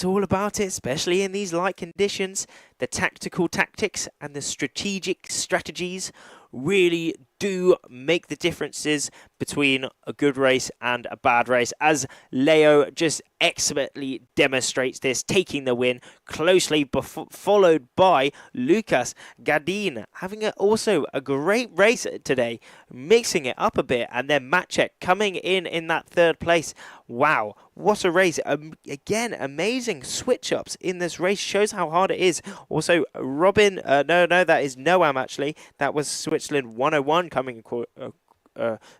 all about it, especially in these light conditions. The tactical tactics and the strategic strategies really do make the differences between a good race and a bad race, as Leo just expertly demonstrates this, taking the win, closely followed by Lucas Gadin, having also a great race today, mixing it up a bit, and then Maciek coming in that 3rd place. Wow, what a race. Again, amazing switch-ups in this race, shows how hard it is. Also, Robin, no, that is Noam actually, that was Switzerland 101 coming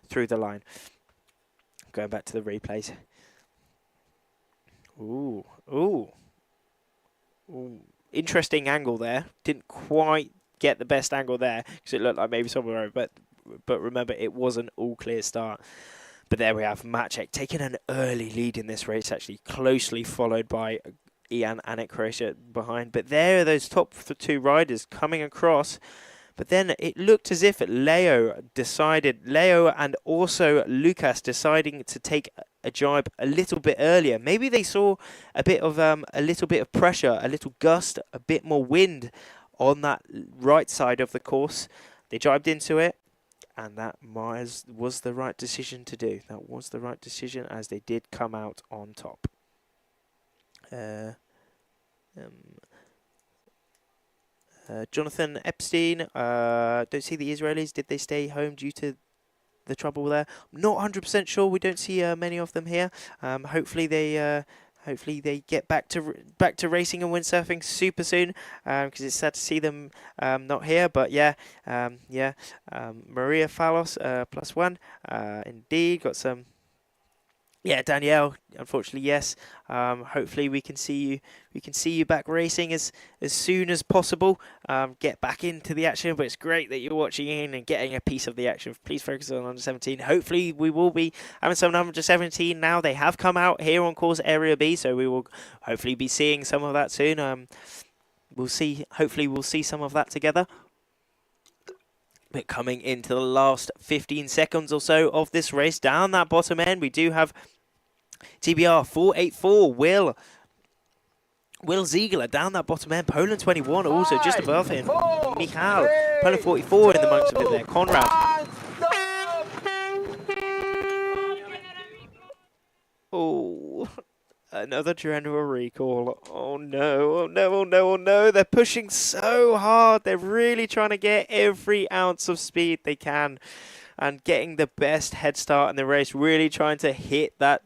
through the line. Going back to the replays. Ooh. Interesting angle there. Didn't quite get the best angle there because it looked like maybe somewhere over, but remember, it was an all clear start. But there we have Maciek taking an early lead in this race, actually closely followed by Ian and Croatia behind. But there are those top 2 riders coming across. But then it looked as if Leo and also Lucas deciding to take a jibe a little bit earlier. Maybe they saw a little bit of pressure, a little gust, a bit more wind on that right side of the course. They jibed into it, and that was the right decision to do. That was the right decision, as they did come out on top. Jonathan Epstein, don't see the Israelis. Did they stay home due to the trouble there? I'm not 100% sure. We don't see many of them here. Hopefully they get back to racing and windsurfing super soon, because it's sad to see them not here. But yeah, Maria Falos +1, indeed got some. Yeah, Danielle, unfortunately, yes. Hopefully we can see you. We can see you back racing as soon as possible. Get back into the action. But it's great that you're watching in and getting a piece of the action. Please focus on under 17. Hopefully we will be having some under 17 now. They have come out here on course Area B, so we will hopefully be seeing some of that soon. We'll see. Hopefully we'll see some of that together. But coming into the last 15 seconds or so of this race, down that bottom end, we do have TBR 484 Will Will Ziegler down that bottom end. Poland 21 also just above him. Michal. Poland 44 in the monks of it there. Conrad. Oh, another general recall. Oh no, oh no, oh no, oh no. They're pushing so hard. They're really trying to get every ounce of speed they can and getting the best head start in the race. Really trying to hit that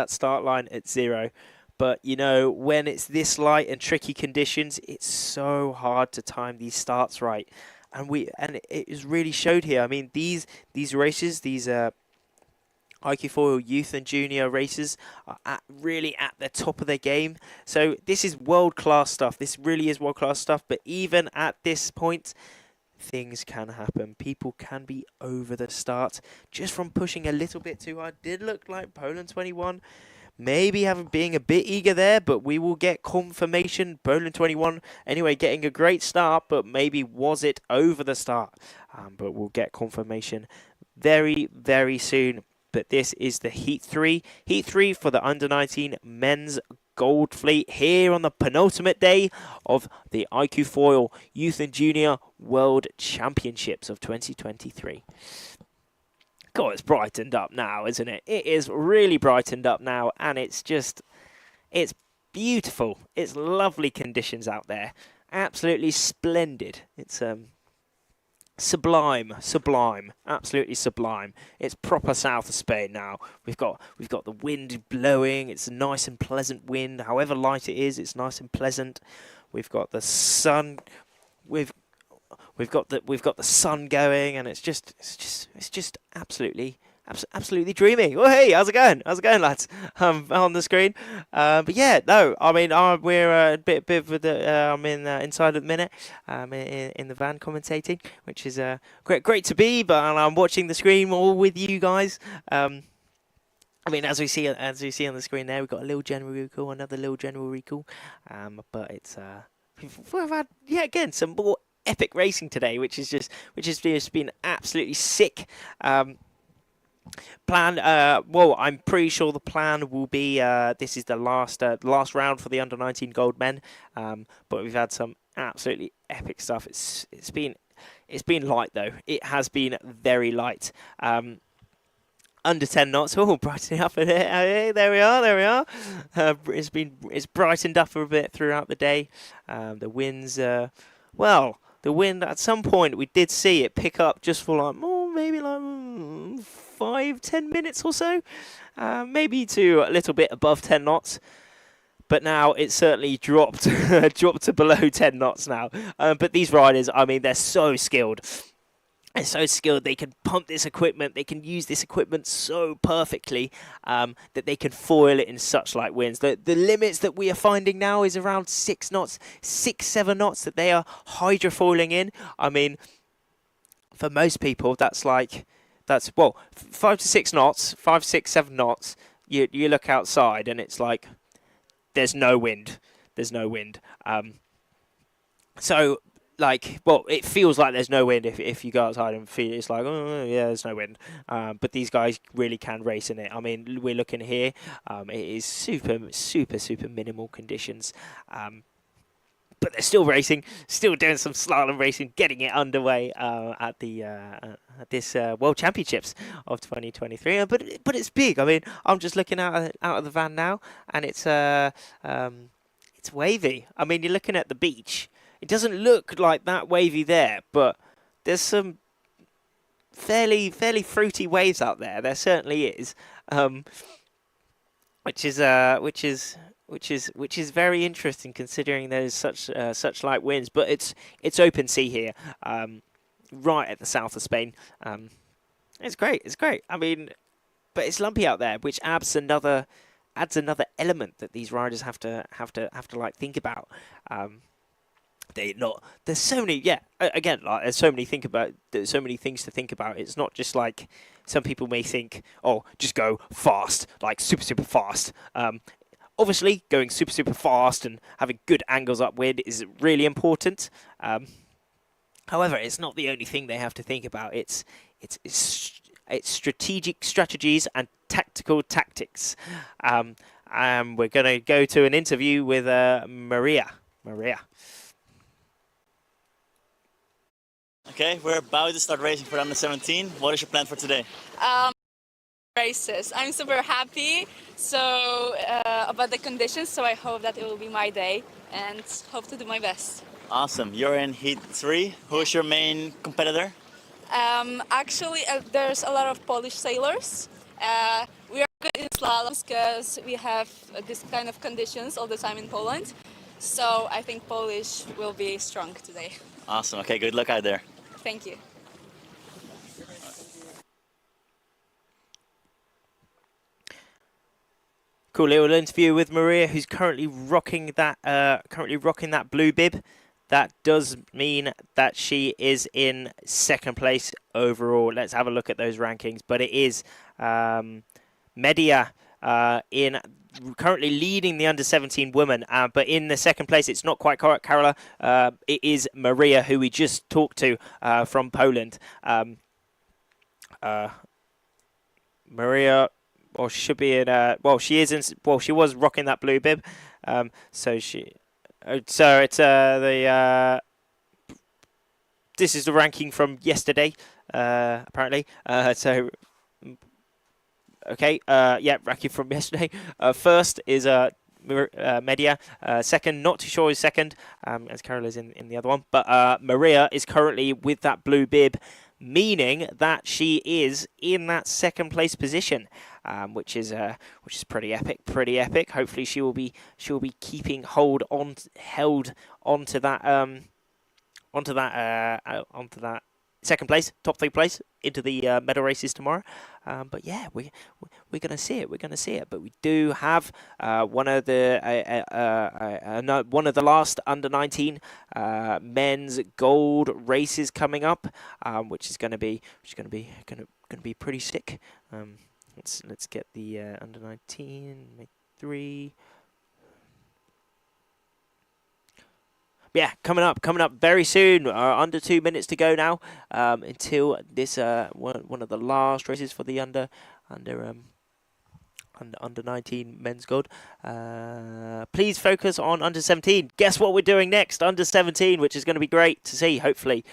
start line at 0. But you know, when it's this light and tricky conditions, it's so hard to time these starts right. And it is really showed here. I mean, these races, these iQFOiL Youth and Junior races are really at the top of their game. So this is world-class stuff. This really is world-class stuff. But even at this point, things can happen. People can be over the start just from pushing a little bit too hard. Did look like Poland 21 maybe being a bit eager there, but we will get confirmation. Poland 21 anyway getting a great start, but maybe was it over the start? But we'll get confirmation very, very soon. But this is the Heat 3. Heat 3 for the Under-19 men's gold fleet here on the penultimate day of the iQFOiL Youth and Junior World Championships of 2023. God, it's brightened up now, isn't it? It is really brightened up now, and it's beautiful. It's lovely conditions out there. Absolutely splendid. It's sublime, absolutely sublime. It's proper south of Spain now. We've got the wind blowing. It's a nice and pleasant wind. However light it is, it's nice and pleasant. We've got the sun. We've got the sun going, and it's just absolutely dreamy. Oh hey, how's it going? How's it going, lads? On the screen. But yeah, no, I mean we're a bit with the I'm inside at the minute. In the van commentating, which is great to be. But I'm watching the screen all with you guys. I mean, as we see on the screen there, we've got a little general recall, another little general recall. But it's we've had again some more epic racing today, which has just been absolutely sick. Plan, well, I'm pretty sure the plan will be this is the last round for the Under-19 gold men, but we've had some absolutely epic stuff. It's been light though. It has been very light. Under 10 knots. Oh, brightening up a bit. Hey, there we are. It's brightened up a bit throughout the day. The winds, the wind at some point we did see it pick up just for like maybe like 5-10 minutes or so, maybe to a little bit above 10 knots. But now it's certainly dropped to below 10 knots now. But these riders, I mean, they're so skilled. They're so skilled. They can pump this equipment. They can use this equipment so perfectly that they can foil it in such light winds. The limits that we are finding now is around 6 knots, 6-7 knots that they are hydrofoiling in. I mean, for most people, that's 5 to 6 knots, 5, 6, 7 knots. You look outside and it's like there's no wind. So. It feels like there's no wind if you go outside and feel it's like, oh, yeah, there's no wind. But these guys really can race in it. I mean, we're looking here. It is super minimal conditions. But they're still racing, still doing some slalom racing, getting it underway at this World Championships of 2023. But it's big. I mean, I'm just looking out of the van now, and it's wavy. I mean, you're looking at the beach. It doesn't look like that wavy there, but there's some fairly fruity waves out there. There certainly is, which is very interesting considering there's such light winds. But it's open sea here, right at the south of Spain. It's great. I mean, but it's lumpy out there, which adds another element that these riders have to like think about. There's so many, again, like there's so many things to think about. It's not just like some people may think, oh, just go fast, like super fast. Obviously, going super fast and having good angles upwind is really important. However, it's not the only thing they have to think about. It's strategic strategies and tactical tactics. and we're going to go to an interview with Maria. Maria. Okay, we're about to start racing for under 17. What is your plan for today? Races. I'm super happy about the conditions, so I hope that it will be my day and hope to do my best. Awesome. You're in Heat 3. Who's your main competitor? Actually, there's a lot of Polish sailors. We are good in slaloms because we have this kind of conditions all the time in Poland. So I think Polish will be strong today. Awesome. Okay, good luck out there. Thank you. Cool little interview with Maria, who's currently rocking that blue bib. That does mean that she is in second place overall. Let's have a look at those rankings. But it is Media in currently leading the under-17 women. But in the second place, it's not quite correct, Carola. It is Maria, who we just talked to from Poland. Maria, well, should be in. Well, she is in. Well, she was rocking that blue bib. So she. So it's the. This is the ranking from yesterday, apparently. So. Okay. Yeah, ranking from yesterday. First is Media. Second, not too sure is second. As Carol is in the other one, but Maria is currently with that blue bib, meaning that she is in that second place position, which is pretty epic. Pretty epic. Hopefully she will be keeping held onto that second place, top 3 place into the medal races tomorrow. But yeah, we're gonna see it. We're gonna see it. But we do have one of the last under-19 men's gold races coming up, which is gonna be pretty sick. Let's get the under-19 3. Yeah, coming up very soon. Under 2 minutes to go now until this one of the last races for the under 19 men's gold. Please focus on under 17. Guess what we're doing next? Under 17, which is going to be great to see. Hopefully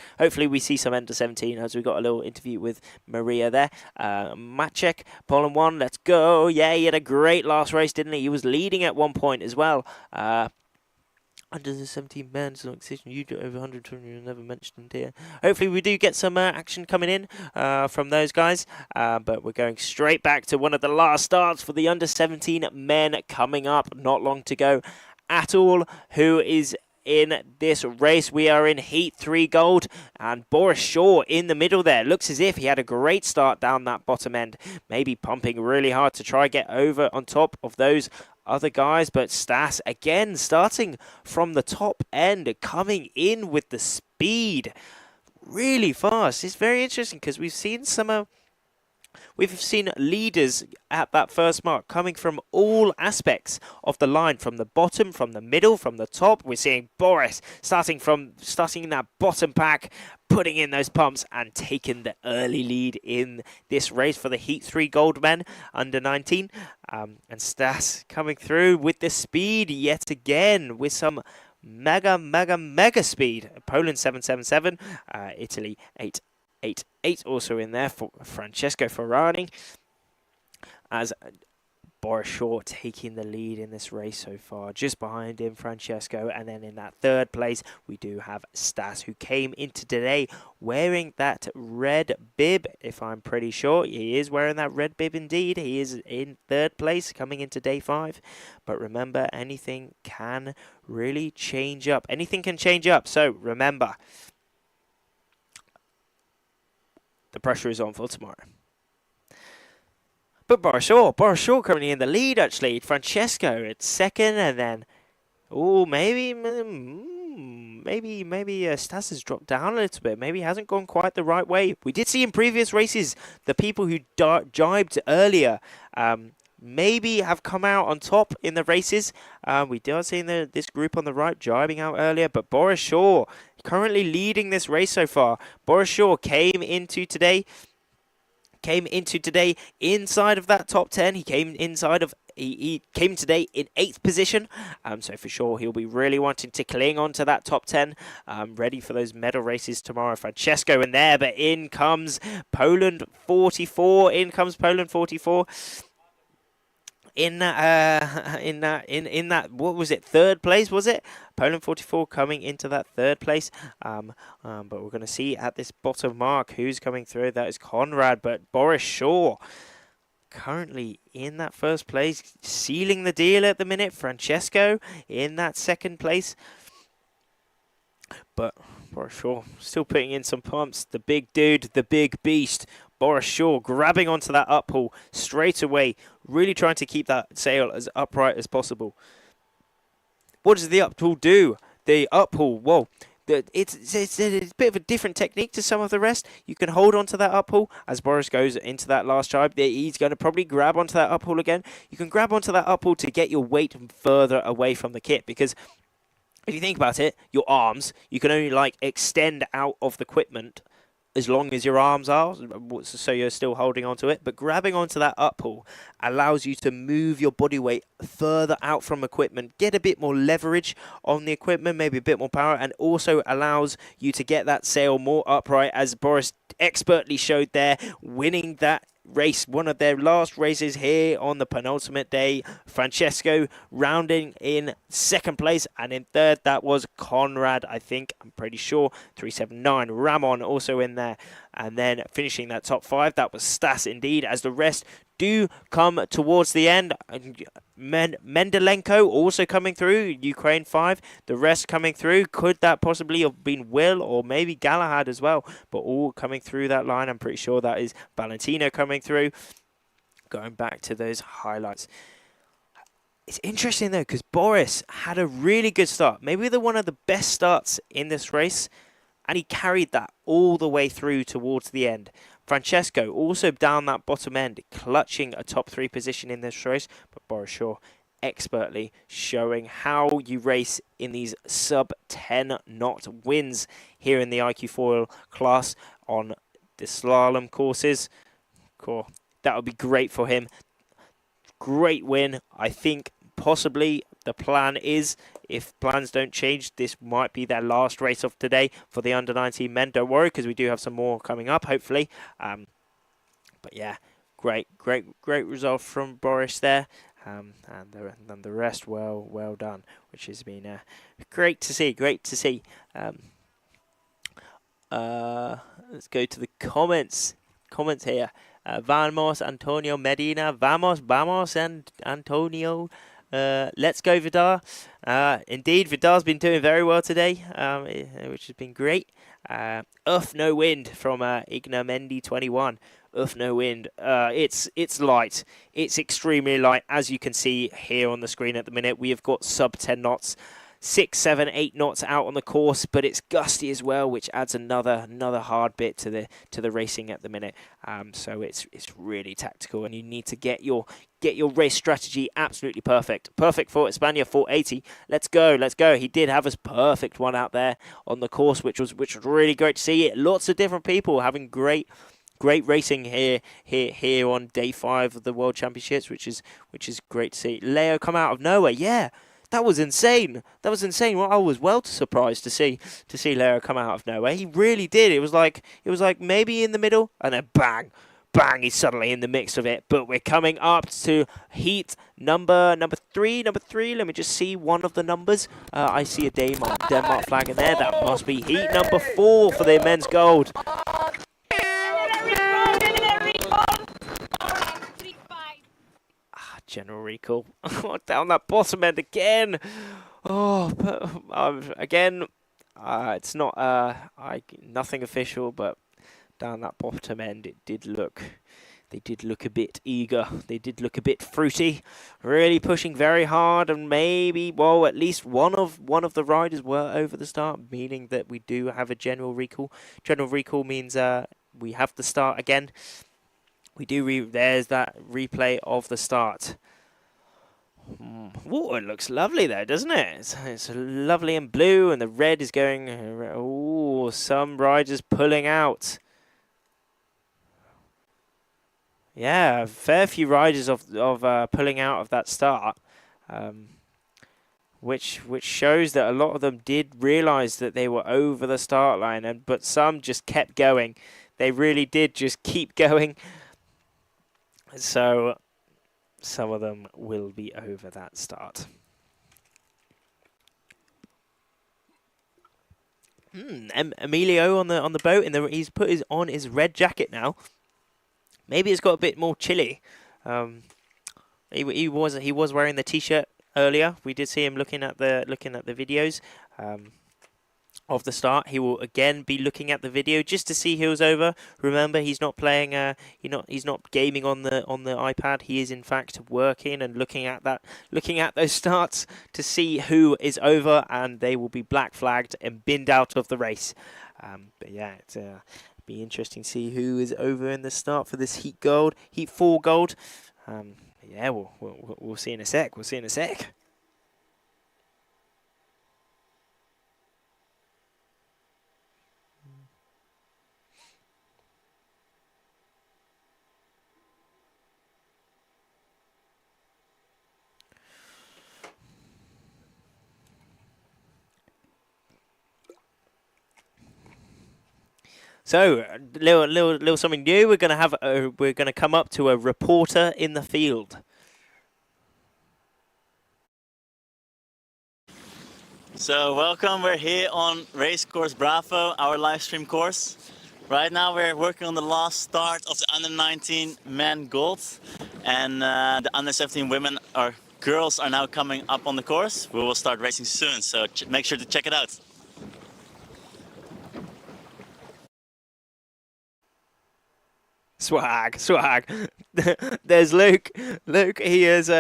we see some under 17 as we got a little interview with Maria there. Maciek, Poland 1, let's go. Yeah, he had a great last race, didn't he? He was leading at one point as well. Under the 17 men's decision, you do over 120, you never mentioned here. Hopefully we do get some action coming in from those guys. But we're going straight back to one of the last starts for the under 17 men coming up. Not long to go at all. Who is in this race? We are in Heat 3 gold, and Boris Shaw in the middle there. Looks as if he had a great start down that bottom end. Maybe pumping really hard to try get over on top of those other guys, but Stas again starting from the top end, coming in with the speed really fast. It's very interesting because we've seen leaders at that first mark coming from all aspects of the line, from the bottom, from the middle, from the top. We're seeing Boris starting in that bottom pack, putting in those pumps and taking the early lead in this race for the Heat 3 gold men under 19. And Stas coming through with the speed yet again with some mega speed. Poland 777, Italy 888 also in there for Francesco Ferrari, as Boris Shaw taking the lead in this race so far. Just behind him, Francesco. And then in that third place, we do have Stas, who came into today wearing that red bib, if I'm pretty sure. He is wearing that red bib indeed. He is in third place coming into day 5. But remember, anything can really change up. Anything can change up. So remember, the pressure is on for tomorrow. But Boris Shaw currently in the lead, actually. Francesco at second, and then, maybe Stas has dropped down a little bit. Maybe he hasn't gone quite the right way. We did see in previous races, the people who jibed earlier, maybe have come out on top in the races. We did see this group on the right jibing out earlier, but Boris Shaw currently leading this race so far. Boris Shaw came into today inside of that top 10. He came inside of he came today in 8th position, so for sure he'll be really wanting to cling on to that top 10, ready for those medal races tomorrow. Francesco in there, but in comes Poland 44. In comes Poland 44. In that, what was it? 3rd place, was it? Poland 44 coming into that 3rd place. But we're going to see at this bottom mark who's coming through. That is Conrad, but Boris Shaw currently in that 1st place, sealing the deal at the minute. Francesco in that 2nd place. But Boris Shaw still putting in some pumps. The big dude, the big beast. Boris Shaw grabbing onto that uphill straight away, really trying to keep that sail as upright as possible. What does the uphill do? The uphill, whoa, it's a bit of a different technique to some of the rest. You can hold onto that uphill as Boris goes into that last jibe. He's going to probably grab onto that uphill again. You can grab onto that uphill to get your weight further away from the kit, because if you think about it, your arms, you can only like extend out of the equipment as long as your arms are, so you're still holding onto it. But grabbing onto that uphill allows you to move your body weight further out from equipment, get a bit more leverage on the equipment, maybe a bit more power, and also allows you to get that sail more upright, as Boris expertly showed there, winning that race, one of their last races here on the penultimate day. Francesco rounding in 2nd place, and in 3rd that was Conrad, I think, I'm pretty sure, 379. Ramon also in there, and then finishing that top 5, that was Stas indeed, as the rest do come towards the end. Mendelenko also coming through, Ukraine 5. The rest coming through. Could that possibly have been Will or maybe Galahad as well? But all coming through that line. I'm pretty sure that is Valentino coming through. Going back to those highlights. It's interesting though, because Boris had a really good start. Maybe one of the best starts in this race. And he carried that all the way through towards the end. Francesco also down that bottom end, clutching a top 3 position in this race. But Boris Shaw expertly showing how you race in these sub 10 knot wins here in the iQFOiL class on the slalom courses. Cool. That would be great for him. Great win. I think possibly the plan is, if plans don't change, this might be their last race of today for the under-19 men. Don't worry, because we do have some more coming up, hopefully. But yeah, great result from Boris there. And the rest, well done, which has been great to see. Let's go to the comments here. Vamos, Antonio Medina. Vamos, and Antonio. Let's go, Vidar. Indeed, Vidar's been doing very well today, which has been great. No wind from Igna Mendy 21. No wind. It's light. It's extremely light, as you can see here on the screen at the minute. We have got sub 10 knots. 6, 7, 8 knots out on the course, but it's gusty as well, which adds another hard bit to the racing at the minute. So it's really tactical, and you need to get your race strategy absolutely perfect. Perfect for Espana 480. Let's go. He did have a perfect one out there on the course, which was really great to see. Lots of different people having great racing here on day 5 of the World Championships, which is great to see. Leo come out of nowhere, yeah. That was insane. Well, I was well surprised to see Leo come out of nowhere. He really did. It was like maybe in the middle, and then bang, he's suddenly in the mix of it. But we're coming up to heat number 3. Let me just see one of the numbers. I see a Denmark flag in there. That must be heat number 4 for the men's gold. General recall. Down that bottom end again. Again, it's not nothing official, but down that bottom end, they did look a bit eager. They did look a bit fruity, really pushing very hard, and maybe, well, at least one of the riders were over the start, meaning that we do have a general recall. General recall means we have the start again. We do. There's that replay of the start. Oh, it looks lovely there, doesn't it? It's lovely and blue, and the red is going. Oh, some riders pulling out. Yeah, a fair few riders of pulling out of that start, which shows that a lot of them did realise that they were over the start line, but some just kept going. They really did just keep going. So some of them will be over that start. Emilio on the boat, he's put on his red jacket now. Maybe it's got a bit more chilly. He was wearing the t-shirt earlier. We did see him looking at the videos of the start. He will again be looking at the video just to see who's over. Remember, he's not playing. He's not gaming on the iPad. He is in fact working and looking at those starts to see who is over, and they will be black flagged and binned out of the race. But yeah, it's be interesting to see who is over in the start for this Heat 4 gold. Yeah, we'll see in a sec. We'll see in a sec. So, little something new. We're gonna come up to a reporter in the field. So welcome, we're here on Race Course Bravo, our live stream course. Right now we're working on the last start of the under-19 men gold, and the under-17 women or girls are now coming up on the course. We will start racing soon, so make sure to check it out. Swag. There's Luke. Luke, he is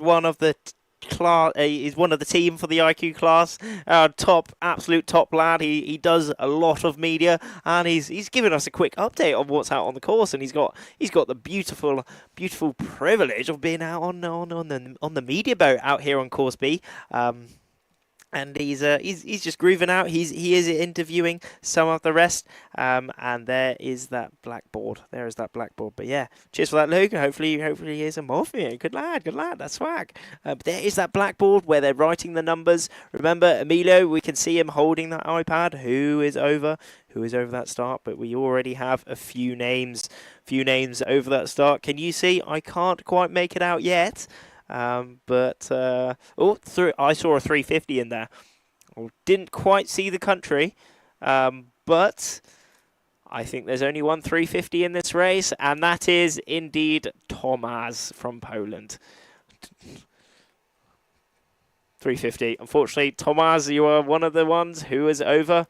one of the class. He's one of the team for the IQ class. Absolute top lad. He does a lot of media, and he's giving us a quick update on what's out on the course. And he's got the beautiful privilege of being out on the media boat out here on Course B. And he's just grooving out. He is interviewing some of the rest. And there is that blackboard. But yeah, cheers for that, Luke. Hopefully he is a more for you. Good lad. That's swag. But there is that blackboard where they're writing the numbers. Remember, Emilio, we can see him holding that iPad. Who is over that start? But we already have a few names over that start. Can you see? I can't quite make it out yet. I saw a 350 in there. Didn't quite see the country, but I think there's only one 350 in this race, and that is indeed Tomasz from Poland. 350. Unfortunately, Tomasz, you are one of the ones who is over.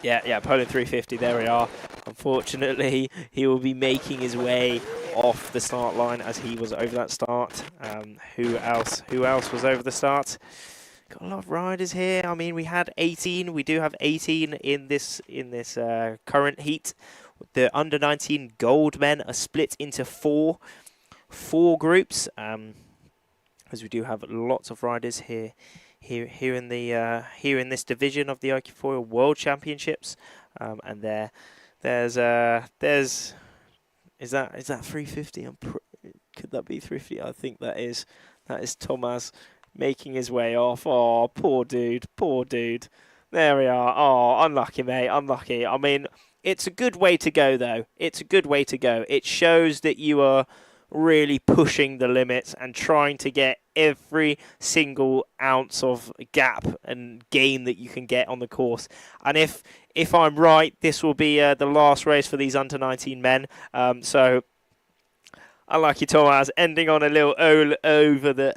Yeah, Poland 350, there we are. Unfortunately, he will be making his way off the start line as he was over that start. Who else was over the start? Got a lot of riders here. I mean, we had 18. We do have 18 in this current heat. The under-19 gold men are split into four groups, as we do have lots of riders here in this division of the iQFOiL World Championships. And there's is that 350? Could that be 350? I think that is Tomasz making his way off. Oh, poor dude. There we are. Oh, unlucky, mate. Unlucky. I mean, it's a good way to go, though. It shows that you are really pushing the limits and trying to get every single ounce of gap and gain that you can get on the course. And if I'm right, this will be the last race for these under-19 men. So unlucky Tomasz, ending on a little over the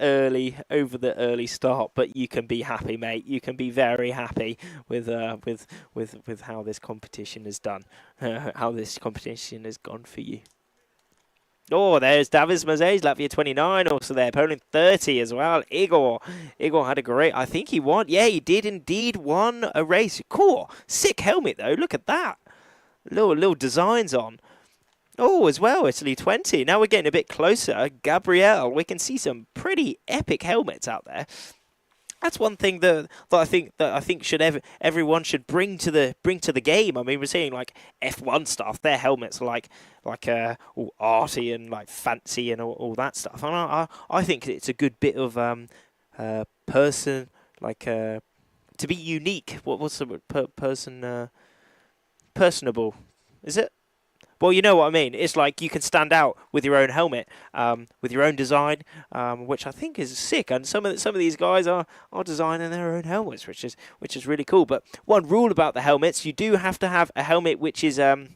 early start, but you can be happy, mate. You can be very happy with how this competition is done, how this competition has gone for you. Oh, there's Davis Mazej, Latvia 29, also there. Poland 30 as well. Igor had a great, I think he won. Yeah, he did indeed won a race. Cool. Sick helmet, though. Look at that. Little designs on. Oh, as well, Italy 20. Now we're getting a bit closer. Gabrielle, we can see some pretty epic helmets out there. That's one thing that I think should everyone should bring to the game. I mean, we're seeing like F1 stuff. Their helmets are like all arty and like fancy and all that stuff. And I think it's a good bit of person like to be unique. What's the word? Personable? Is it? Well, you know what I mean. It's like you can stand out with your own helmet, with your own design, which I think is sick. And some of these guys are designing their own helmets, which is really cool. But one rule about the helmets, you do have to have a helmet which is I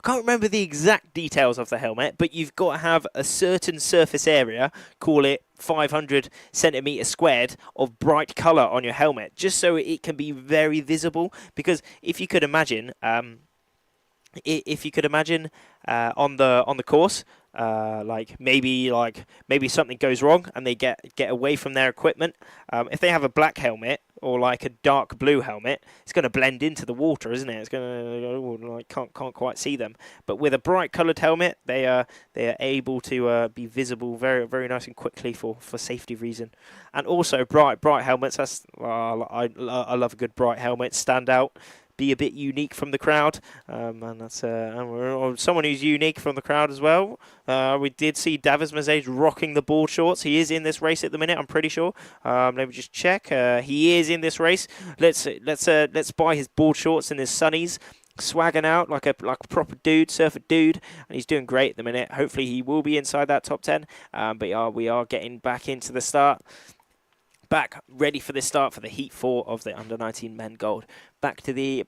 can't remember the exact details of the helmet, but you've got to have a certain surface area, call it 500 centimeters squared, of bright color on your helmet, just so it can be very visible. Because if you could imagine. On the course, maybe something goes wrong and they get away from their equipment. If they have a black helmet or like a dark blue helmet, it's going to blend into the water, isn't it? It's going to can't quite see them. But with a bright coloured helmet, they are able to be visible very very nice and quickly for safety reason. And also bright helmets. That's I love a good bright helmet. Stand out. Be a bit unique from the crowd, and that's someone who's unique from the crowd as well. We did see Davis Mazej rocking the board shorts. He is in this race at the minute, I'm pretty sure. Let me just check. He is in this race. Let's buy his board shorts and his sunnies. Swagging out like a proper dude, surfer dude, and he's doing great at the minute. Hopefully he will be inside that top 10. But we are getting back into the start. Back ready for this start for the Heat 4 of the Under-19 Men Gold. Back to the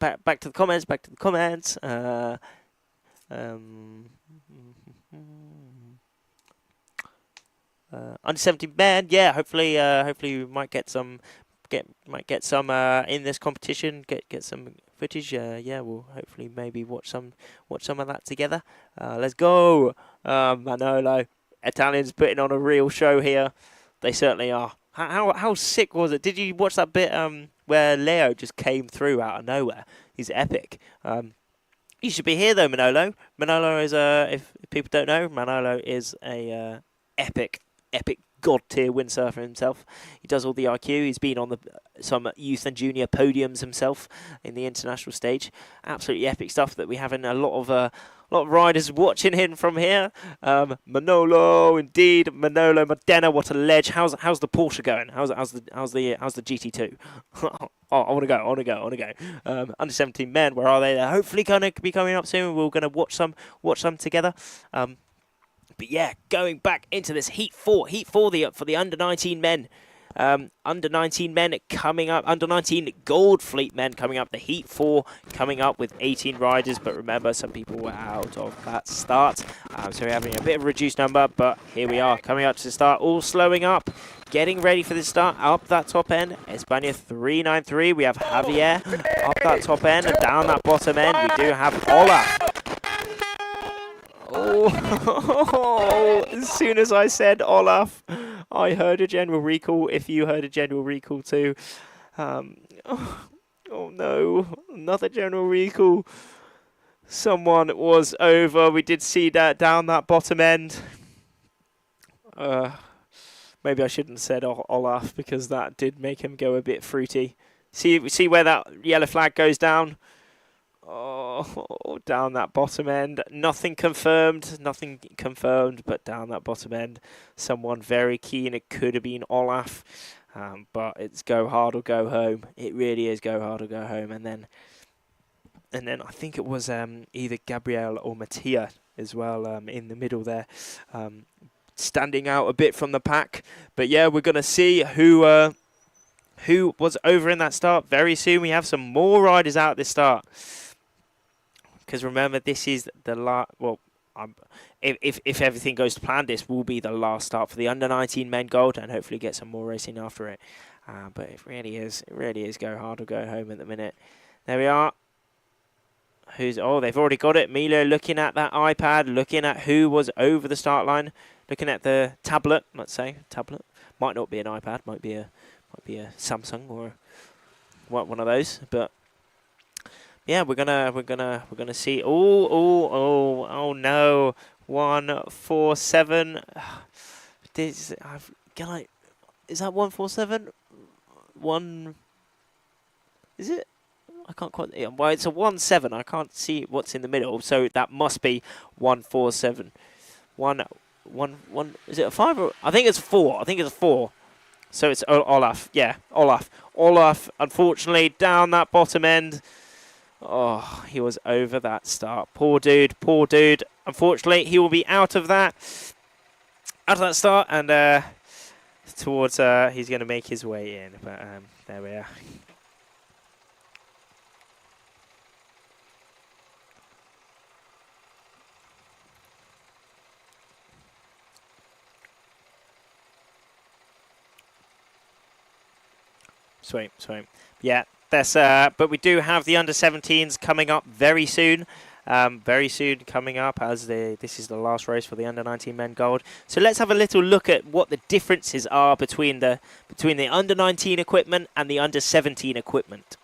comments. Under-17 men, yeah. Hopefully we might get some in this competition. Get some footage. Yeah, we'll hopefully maybe watch some of that together. Let's go, Manolo. Italians putting on a real show here. They certainly are. How sick was it? Did you watch that bit where Leo just came through out of nowhere? He's epic. You should be here though, Manolo. Manolo is if people don't know, Manolo is a epic god tier windsurfer himself. He does all the IQ. He's been on some youth and junior podiums himself in the international stage. Absolutely epic stuff that we have in a lot of riders watching him from here. Manolo, indeed, Manolo Modena, what a ledge. How's the Porsche going? How's the GT2? I want to go. Under 17 men, where are they? They're hopefully going to be coming up soon. We're going to watch some together. But yeah, going back into this Heat 4 for the Under-19 men. Under-19 men coming up, Under-19 Gold Fleet men coming up, the Heat 4 coming up with 18 riders, but remember some people were out of that start, so we're having a bit of a reduced number, but here we are coming up to the start, all slowing up, getting ready for the start, up that top end, España 393, we have Javier up that top end, and down that bottom end we do have Olaf. Oh, as soon as I said Olaf, I heard a general recall. If you heard a general recall too. Oh no, another general recall. Someone was over. We did see that down that bottom end. Maybe I shouldn't have said Olaf because that did make him go a bit fruity. See where that yellow flag goes down? Oh, down that bottom end. Nothing confirmed, but down that bottom end. Someone very keen. It could have been Olaf, but it's go hard or go home. It really is go hard or go home. And then I think it was either Gabriel or Mattia as well in the middle there, standing out a bit from the pack. But yeah, we're going to see who was over in that start very soon. We have some more riders out at this start. Because remember, this is the last. Well, if everything goes to plan, this will be the last start for the Under-19 Men Gold, and hopefully get some more racing after it. But it really is go hard or go home at the minute. There we are. They've already got it. Milo looking at that iPad, looking at who was over the start line, looking at the tablet. Let's say tablet might not be an iPad, might be a Samsung or one of those, but. Yeah, we're gonna see. Oh no, 147. Is that 147? one. Is it? I can't quite. Yeah, well, it's a 1-7. I can't see what's in the middle, so that must be 1-4-7. 1-1-1. Is it a 5 or? I think it's 4. I think it's a 4. So it's Olaf. Yeah, Olaf. Olaf, unfortunately, down that bottom end. Oh, he was over that start. Poor dude. Poor dude. Unfortunately, he will be out of that start, and towards he's going to make his way in. But there we are. Sweet, sweet. Yeah, that's. But we do have the under-17s coming up very soon. Very soon coming up, as this is the last race for the under-19 men gold. So let's have a little look at what the differences are between the under-19 equipment and the under-17 equipment.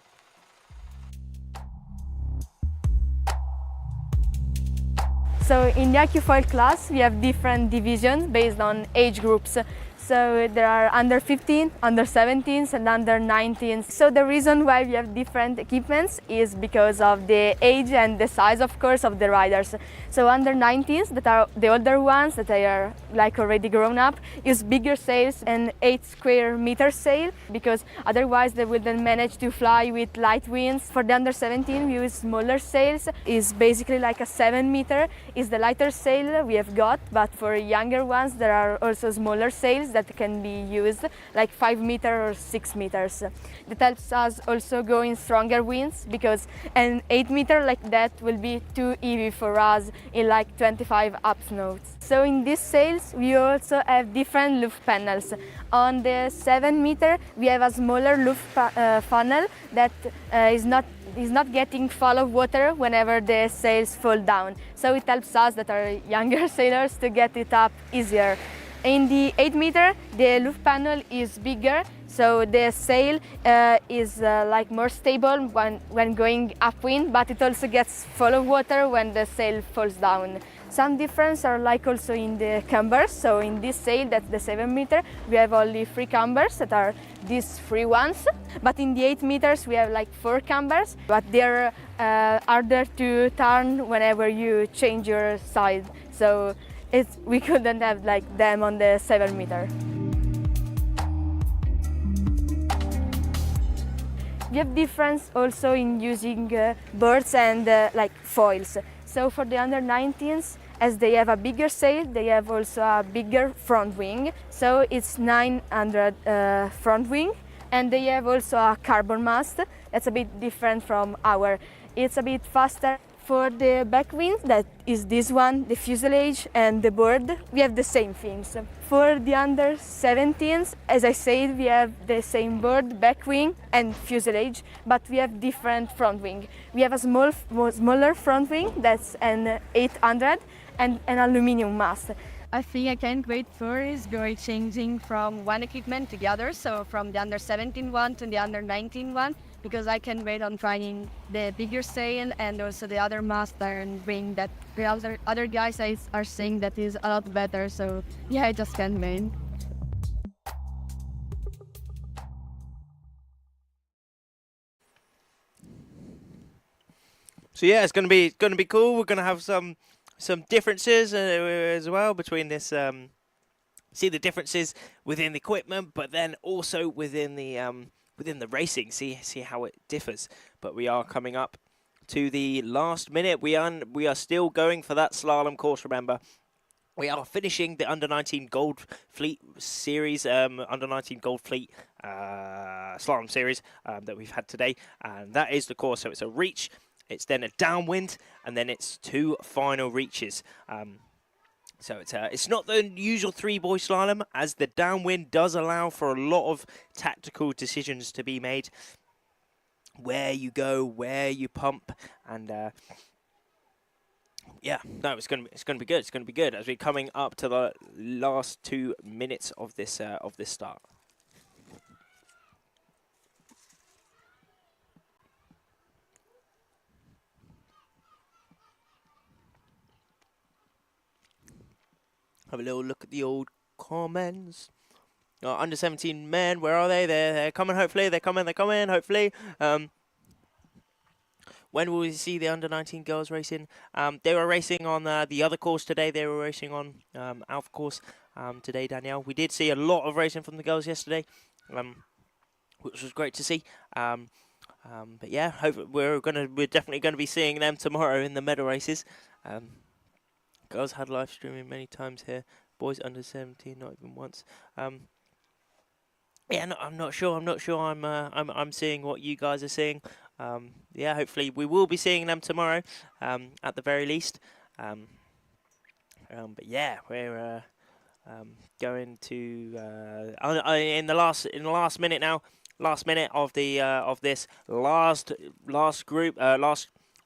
So in the iQFOiL class, we have different divisions based on age groups. So there are under 15, under 17s and under 19s. So the reason why we have different equipments is because of the age and the size, of course, of the riders. So under 19s, that are the older ones, that are like already grown up, use bigger sails and 8 square meter sail, because otherwise they wouldn't manage to fly with light winds. For the under 17, we use smaller sails. Is basically like a 7 meter is the lighter sail we have got, but for younger ones there are also smaller sails that can be used, like 5 meters or 6 meters. That helps us also go in stronger winds, because an 8 meter like that will be too heavy for us in like 25 up knots. So in these sails we also have different luft panels. On the 7 meter we have a smaller luft funnel that is not getting full of water whenever the sails fall down. So it helps us that are younger sailors to get it up easier. In the 8 meter, the luft panel is bigger, so the sail is like more stable when going upwind, but it also gets full of water when the sail falls down. Some difference are like also in the cambers. So in this sail, that's the 7 meter, we have only 3 cambers that are these 3 ones. But in the 8 meters, we have like 4 cambers, but they're harder to turn whenever you change your side. So we couldn't have like them on the 7 meter. We have difference also in using boards and like foils. So for the under 19s, as they have a bigger sail, they have also a bigger front wing. So it's 900 front wing, and they have also a carbon mast. That's a bit different from our. It's a bit faster. For the back wing, that is this one, the fuselage and the board, we have the same things. For the under 17s, as I said, we have the same board, back wing and fuselage, but we have different front wing. We have a smaller front wing, that's an 800, and an aluminium mast. I think I can't wait for is going changing from one equipment to the other, so from the under 17 one to the under 19 one, because I can wait on trying the bigger sail and also the other mast and wing that the other guys are saying that is a lot better. So yeah, I just can't wait. So yeah, it's gonna be cool. We're gonna have some differences as well between this. See the differences within the equipment, but then also within the racing. See how it differs. But we are coming up to the last minute. We are still going for that slalom course. Remember, we are finishing the under 19 Gold Fleet series, under 19 Gold Fleet slalom series that we've had today, and that is the course. So it's a reach. It's then a downwind, and then it's 2 final reaches. So it's not the usual 3-boy slalom, as the downwind does allow for a lot of tactical decisions to be made. Where you go, where you pump, and yeah, no, it's gonna be good. It's gonna be good as we're coming up to the last 2 minutes of this start. Have a little look at the old comments. under 17 men. Where are they? They're coming. Hopefully, they're coming. Hopefully. When will we see the under 19 girls racing? They were racing on the other course today. They were racing on Alpha course today, Danielle. We did see a lot of racing from the girls yesterday, which was great to see. But yeah, we're definitely gonna be seeing them tomorrow in the medal races. Girls had live streaming many times here. Boys under 17, not even once. Yeah, no, I'm not sure. I'm seeing what you guys are seeing. Yeah, hopefully we will be seeing them tomorrow, at the very least. But yeah, we're going to in the last minute now. Last minute of the of this last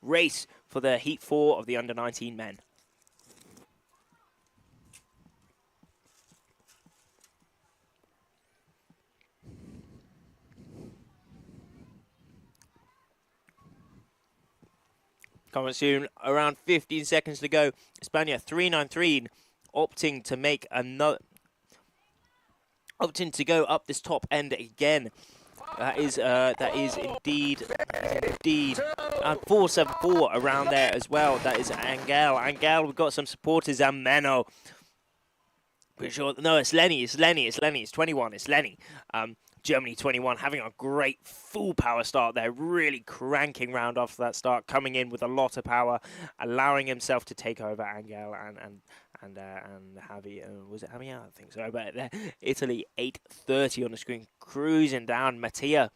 race for the Heat 4 of the under 19 men. Coming soon, around 15 seconds to go. Spania 393 opting to make another, opting to go up this top end again. That is indeed 474 around there as well. That is Angel. We've got some supporters and Menno. Pretty sure. No, it's Lenny. It's 21. It's Lenny. Germany 21 having a great full power start there, really cranking round after that start, coming in with a lot of power, allowing himself to take over Angel and Javi. Was it Javi? I think so. But Italy 8:30 on the screen, cruising down Mattia.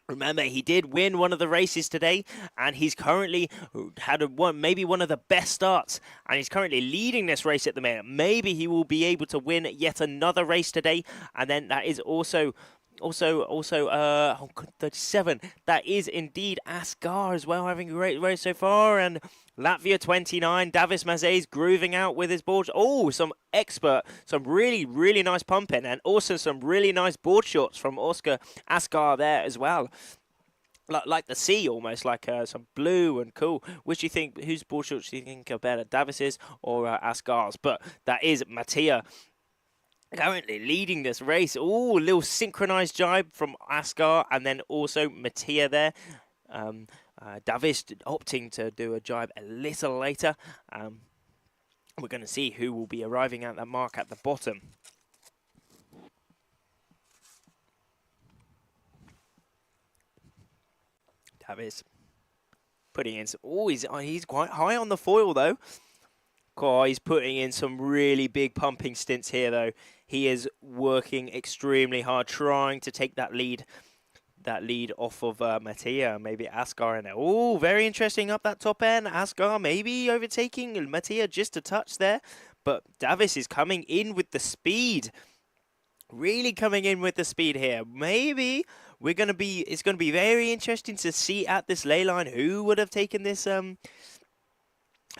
Remember, he did win one of the races today, and he's currently had maybe one of the best starts, and he's currently leading this race at the minute. Maybe he will be able to win yet another race today, and then that is also 37. That is indeed Asgar as well, having a great race so far, and Latvia 29. Davis Mazes grooving out with his board. Oh, some really, really nice pumping, and also some really nice board shots from Oscar Asgar there as well. Like the sea, almost like some blue and cool. Which do you think? Whose board shots do you think are better, Davis's or Asgar's? But that is Mattia currently leading this race. Oh, a little synchronized jibe from Asgar, and then also Mattia there. Davis opting to do a jibe a little later. We're going to see who will be arriving at that mark at the bottom. Davis putting in some... Oh, he's quite high on the foil, though. Oh, he's putting in some really big pumping stints here, though. He is working extremely hard, trying to take that lead off of Mattia, maybe Asgar in there. Oh, very interesting up that top end. Asgar maybe overtaking Mattia just a touch there, but Davis is coming in with the speed. Really coming in with the speed here. Maybe it's going to be very interesting to see at this ley line who would have taken this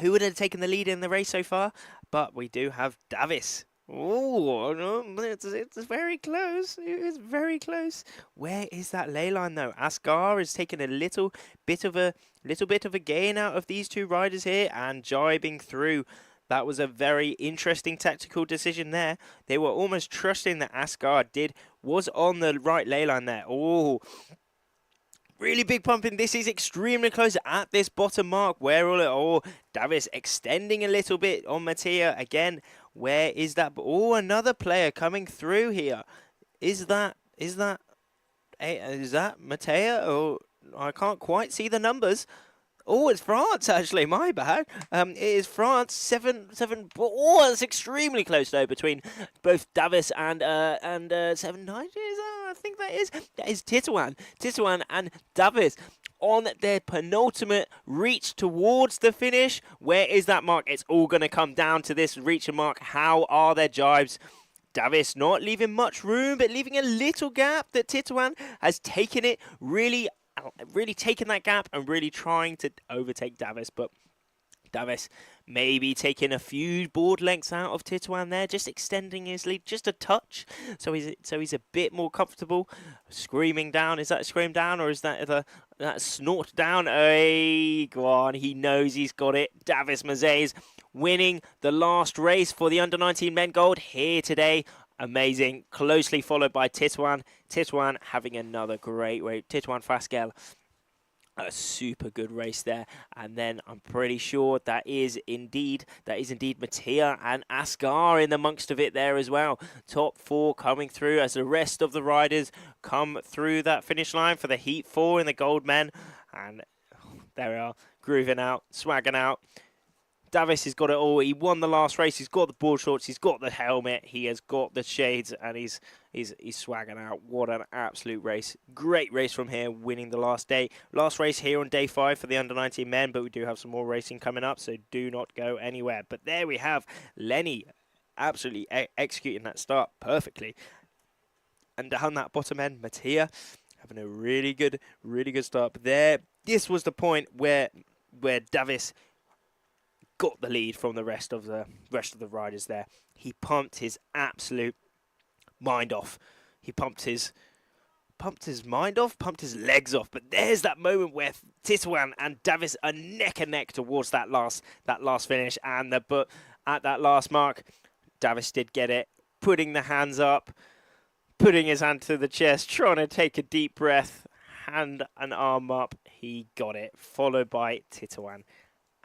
who would have taken the lead in the race so far, but we do have Davis. Oh, no, it's very close. It's very close. Where is that ley line though? Asgar is taking a little bit of a gain out of these two riders here and jibing through. That was a very interesting tactical decision there. They were almost trusting that Asgar was on the right ley line there. Oh, really big pumping. This is extremely close at this bottom mark. Where will it? Oh, Davis extending a little bit on Mattia again. Where is that? Oh, another player coming through here. Is that Mattia? Oh, I can't quite see the numbers. Oh, it's France, actually. My bad. It is France. 7. Oh, it's extremely close, though, between both Davis and 7. I think that is Titouan. Titouan and Davis on their penultimate reach towards the finish. Where is that mark? It's all going to come down to this reach and mark. How are their jibes? Davis not leaving much room, but leaving a little gap that Titouan has taken it really taking that gap and really trying to overtake Davis, but Davis maybe taking a few board lengths out of Titouan there, just extending his lead just a touch, so he's a bit more comfortable. Screaming down, is that a scream down or is that that snort down? Hey, go on, he knows he's got it. Davis Mazes winning the last race for the under-19 men gold here today Amazing. Closely followed by Titouan. Titouan having another great race. Titouan Fasquelle, a super good race there. And then I'm pretty sure that is indeed Mattia and Asghar in amongst of it there as well. Top 4 coming through as the rest of the riders come through that finish line for the Heat 4 in the gold men. And there we are, grooving out, swagging out. Davis has got it all. He won the last race. He's got the board shorts. He's got the helmet. He has got the shades, and he's swagging out. What an absolute race! Great race from here, winning the last day. Last race here on day 5 for the under-19 men, but we do have some more racing coming up, so do not go anywhere. But there we have Lenny, absolutely executing that start perfectly. And down that bottom end, Mattia having a really good start. But there, this was the point where Davis got the lead from the rest of the riders there. He pumped his absolute mind off. He pumped his mind off, pumped his legs off. But there's that moment where Titouan and Davis are neck and neck towards that last finish, but at that last mark, Davis did get it, putting the hands up, putting his hand to the chest, trying to take a deep breath, hand and arm up. He got it, followed by Titouan.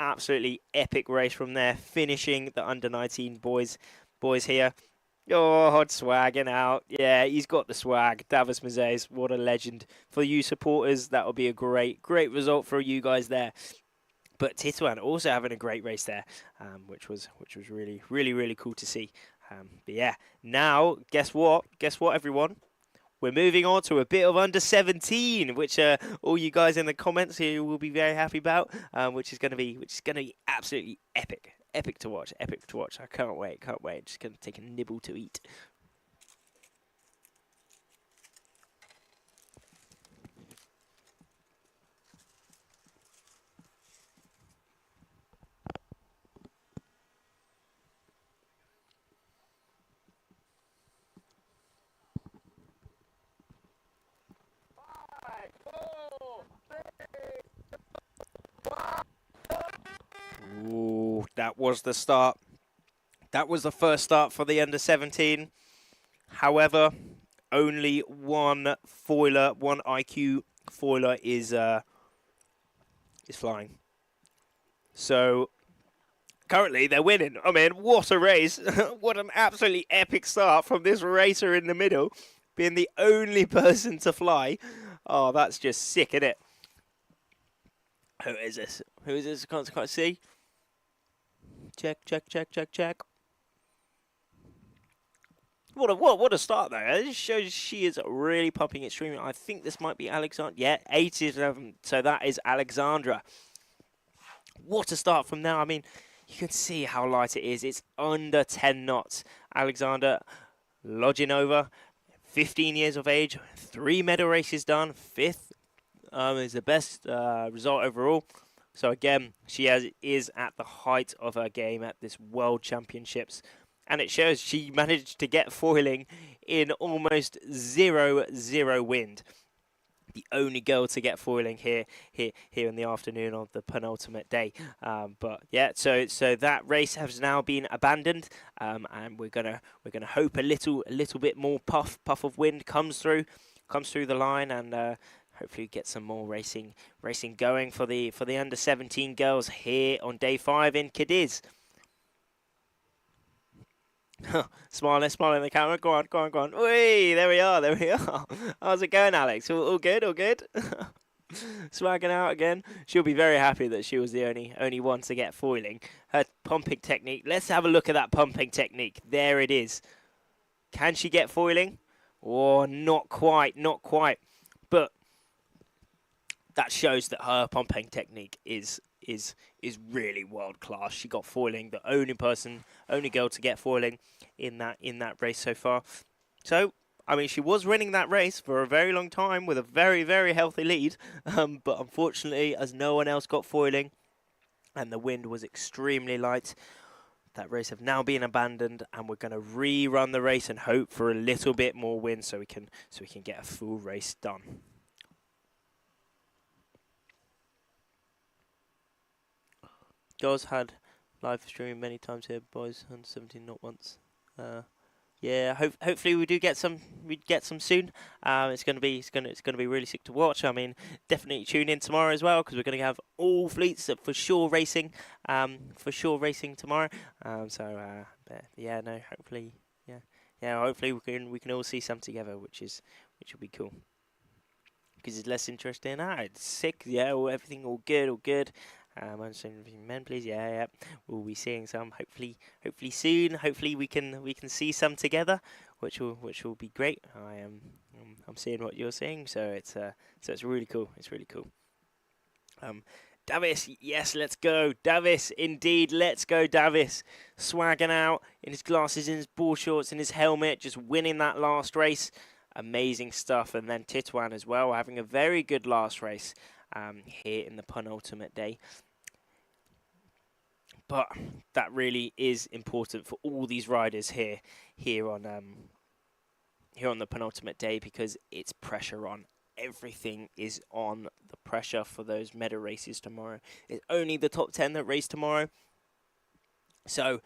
Absolutely epic race from there, finishing the under-19 boys here. Oh, swagging out. Yeah, he's got the swag. Davis Mazeis, what a legend. For you supporters, that will be a great result for you guys there. But Titouan also having a great race there, which was really cool to see. But yeah, now, guess what? Guess what, everyone? We're moving on to a bit of under 17, which all you guys in the comments here will be very happy about, which is going to be absolutely epic to watch. I can't wait. Just going to take a nibble to eat. Ooh, that was the start. That was the first start for the under-17. However, only one foiler, one iQFOiler is flying. So currently they're winning. I mean, what a race. What an absolutely epic start from this racer in the middle, being the only person to fly. Oh, that's just sick, isn't it? Who is this? Who is this? I can't see. Check. What a start there. It just shows she is really pumping extremely. I think this might be Alexandra. Yeah, 87. So that is Alexandra. What a start from now. I mean, you can see how light it is. It's under 10 knots. Alexander lodging over. 15 years of age. 3 medal races done. 5th is the best result overall. So again, she is at the height of her game at this World Championships. And it shows she managed to get foiling in almost 0 wind. The only girl to get foiling here in the afternoon of the penultimate day. But yeah, so that race has now been abandoned, and we're gonna hope a little bit more puff of wind comes through the line, and hopefully get some more racing going for the under 17 girls here on day 5 in Cadiz. Smiling in the camera. Go on. Whee, there we are. How's it going, Alex? All good? Swagging out again. She'll be very happy that she was the only one to get foiling. Her pumping technique. Let's have a look at that pumping technique. There it is. Can she get foiling? Oh, not quite. But that shows that her pumping technique is really world class. She got foiling, the only girl to get foiling in that race so far. So, I mean, she was winning that race for a very long time with a very, very healthy lead. But unfortunately, as no one else got foiling and the wind was extremely light, that race have now been abandoned, and we're going to rerun the race and hope for a little bit more wind so we can get a full race done. Girls had live streaming many times here, boys, under 17 not once. Yeah, hopefully we do get some. We get some soon. It's gonna be really sick to watch. I mean, definitely tune in tomorrow as well because we're gonna have all fleets for sure racing. For sure racing tomorrow. But yeah, no, hopefully, yeah, hopefully we can all see some together, which will be cool. Because it's less interesting. It's sick. Yeah, everything all good, all good. I'm saying men, please. Yeah. We'll be seeing some hopefully soon. Hopefully we can see some together, which will be great. I'm seeing what you're seeing, so it's really cool. It's really cool. Davis, yes, let's go. Davis, indeed, let's go, Davis. Swagging out in his glasses, in his ball shorts, in his helmet, just winning that last race. Amazing stuff. And then Titouan as well, having a very good last race here in the penultimate day. But that really is important for all these riders here on the penultimate day, because it's pressure on. Everything is on the pressure for those meta races tomorrow. It's only the top 10 that race tomorrow. So,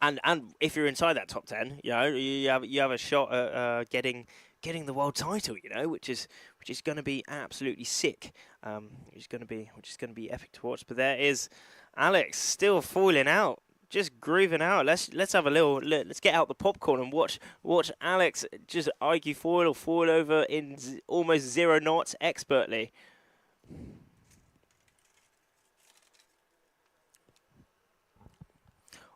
and if you're inside that top 10, you have a shot at getting the world title, which is going to be absolutely sick. Which is going to be epic to watch. But there is Alex still foiling out, just grooving out. Let's have a let's get out the popcorn and watch Alex just iQFOiL foil over in almost 0 knots expertly.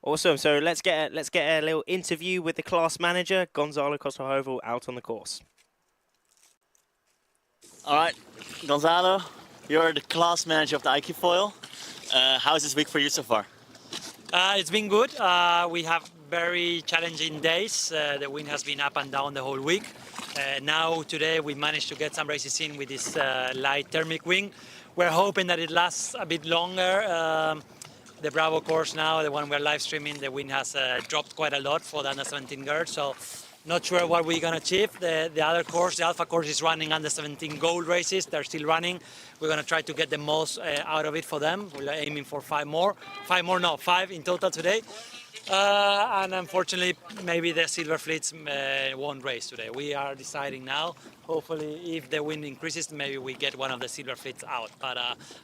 Awesome. So let's get a little interview with the class manager, Gonzalo Costa-Hovel, out on the course. All right, Gonzalo, you're the class manager of the iQFOiL. How's this week for you so far? It's been good. We have very challenging days. The wind has been up and down the whole week. Now today we managed to get some races in with this light thermic wind. We're hoping that it lasts a bit longer. The Bravo course now, the one we're live streaming, the wind has dropped quite a lot for the under 17 girls. So not sure what we're going to achieve. The other course, the Alpha course, is running under 17 gold races. They're still running. We're going to try to get the most out of it for them. We're aiming for 5 in total today. And unfortunately, maybe the Silver Fleets won't race today. We are deciding now. Hopefully, if the wind increases, maybe we get one of the Silver Fleets out. But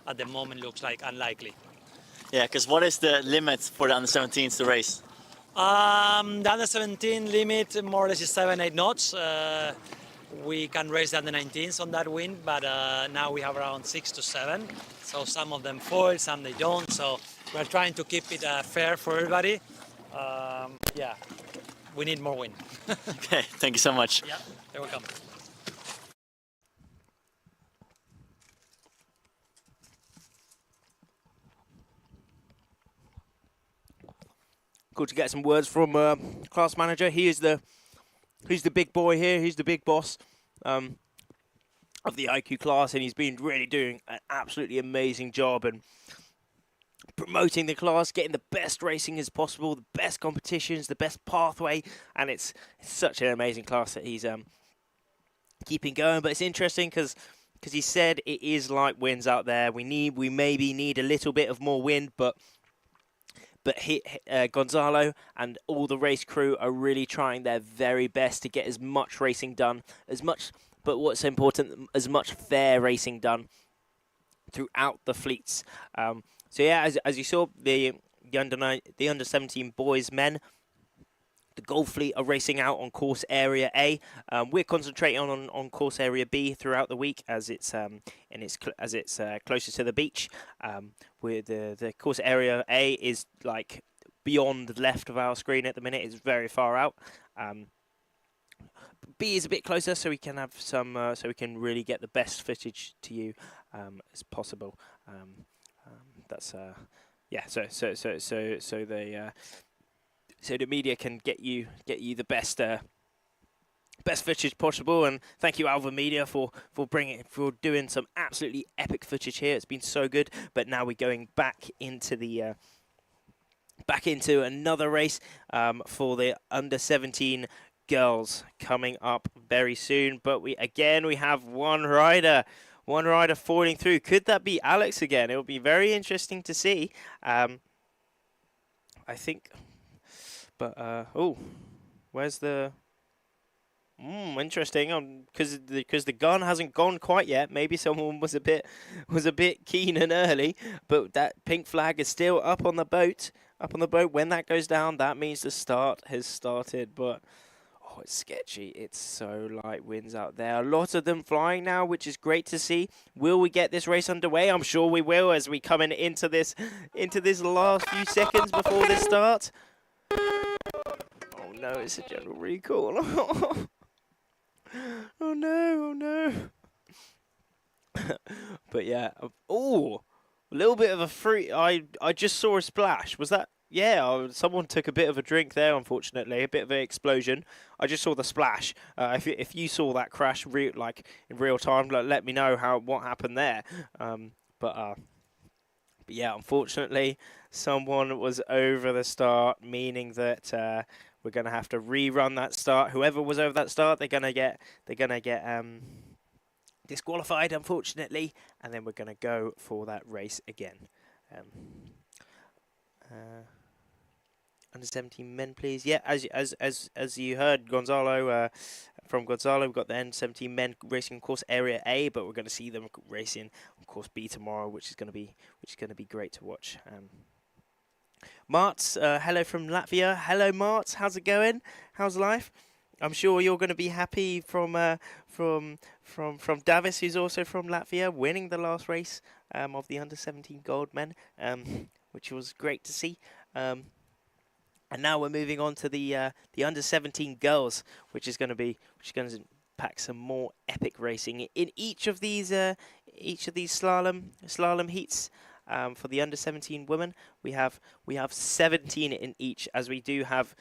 at the moment, looks like unlikely. Yeah, because what is the limit for the under 17s to race? The under 17 limit more or less is 7-8 knots. We can race the under 19s on that wind, but now we have around 6 to 7. So some of them foil, some they don't. So we're trying to keep it fair for everybody. Yeah, we need more wind. Okay, thank you so much. Yeah, you're welcome. Cool to get some words from class manager. He's the big boy here. He's the big boss of the IQ class, and he's been really doing an absolutely amazing job and promoting the class, getting the best racing as possible, the best competitions, the best pathway, and it's such an amazing class that he's keeping going. But it's interesting because he said it is light winds out there. We maybe need a little bit of more wind, but Gonzalo and all the race crew are really trying their very best to get as much racing done, but what's important, as much fair racing done throughout the fleets. So yeah, as you saw, the under 17 boys, men, the Gold Fleet are racing out on course area A. We're concentrating on course area B throughout the week as it's closer to the beach. Where the course area A is like beyond the left of our screen at the minute. It's very far out. B is a bit closer, so we can have some, so we can really get the best footage to you as possible. That's yeah. So the media can get you the best footage possible, and thank you Alva Media for doing some absolutely epic footage here. It's been so good. But now we're going back into another race for the under 17 girls coming up very soon. But we have one rider falling through. Could that be Alex again? It will be very interesting to see. I think. But, Where's the... interesting. Because the gun hasn't gone quite yet. Maybe someone was a bit keen and early, but that pink flag is still up on the boat. Up on the boat. When that goes down, that means the start has started. But oh, it's sketchy. It's so light winds out there. A lot of them flying now, which is great to see. Will we get this race underway? I'm sure we will as we come into this last few seconds before this start. Oh no, it's a general recall. Oh no. But yeah. Oh, a little bit of a free. I just saw a splash. Was that? Yeah, someone took a bit of a drink there, unfortunately. A bit of an explosion. I just saw the splash. If you saw that crash like in real time, let me know what happened there. But yeah, unfortunately, someone was over the start, meaning that we're gonna have to rerun that start. Whoever was over that start, they're gonna get disqualified, unfortunately, and then we're gonna go for that race again. Under 17 men, please. Yeah, as you heard, Gonzalo from Gonzalo, we've got the under 17 men racing course area A, but we're going to see them racing on course B tomorrow, which is going to be great to watch. Marts, hello from Latvia. Hello, Marts. How's it going? How's life? I'm sure you're going to be happy from Davis, who's also from Latvia, winning the last race of the under 17 gold men, which was great to see. And now we're moving on to the under 17 girls, which is going to pack some more epic racing in each of these slalom heats. For the under 17 women, we have 17 in each, as we have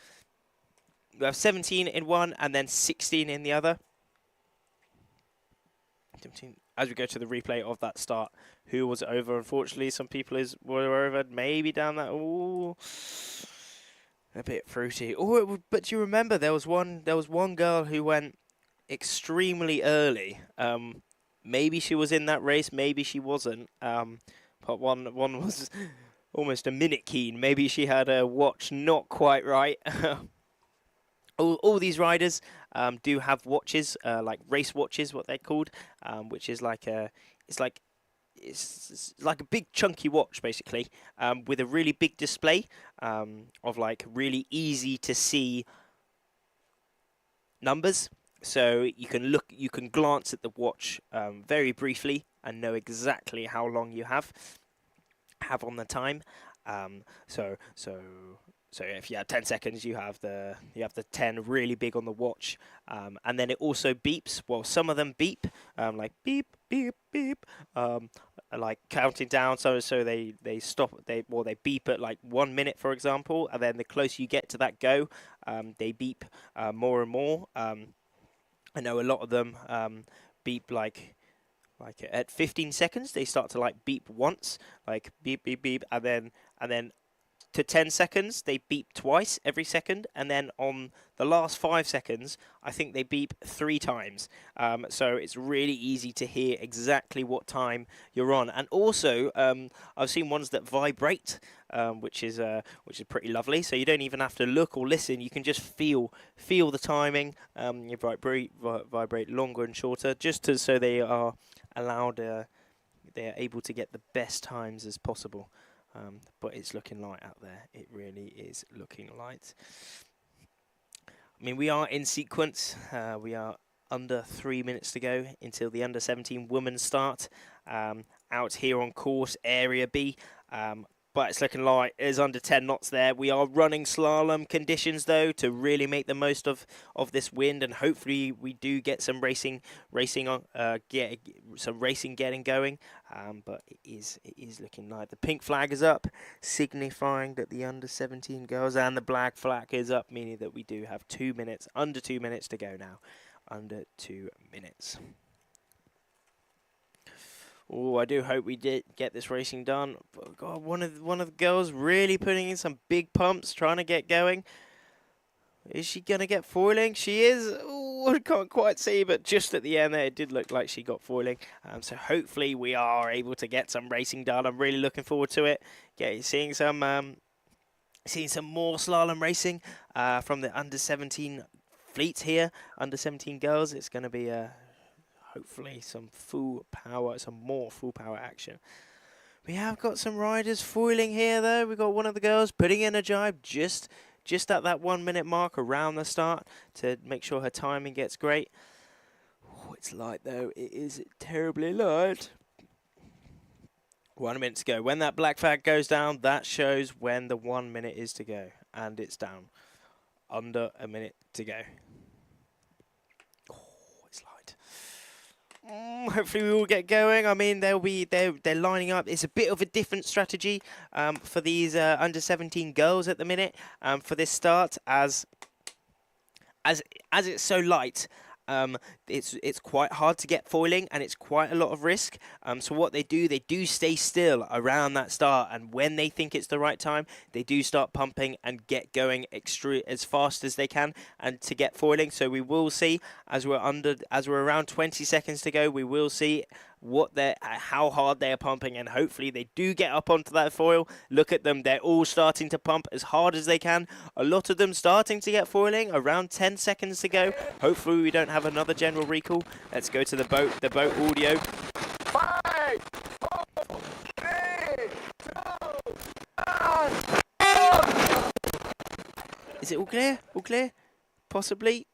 17 in one and then 16 in the other. 17. As we go to the replay of that start, who was over? Unfortunately, some people were over, maybe down that. Ooh. A bit fruity. Oh, but you remember there was one girl who went extremely early. Maybe she was in that race, maybe she wasn't. But one was almost a minute keen. Maybe she had a watch not quite right. All these riders do have watches, like race watches, what they're called, which is it's like a big chunky watch, basically, with a really big display of like really easy to see numbers. So you can glance at the watch very briefly and know exactly how long you have on the time. So if you have 10 seconds, you have the 10 really big on the watch, and then it also beeps. Well, some of them beep, like beep beep beep, like counting down. So they stop. They beep at like 1 minute, for example, and then the closer you get to that go, they beep more and more. I know a lot of them beep like at 15 seconds. They start to like beep once, like beep beep beep, and then to 10 seconds, they beep twice every second, and then on the last 5 seconds, I think they beep 3 times. So it's really easy to hear exactly what time you're on. And also, I've seen ones that vibrate, which is pretty lovely. So you don't even have to look or listen; you can just feel the timing. You vibrate longer and shorter, so they are allowed. They are able to get the best times as possible. But it's looking light out there. It really is looking light. I mean, we are in sequence. We are under 3 minutes to go until the under 17 women start out here on course area B. But it's looking light. It is under 10 knots there. We are running slalom conditions, though, to really make the most of this wind, and hopefully we do get some racing getting going. But it is looking light. The pink flag is up, signifying that the under 17 girls, and the black flag is up, meaning that we do have under 2 minutes to go now. Under 2 minutes. Oh, I do hope we did get this racing done. But God, one of the girls really putting in some big pumps, trying to get going. Is she gonna get foiling? She is. Oh, I can't quite see, but just at the end there, it did look like she got foiling. So hopefully we are able to get some racing done. I'm really looking forward to it. Seeing some Seeing some more slalom racing from the under-17 fleet here, under-17 girls. It's going to be hopefully some more full power action. We have got some riders foiling here though. We've got one of the girls putting in a jibe just at that 1 minute mark around the start to make sure her timing gets great. Oh, it's light though. It is terribly light. 1 minute to go. When that black flag goes down, that shows when the 1 minute is to go. And it's down. Under a minute to go. Oh, it's light. Hopefully we will get going. I mean, they're lining up. It's a bit of a different strategy for these under 17 girls at the minute for this start, as it's so light. It's quite hard to get foiling, and it's quite a lot of risk. So what they do stay still around that start, and when they think it's the right time, they do start pumping and get going as fast as they can, and to get foiling. So we will see as we're around 20 seconds to go. We will see how hard they are pumping, and hopefully they do get up onto that foil. Look at them, they're all starting to pump as hard as they can. A lot of them starting to get foiling, around 10 seconds to go. Hopefully we don't have another general recall. Let's go to the boat audio. 5, 4, 3, 2, 1. Is it all clear? All clear? Possibly.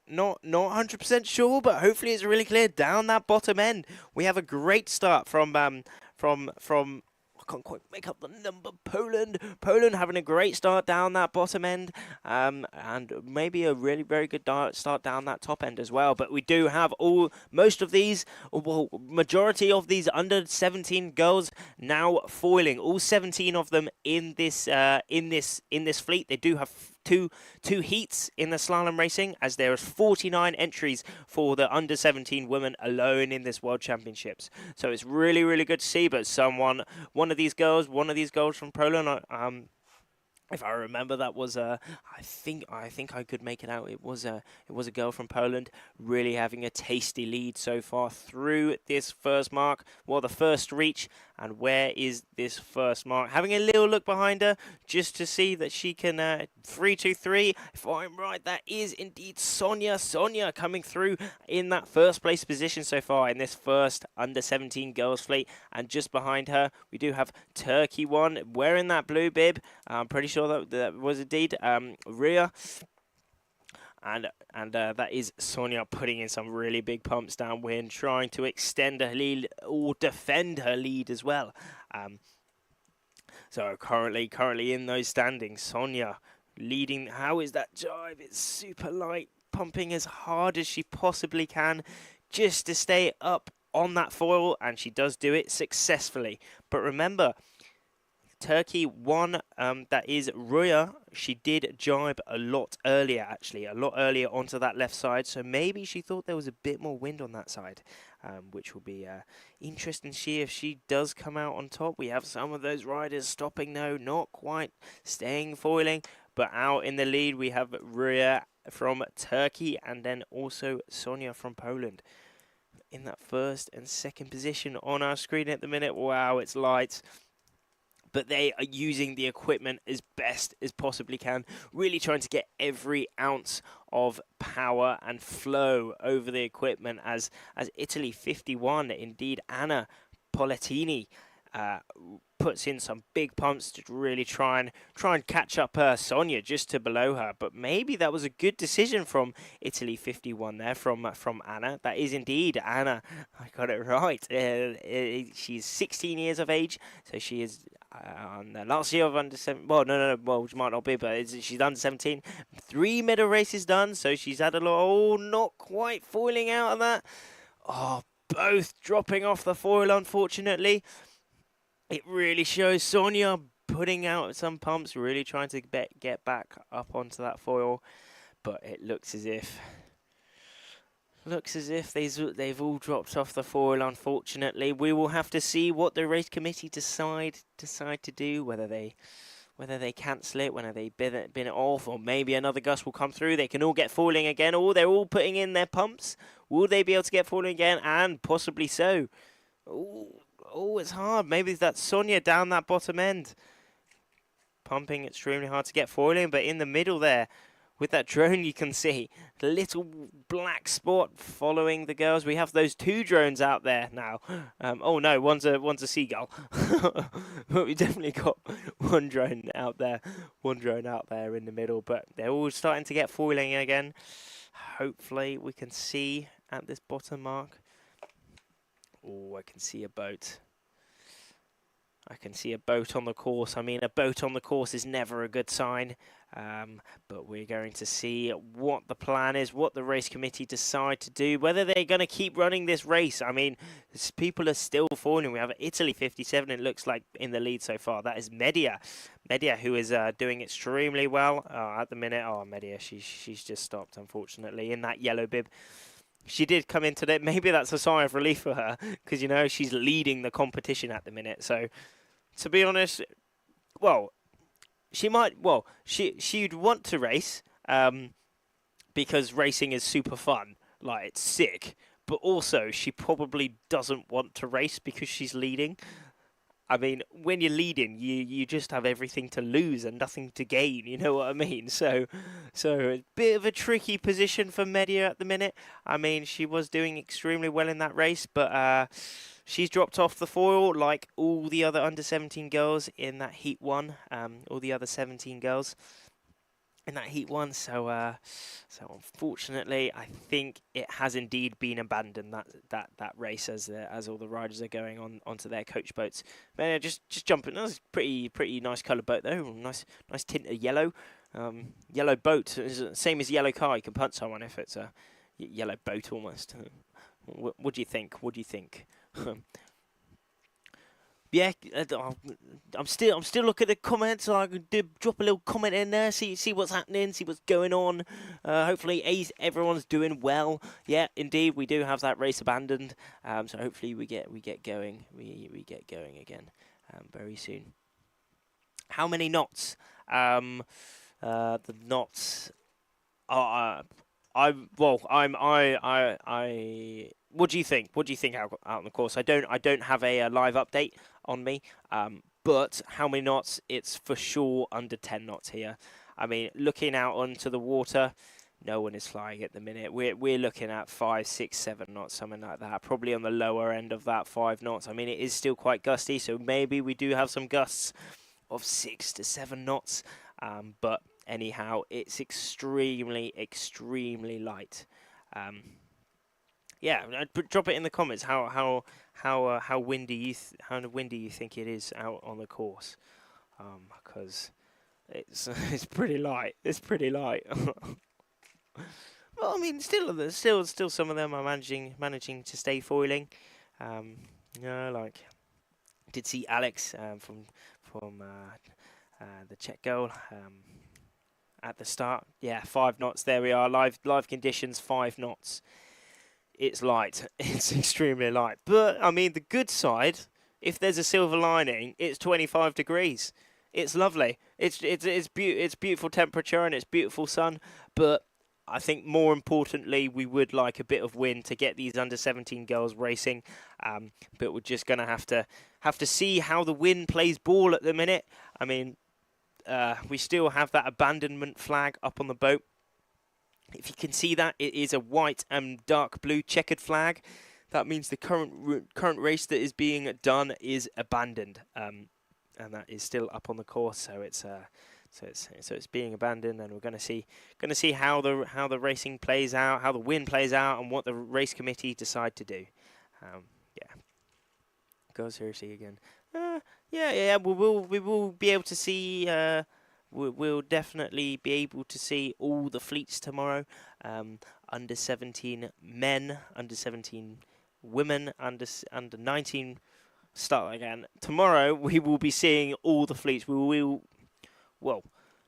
Not 100% sure, but hopefully it's really clear down that bottom end. We have a great start from I can't quite make up the number. Poland having a great start down that bottom end, and maybe a really very good start down that top end as well. But we do have majority of these under 17 girls now foiling. All 17 of them in this fleet. They do have two heats in the slalom racing, as there are 49 entries for the under 17 women alone in this World Championships. So it's really, really good to see. But one of these girls from Poland, if I remember, that was I think I could make it out. It was a girl from Poland, really having a tasty lead so far through this first mark. Well, the first reach. And where is this first mark? Having a little look behind her just to see that she can 3-2-3. If I'm right, that is indeed Sonia. Sonia coming through in that first place position so far in this first under 17 girls fleet. And just behind her, we do have Turkey one wearing that blue bib. I'm pretty sure that was indeed Ria. And that is Sonia putting in some really big pumps downwind, trying to extend her lead or defend her lead as well. So currently in those standings, Sonia leading. How is that jibe? It's super light, pumping as hard as she possibly can just to stay up on that foil, and she does do it successfully. But remember, Turkey won, that is Ruya. She did jibe a lot earlier onto that left side, so maybe she thought there was a bit more wind on that side, which will be interesting to see if she does come out on top. We have some of those riders stopping though, not quite staying foiling, but out in the lead we have Ruya from Turkey, and then also Sonia from Poland in that first and second position on our screen at the minute. Wow, it's light. But they are using the equipment as best as possibly can, really trying to get every ounce of power and flow over the equipment, as Italy 51, indeed Anna Polettini, puts in some big pumps to really try and catch up Sonia just to below her. But maybe that was a good decision from Italy 51 there, from Anna. That is indeed Anna. I got it right. She's 16 years of age, so she is on the last year of under 17. Well, no. Well, she might not be, but she's under 17. 3 middle races done, so she's had a lot. Oh, not quite foiling out of that. Oh, both dropping off the foil, unfortunately. It really shows Sonia putting out some pumps, really trying to get back up onto that foil, but it looks as if they've all dropped off the foil, unfortunately. We will have to see what the race committee decide to do, whether they cancel it, whether they bin it off, or maybe another gust will come through. They can all get foiling again, or they're all putting in their pumps. Will they be able to get foiling again? And possibly so. Oh, it's hard. Maybe that's Sonia down that bottom end. pumping extremely hard to get foiling, but in the middle there, with that drone, you can see a little black spot following the girls. We have those 2 drones out there now. Oh no, one's a seagull. But we definitely got one drone out there in the middle. But they're all starting to get foiling again. Hopefully we can see at this bottom mark. Oh, I can see a boat. I can see a boat on the course. I mean, a boat on the course is never a good sign. But we're going to see what the plan is, what the race committee decide to do, whether they're going to keep running this race. I mean, people are still falling. We have Italy 57, it looks like, in the lead so far. That is Media, who is doing extremely well at the minute. Oh, Media, she's just stopped, unfortunately, in that yellow bib. She did come into that. Maybe that's a sign of relief for her, because, you know, she's leading the competition at the minute. So, to be honest, well, she'd want to race, because racing is super fun, like, it's sick, but also she probably doesn't want to race because she's leading. I mean, when you're leading, you just have everything to lose and nothing to gain, you know what I mean? So a bit of a tricky position for Media at the minute. I mean, she was doing extremely well in that race, but she's dropped off the foil like all the other under-17 girls in that Heat 1, all the other 17 girls in that Heat 1. So unfortunately, I think it has indeed been abandoned, that race, as all the riders are going onto their coach boats. But just jumping. That was a pretty nice coloured boat though. Nice tint of yellow. Yellow boat, same as yellow car. You can punch someone if it's a yellow boat almost. What do you think? What do you think? Yeah, I'm still looking at the comments. So I can drop a little comment in there, see what's happening, see what's going on. Hopefully, everyone's doing well. Yeah, indeed, we do have that race abandoned. So hopefully we get going. We get going again very soon. How many knots? The knots are. What do you think? What do you think out on the course? I don't have a live update on me, but how many knots? It's for sure under 10 knots here. I mean, looking out onto the water, no one is flying at the minute. We're looking at 5, 6, 7 knots, something like that. Probably on the lower end of that 5 knots. I mean, it is still quite gusty, so maybe we do have some gusts of 6 to 7 knots. But anyhow, it's extremely light. Yeah, drop it in the comments. How windy you think it is out on the course? Because it's pretty light. It's pretty light. Well, I mean, still some of them are managing to stay foiling. You know, like did see Alex from the Czech girl at the start. Yeah, 5 knots. There we are. Live conditions, 5 knots. It's light. It's extremely light. But I mean, the good side, if there's a silver lining, it's 25 degrees. It's lovely. It's beautiful temperature and it's beautiful sun. But I think more importantly, we would like a bit of wind to get these under-17 girls racing. But we're just gonna have to see how the wind plays ball at the minute. I mean, we still have that abandonment flag up on the boat. If you can see that, it is a white and dark blue checkered flag. That means the current race that is being done is abandoned, and that is still up on the course. So it's being abandoned, and we're going to see how the racing plays out, how the wind plays out, and what the race committee decide to do. Yeah, go seriously again. Yeah. We will be able to see. We'll definitely be able to see all the fleets tomorrow. Under 17 men, under 17 women, under 19. Start again. Tomorrow we will be seeing all the fleets.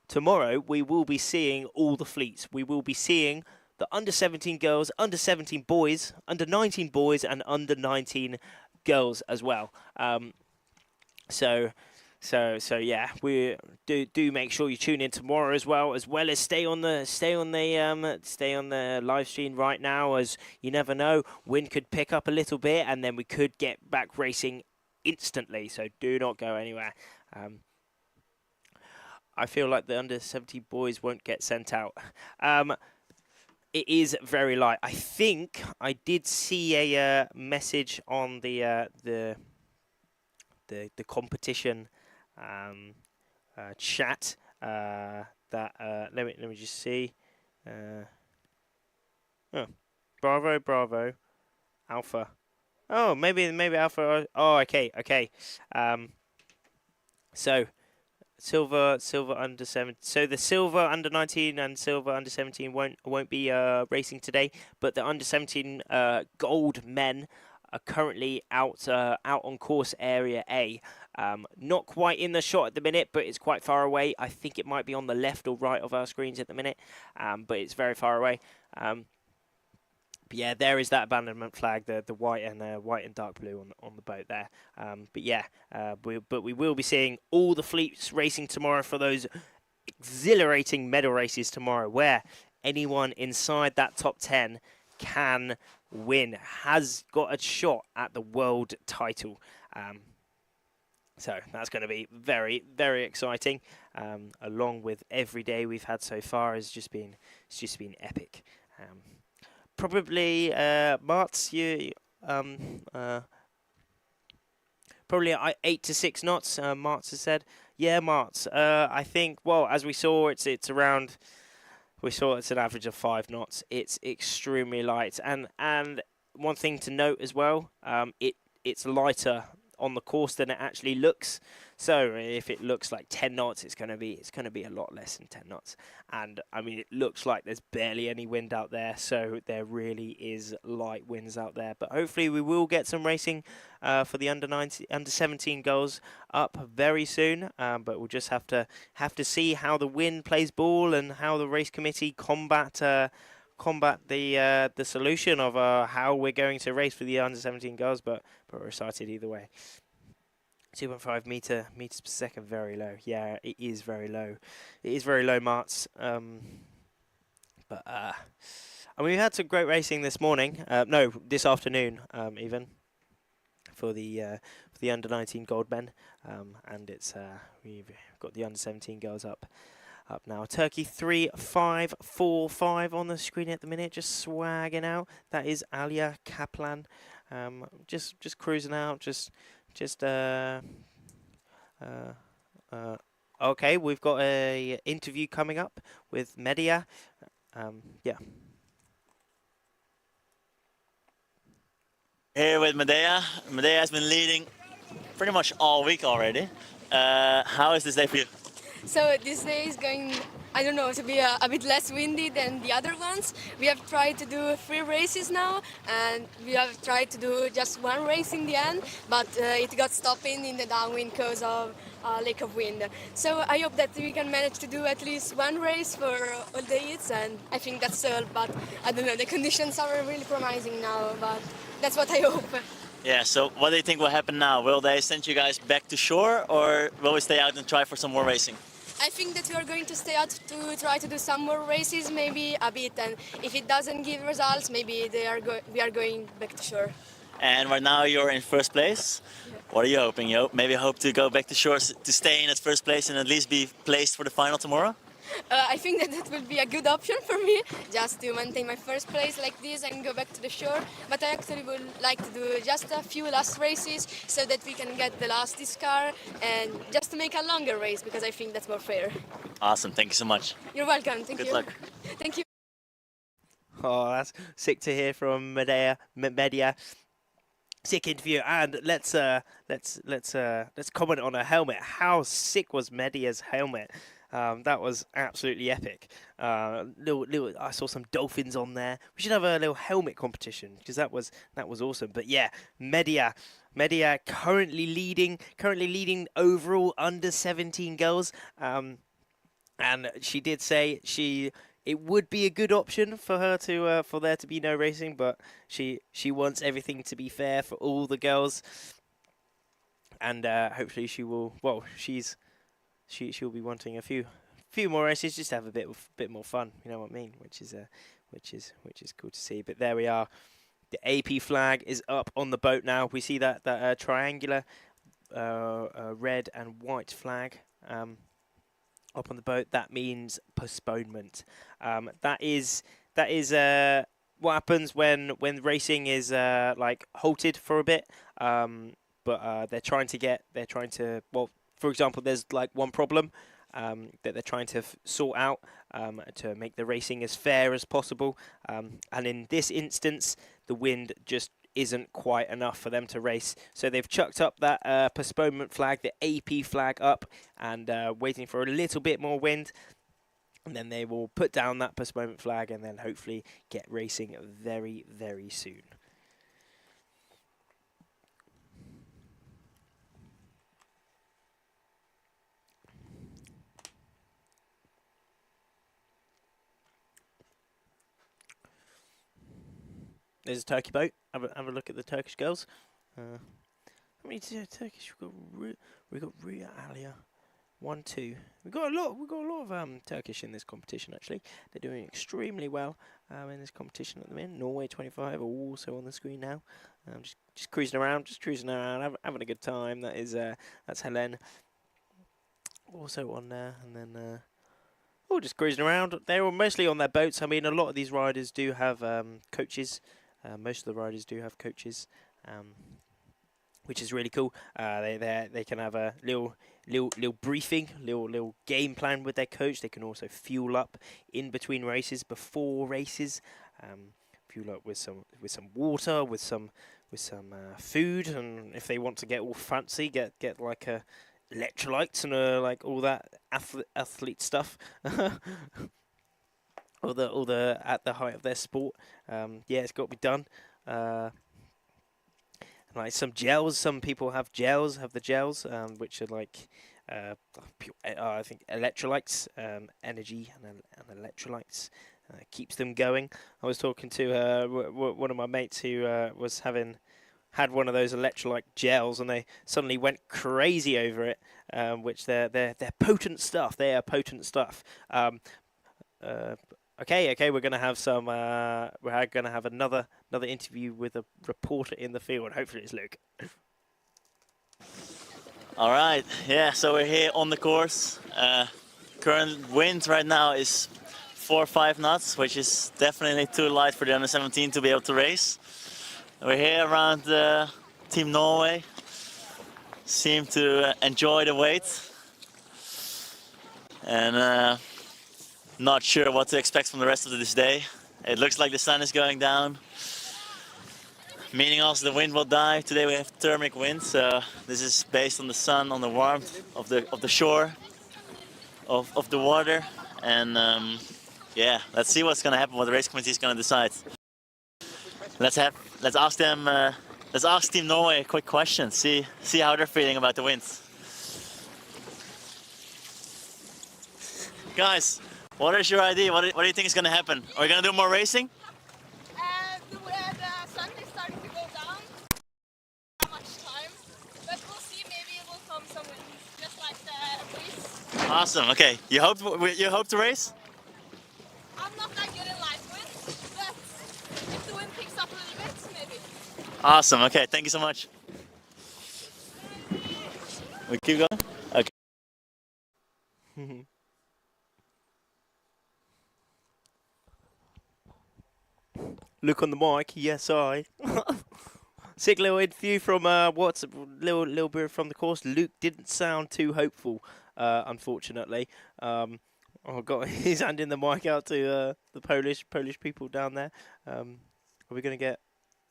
Tomorrow we will be seeing all the fleets. We will be seeing the under 17 girls, under 17 boys, under 19 boys, and under 19 girls as well. So yeah, we do make sure you tune in tomorrow as well as stay on the live stream right now, as you never know, wind could pick up a little bit and then we could get back racing instantly. So do not go anywhere. I feel like the under 70 boys won't get sent out. It is very light. I think I did see a message on the competition chat that let me just see. Oh, bravo, Alpha. Oh, maybe Alpha. Oh, okay. So silver under 7. So the silver under 19 and silver under 17 won't be racing today, but the under 17 gold men are currently out on course area A. Not quite in the shot at the minute, but it's quite far away. I think it might be on the left or right of our screens at the minute, but it's very far away. But yeah, there is that abandonment flag, the white and dark blue on the boat there. But yeah, we will be seeing all the fleets racing tomorrow for those exhilarating medal races tomorrow, where anyone inside that top 10 can win, has got a shot at the world title. So that's going to be very, very exciting. Along with every day we've had so far, it's just been epic. Probably, Martz, you probably 8 to 6 knots. Martz has said, yeah, Martz. I think, well, as we saw, it's around. We saw it's an average of 5 knots. It's extremely light, and one thing to note as well, it's lighter on the course than it actually looks. So if it looks like 10 knots, it's going to be a lot less than 10 knots. And I mean, it looks like there's barely any wind out there, so there really is light winds out there. But hopefully we will get some racing for the under 17 girls up very soon. But we'll just have to see how the wind plays ball and how the race committee combat the solution of how we're going to race for the under 17 girls. But we're excited either way. 2.5 meters per second, very low. Yeah, it is very low. It is very low, Martz. But I mean, we had some great racing this morning. No, this afternoon, even for the under 19 gold men. And it's we've got the under 17 girls up now. Turkey 3-5-4-5 on the screen at the minute, just swagging out. That is Alia Kaplan. Just cruising out, okay, we've got a interview coming up with Medea. Yeah. Here with Medea. Medea has been leading pretty much all week already. How is this day for you? So this day is going, I don't know, to be a bit less windy than the other ones. We have tried to do 3 races now, and we have tried to do just 1 race in the end, but it got stopping in the downwind because of lack of wind. So I hope that we can manage to do at least 1 race for all the heats, and I think that's all. But I don't know, the conditions are really promising now, but that's what I hope. Yeah, so what do you think will happen now? Will they send you guys back to shore, or will we stay out and try for some more racing? I think that we are going to stay out to try to do some more races, maybe a bit, and if it doesn't give results, maybe we are going back to shore. And right now you're in first place. Yeah. What are you hoping? You maybe hope to go back to shore to stay in at first place and at least be placed for the final tomorrow? I think that will be a good option for me, just to maintain my first place like this and go back to the shore. But I actually would like to do just a few last races so that we can get the last discard and just to make a longer race, because I think that's more fair. Awesome, thank you so much. You're welcome, thank you. Good luck. Thank you. Oh, that's sick to hear from Medea. Sick interview, and let's comment on her helmet. How sick was Medea's helmet? That was absolutely epic. I saw some dolphins on there. We should have a little helmet competition, because that was awesome. But yeah, Medea currently leading overall under 17 girls. And she did say it would be a good option for her to for there to be no racing, but she wants everything to be fair for all the girls. And hopefully she will. Well, she'll be wanting a few more races, just to have a bit more fun. You know what I mean? Which is cool to see. But there we are. The AP flag is up on the boat now. We see that triangular red and white flag up on the boat, that means postponement. That is what happens when racing is like halted for a bit. But they're trying to well, for example, there's like one problem that they're trying to sort out to make the racing as fair as possible. And in this instance, the wind just isn't quite enough for them to race. So they've chucked up that postponement flag, the AP flag up, and waiting for a little bit more wind. And then they will put down that postponement flag and then hopefully get racing very, very soon. There's a Turkey boat. Have a look at the Turkish girls. How many Turkish? We've got Ria Alia. 1, 2. We've got a lot of Turkish in this competition. Actually, they're doing extremely well in this competition at the minute. Norway 25 are also on the screen now. Just cruising around, having a good time. That's Helen. Also on there, and then just cruising around. They're all mostly on their boats. I mean, a lot of these riders do have coaches. Most of the riders do have coaches, which is really cool. They can have a little briefing, little game plan with their coach. They can also fuel up in between races, before races. Fuel up with some water, with some food, and if they want to get all fancy, get like electrolytes and like all that athlete stuff. All the at the height of their sport. Yeah, it's got to be done. Like some gels, some people have the gels, which are like I think electrolytes, energy and electrolytes. Keeps them going. I was talking to one of my mates who had one of those electrolyte gels, and they suddenly went crazy over it. Which they're potent stuff. They are potent stuff. Okay, we're gonna have some. We're gonna have another interview with a reporter in the field. Hopefully, it's Luke. All right, yeah. So we're here on the course. Current wind right now is 4 or 5 knots, which is definitely too light for the under 17 to be able to race. We're here around Team Norway. Seem to enjoy the wait, and not sure what to expect from the rest of this day. It looks like the sun is going down, meaning also the wind will die. Today we have thermic wind, so this is based on the sun, on the warmth of the shore, of the water, and yeah, let's see what's gonna happen, what the race committee is gonna decide. Let's ask them. Let's ask Team Norway a quick question. See how they're feeling about the winds. Guys, what is your idea? What do you think is going to happen? Are we going to do more racing? The sun is starting to go down. Not much time, but we'll see. Maybe it will come some wind, just like the breeze. Awesome. Okay, you hope to race? I'm not that good in light wind, but if the wind picks up a little bit, maybe. Awesome. Okay, thank you so much. We keep going. Okay. Look on the mic. Yes, I. Sick little interview from what's little bit from the course. Luke didn't sound too hopeful, unfortunately. Got his hand in the mic out to the Polish people down there. Are we gonna get?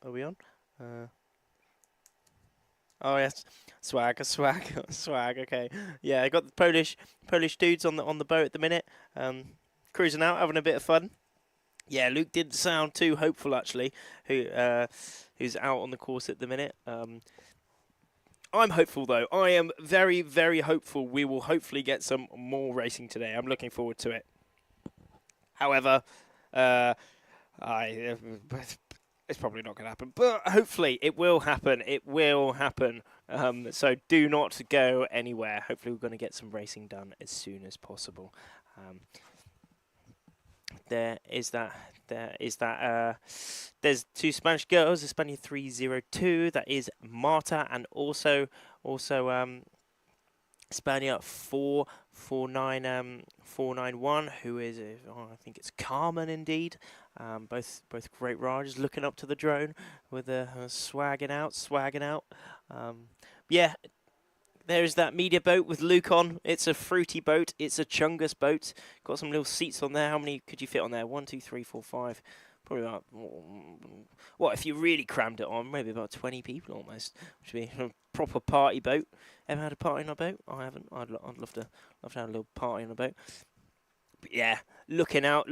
Are we on? Oh yes, swag. Okay, yeah, I got the Polish dudes on the boat at the minute, cruising out, having a bit of fun. Yeah, Luke didn't sound too hopeful actually. Who's out on the course at the minute? I'm hopeful though. I am very, very hopeful. We will hopefully get some more racing today. I'm looking forward to it. However, it's probably not going to happen, but hopefully it will happen. It will happen. So do not go anywhere. Hopefully we're going to get some racing done as soon as possible. There's 2 Spanish girls, España 302. That is Marta and also Spaniard 491, who is, I think it's Carmen indeed. Both great riders, looking up to the drone with swagging out. Yeah, there's that media boat with Luke on. It's a fruity boat. It's a Chungus boat. Got some little seats on there. How many could you fit on there? 1, 2, 3, 4, 5. Probably about, what, if you really crammed it on, maybe about 20 people almost. Which would be a proper party boat. Ever had a party on a boat? I haven't. I'd love to have a little party on a boat. But yeah, looking out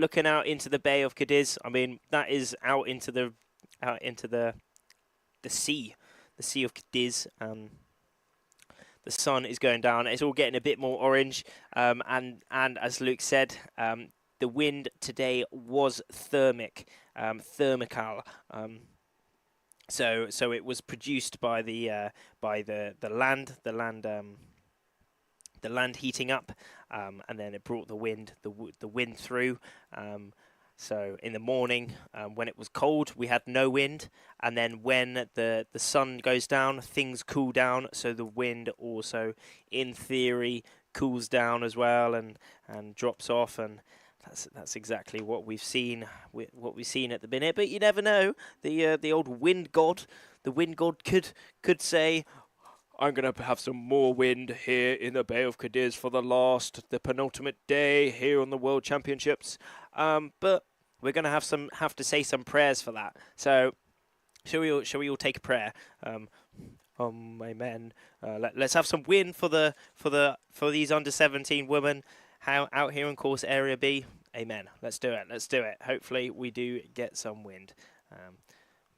into the Bay of Cadiz. I mean, that is out into the sea, the Sea of Cadiz. The sun is going down. It's all getting a bit more orange. And as Luke said, the wind today was thermical. So it was produced by the land heating up, and then it brought the wind through. So in the morning, when it was cold, we had no wind, and then when the sun goes down, things cool down. So the wind also, in theory, cools down as well and drops off, and that's exactly what we've seen. What we've seen at the minute. But you never know. The old wind god, could say, I'm going to have some more wind here in the Bay of Cadiz for the penultimate day here on the World Championships. But we're going to have to say some prayers for that. So, shall we all take a prayer? Amen. Let's have some wind for these under-17 women out here in course area B. Amen. Let's do it. Hopefully we do get some wind.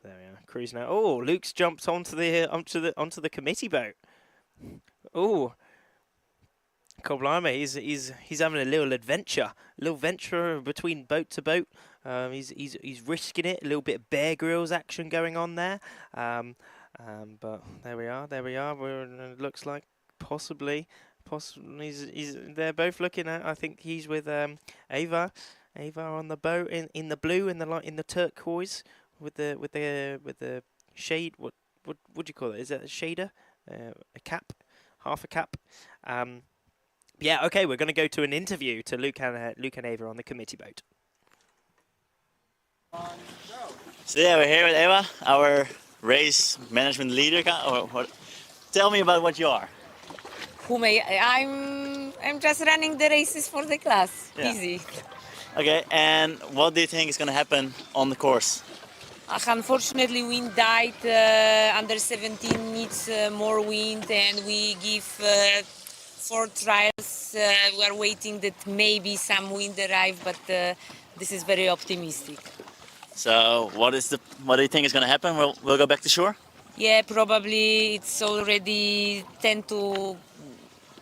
There we are, cruising out. Oh, Luke's jumped onto the committee boat. Oh, God blimey, he's having a little adventure, between boat to boat. He's risking it. A little bit of Bear Grylls action going on there. But there we are. It looks like possibly they're both looking at. I think he's with Ava on the boat in the blue, in the turquoise. With the shade, what do you call it? Is that a shader? A cap, half a cap. Yeah, okay. We're going to go to an interview to Luke and Ava on the committee boat. So yeah, we're here with Eva, our race management leader. Tell me about what you are. I'm just running the races for the class. Yeah. Easy. Okay, and what do you think is going to happen on the course? Unfortunately, wind died. Under 17 needs more wind, and we give 4 trials. We are waiting that maybe some wind arrive, but this is very optimistic. So what do you think is going to happen? We'll go back to shore? Yeah, probably it's already 10 to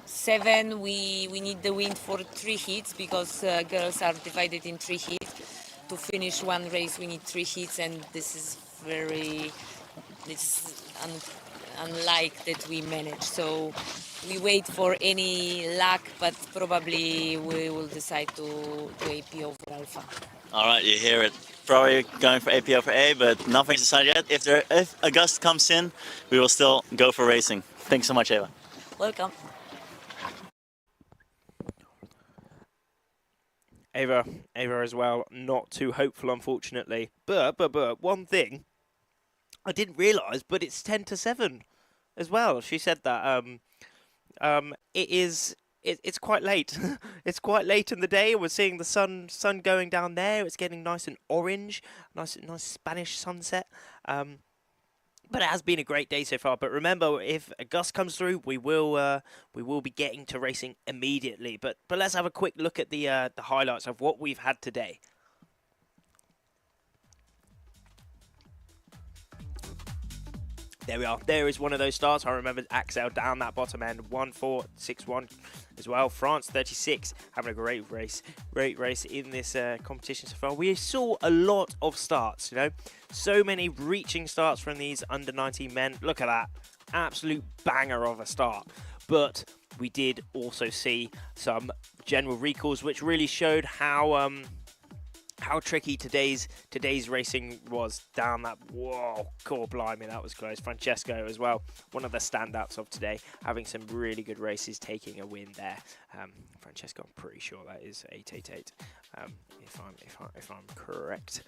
7. We need the wind for 3 heats because girls are divided in 3 heats. To finish one race, we need 3 heats, and this is unlike that we manage. So we wait for any luck, but probably we will decide to AP over Alpha. All right, you hear it. Probably going for AP over A, but nothing's decided yet. If a gust comes in, we will still go for racing. Thanks so much, Eva. Welcome. Ava as well, not too hopeful, unfortunately. But one thing I didn't realise, but it's 10 to 7 as well. She said that it's quite late. It's quite late in the day. We're seeing the sun going down there. It's getting nice and orange, nice Spanish sunset. But it has been a great day so far. But remember, if a gust comes through, we will be getting to racing immediately. But let's have a quick look at the highlights of what we've had today. There we are. There is one of those starts. I remember Axel down that bottom end, 1-4-6-1 as well. France 36 having a great race in this competition so far. We saw a lot of starts, so many reaching starts from these under 19 men. Look at that, absolute banger of a start. But we did also see some general recalls, which really showed how how tricky today's racing was down that. Whoa, cool, blimey, that was close. Francesco as well, one of the standouts of today, having some really good races, taking a win there. Francesco, I'm pretty sure that is 888, if I'm correct.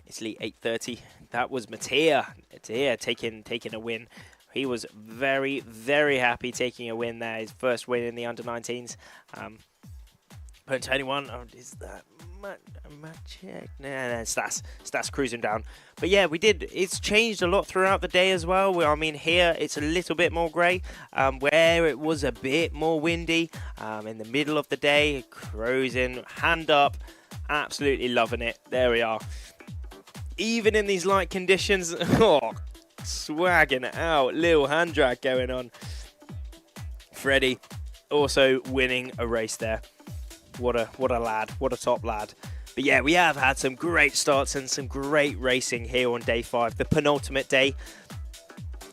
Italy 830. That was Mattia taking a win. He was very, very happy taking a win there. His first win in the under-19s. Point 21. Oh, is that Maciek? No, Stas cruising down. But yeah, we did. It's changed a lot throughout the day as well. I mean, here it's a little bit more grey, where it was a bit more windy. In the middle of the day, cruising, hand up, absolutely loving it. There we are. Even in these light conditions, oh, swagging it out. Little hand drag going on. Freddie also winning a race there. What a lad, what a top lad. But yeah, we have had some great starts and some great racing here on day 5, the penultimate day.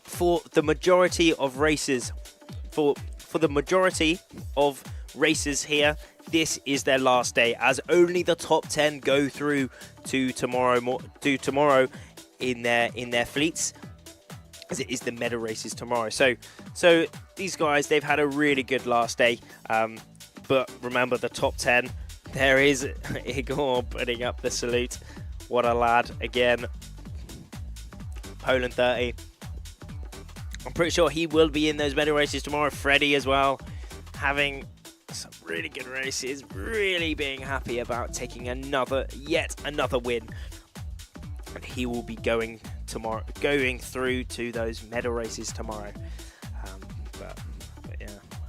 For the majority of races, for the majority of races here, this is their last day, as only the top 10 go through to tomorrow in their fleets, as it is the medal races tomorrow. So these guys, they've had a really good last day. But remember, the top 10, there is Igor putting up the salute. What a lad. Again, Poland 30. I'm pretty sure he will be in those medal races tomorrow. Freddie as well, having some really good races. Really being happy about taking yet another win. And he will be going through to those medal races tomorrow.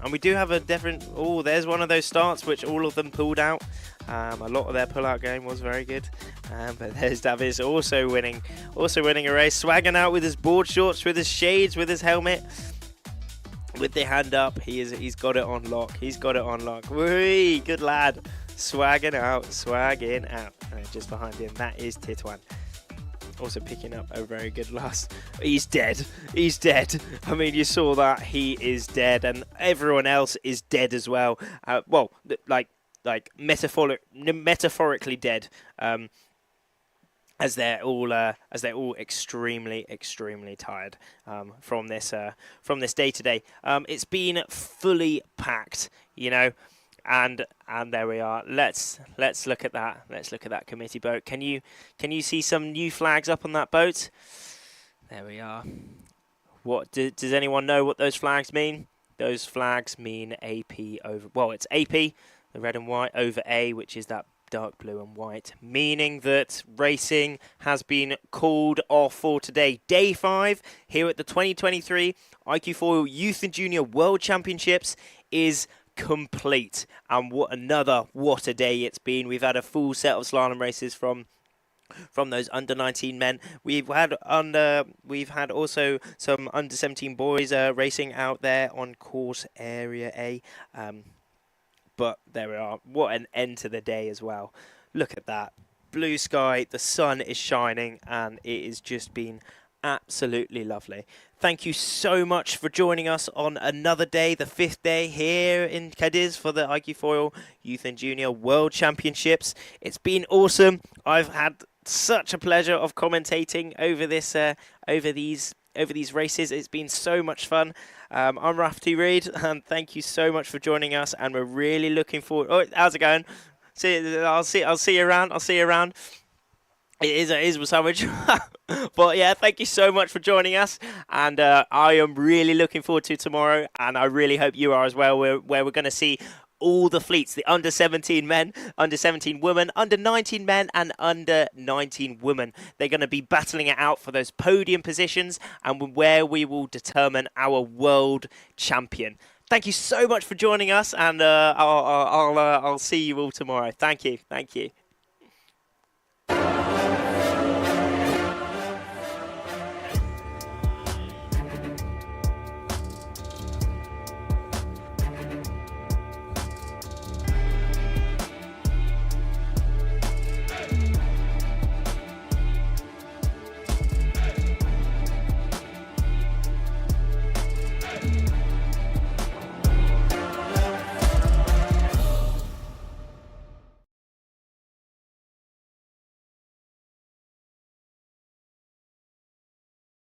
And we do have a different. Oh, there's one of those starts which all of them pulled out. A lot of their pull-out game was very good. But there's Davis also winning a race, swagging out with his board shorts, with his shades, with his helmet, with the hand up. He's got it on lock. He's got it on lock. Whee, good lad, swagging out. Just behind him, that is Titwan. Also picking up a very good last. He's dead. I mean, you saw that. He is dead, and everyone else is dead as well. Well, like metaphorically dead, as they're all extremely tired from this day today. It's been fully packed, you know. And there we are. Let's look at that. Let's look at that committee boat. Can you see some new flags up on that boat? There we are. What does anyone know what those flags mean? Those flags mean AP over. Well, it's AP, the red and white, over A, which is that dark blue and white, meaning that racing has been called off for today. Day 5 here at the 2023 iQFOiL Youth and Junior World Championships is complete, and what a day it's been. We've had a full set of slalom races from those under 19 men. We've had also some under 17 boys racing out there on course area A. But there we are. What an end to the day as well. Look at that blue sky. The sun is shining, and it has just been absolutely lovely. Thank you so much for joining us on another day, the 5th day here in Cadiz for the iQFOiL Youth and Junior World Championships. It's been awesome. I've had such a pleasure of commentating over these races. It's been so much fun. I'm Rafty Reed, and thank you so much for joining us. And we're really looking forward. Oh, how's it going? I'll see you around. It is a sandwich. But yeah, thank you so much for joining us, and I am really looking forward to tomorrow, and I really hope you are as well, where we're going to see all the fleets, the under 17 men, under 17 women, under 19 men, and under 19 women. They're going to be battling it out for those podium positions, and where we will determine our world champion. Thank you so much for joining us, and I'll see you all tomorrow. Thank you.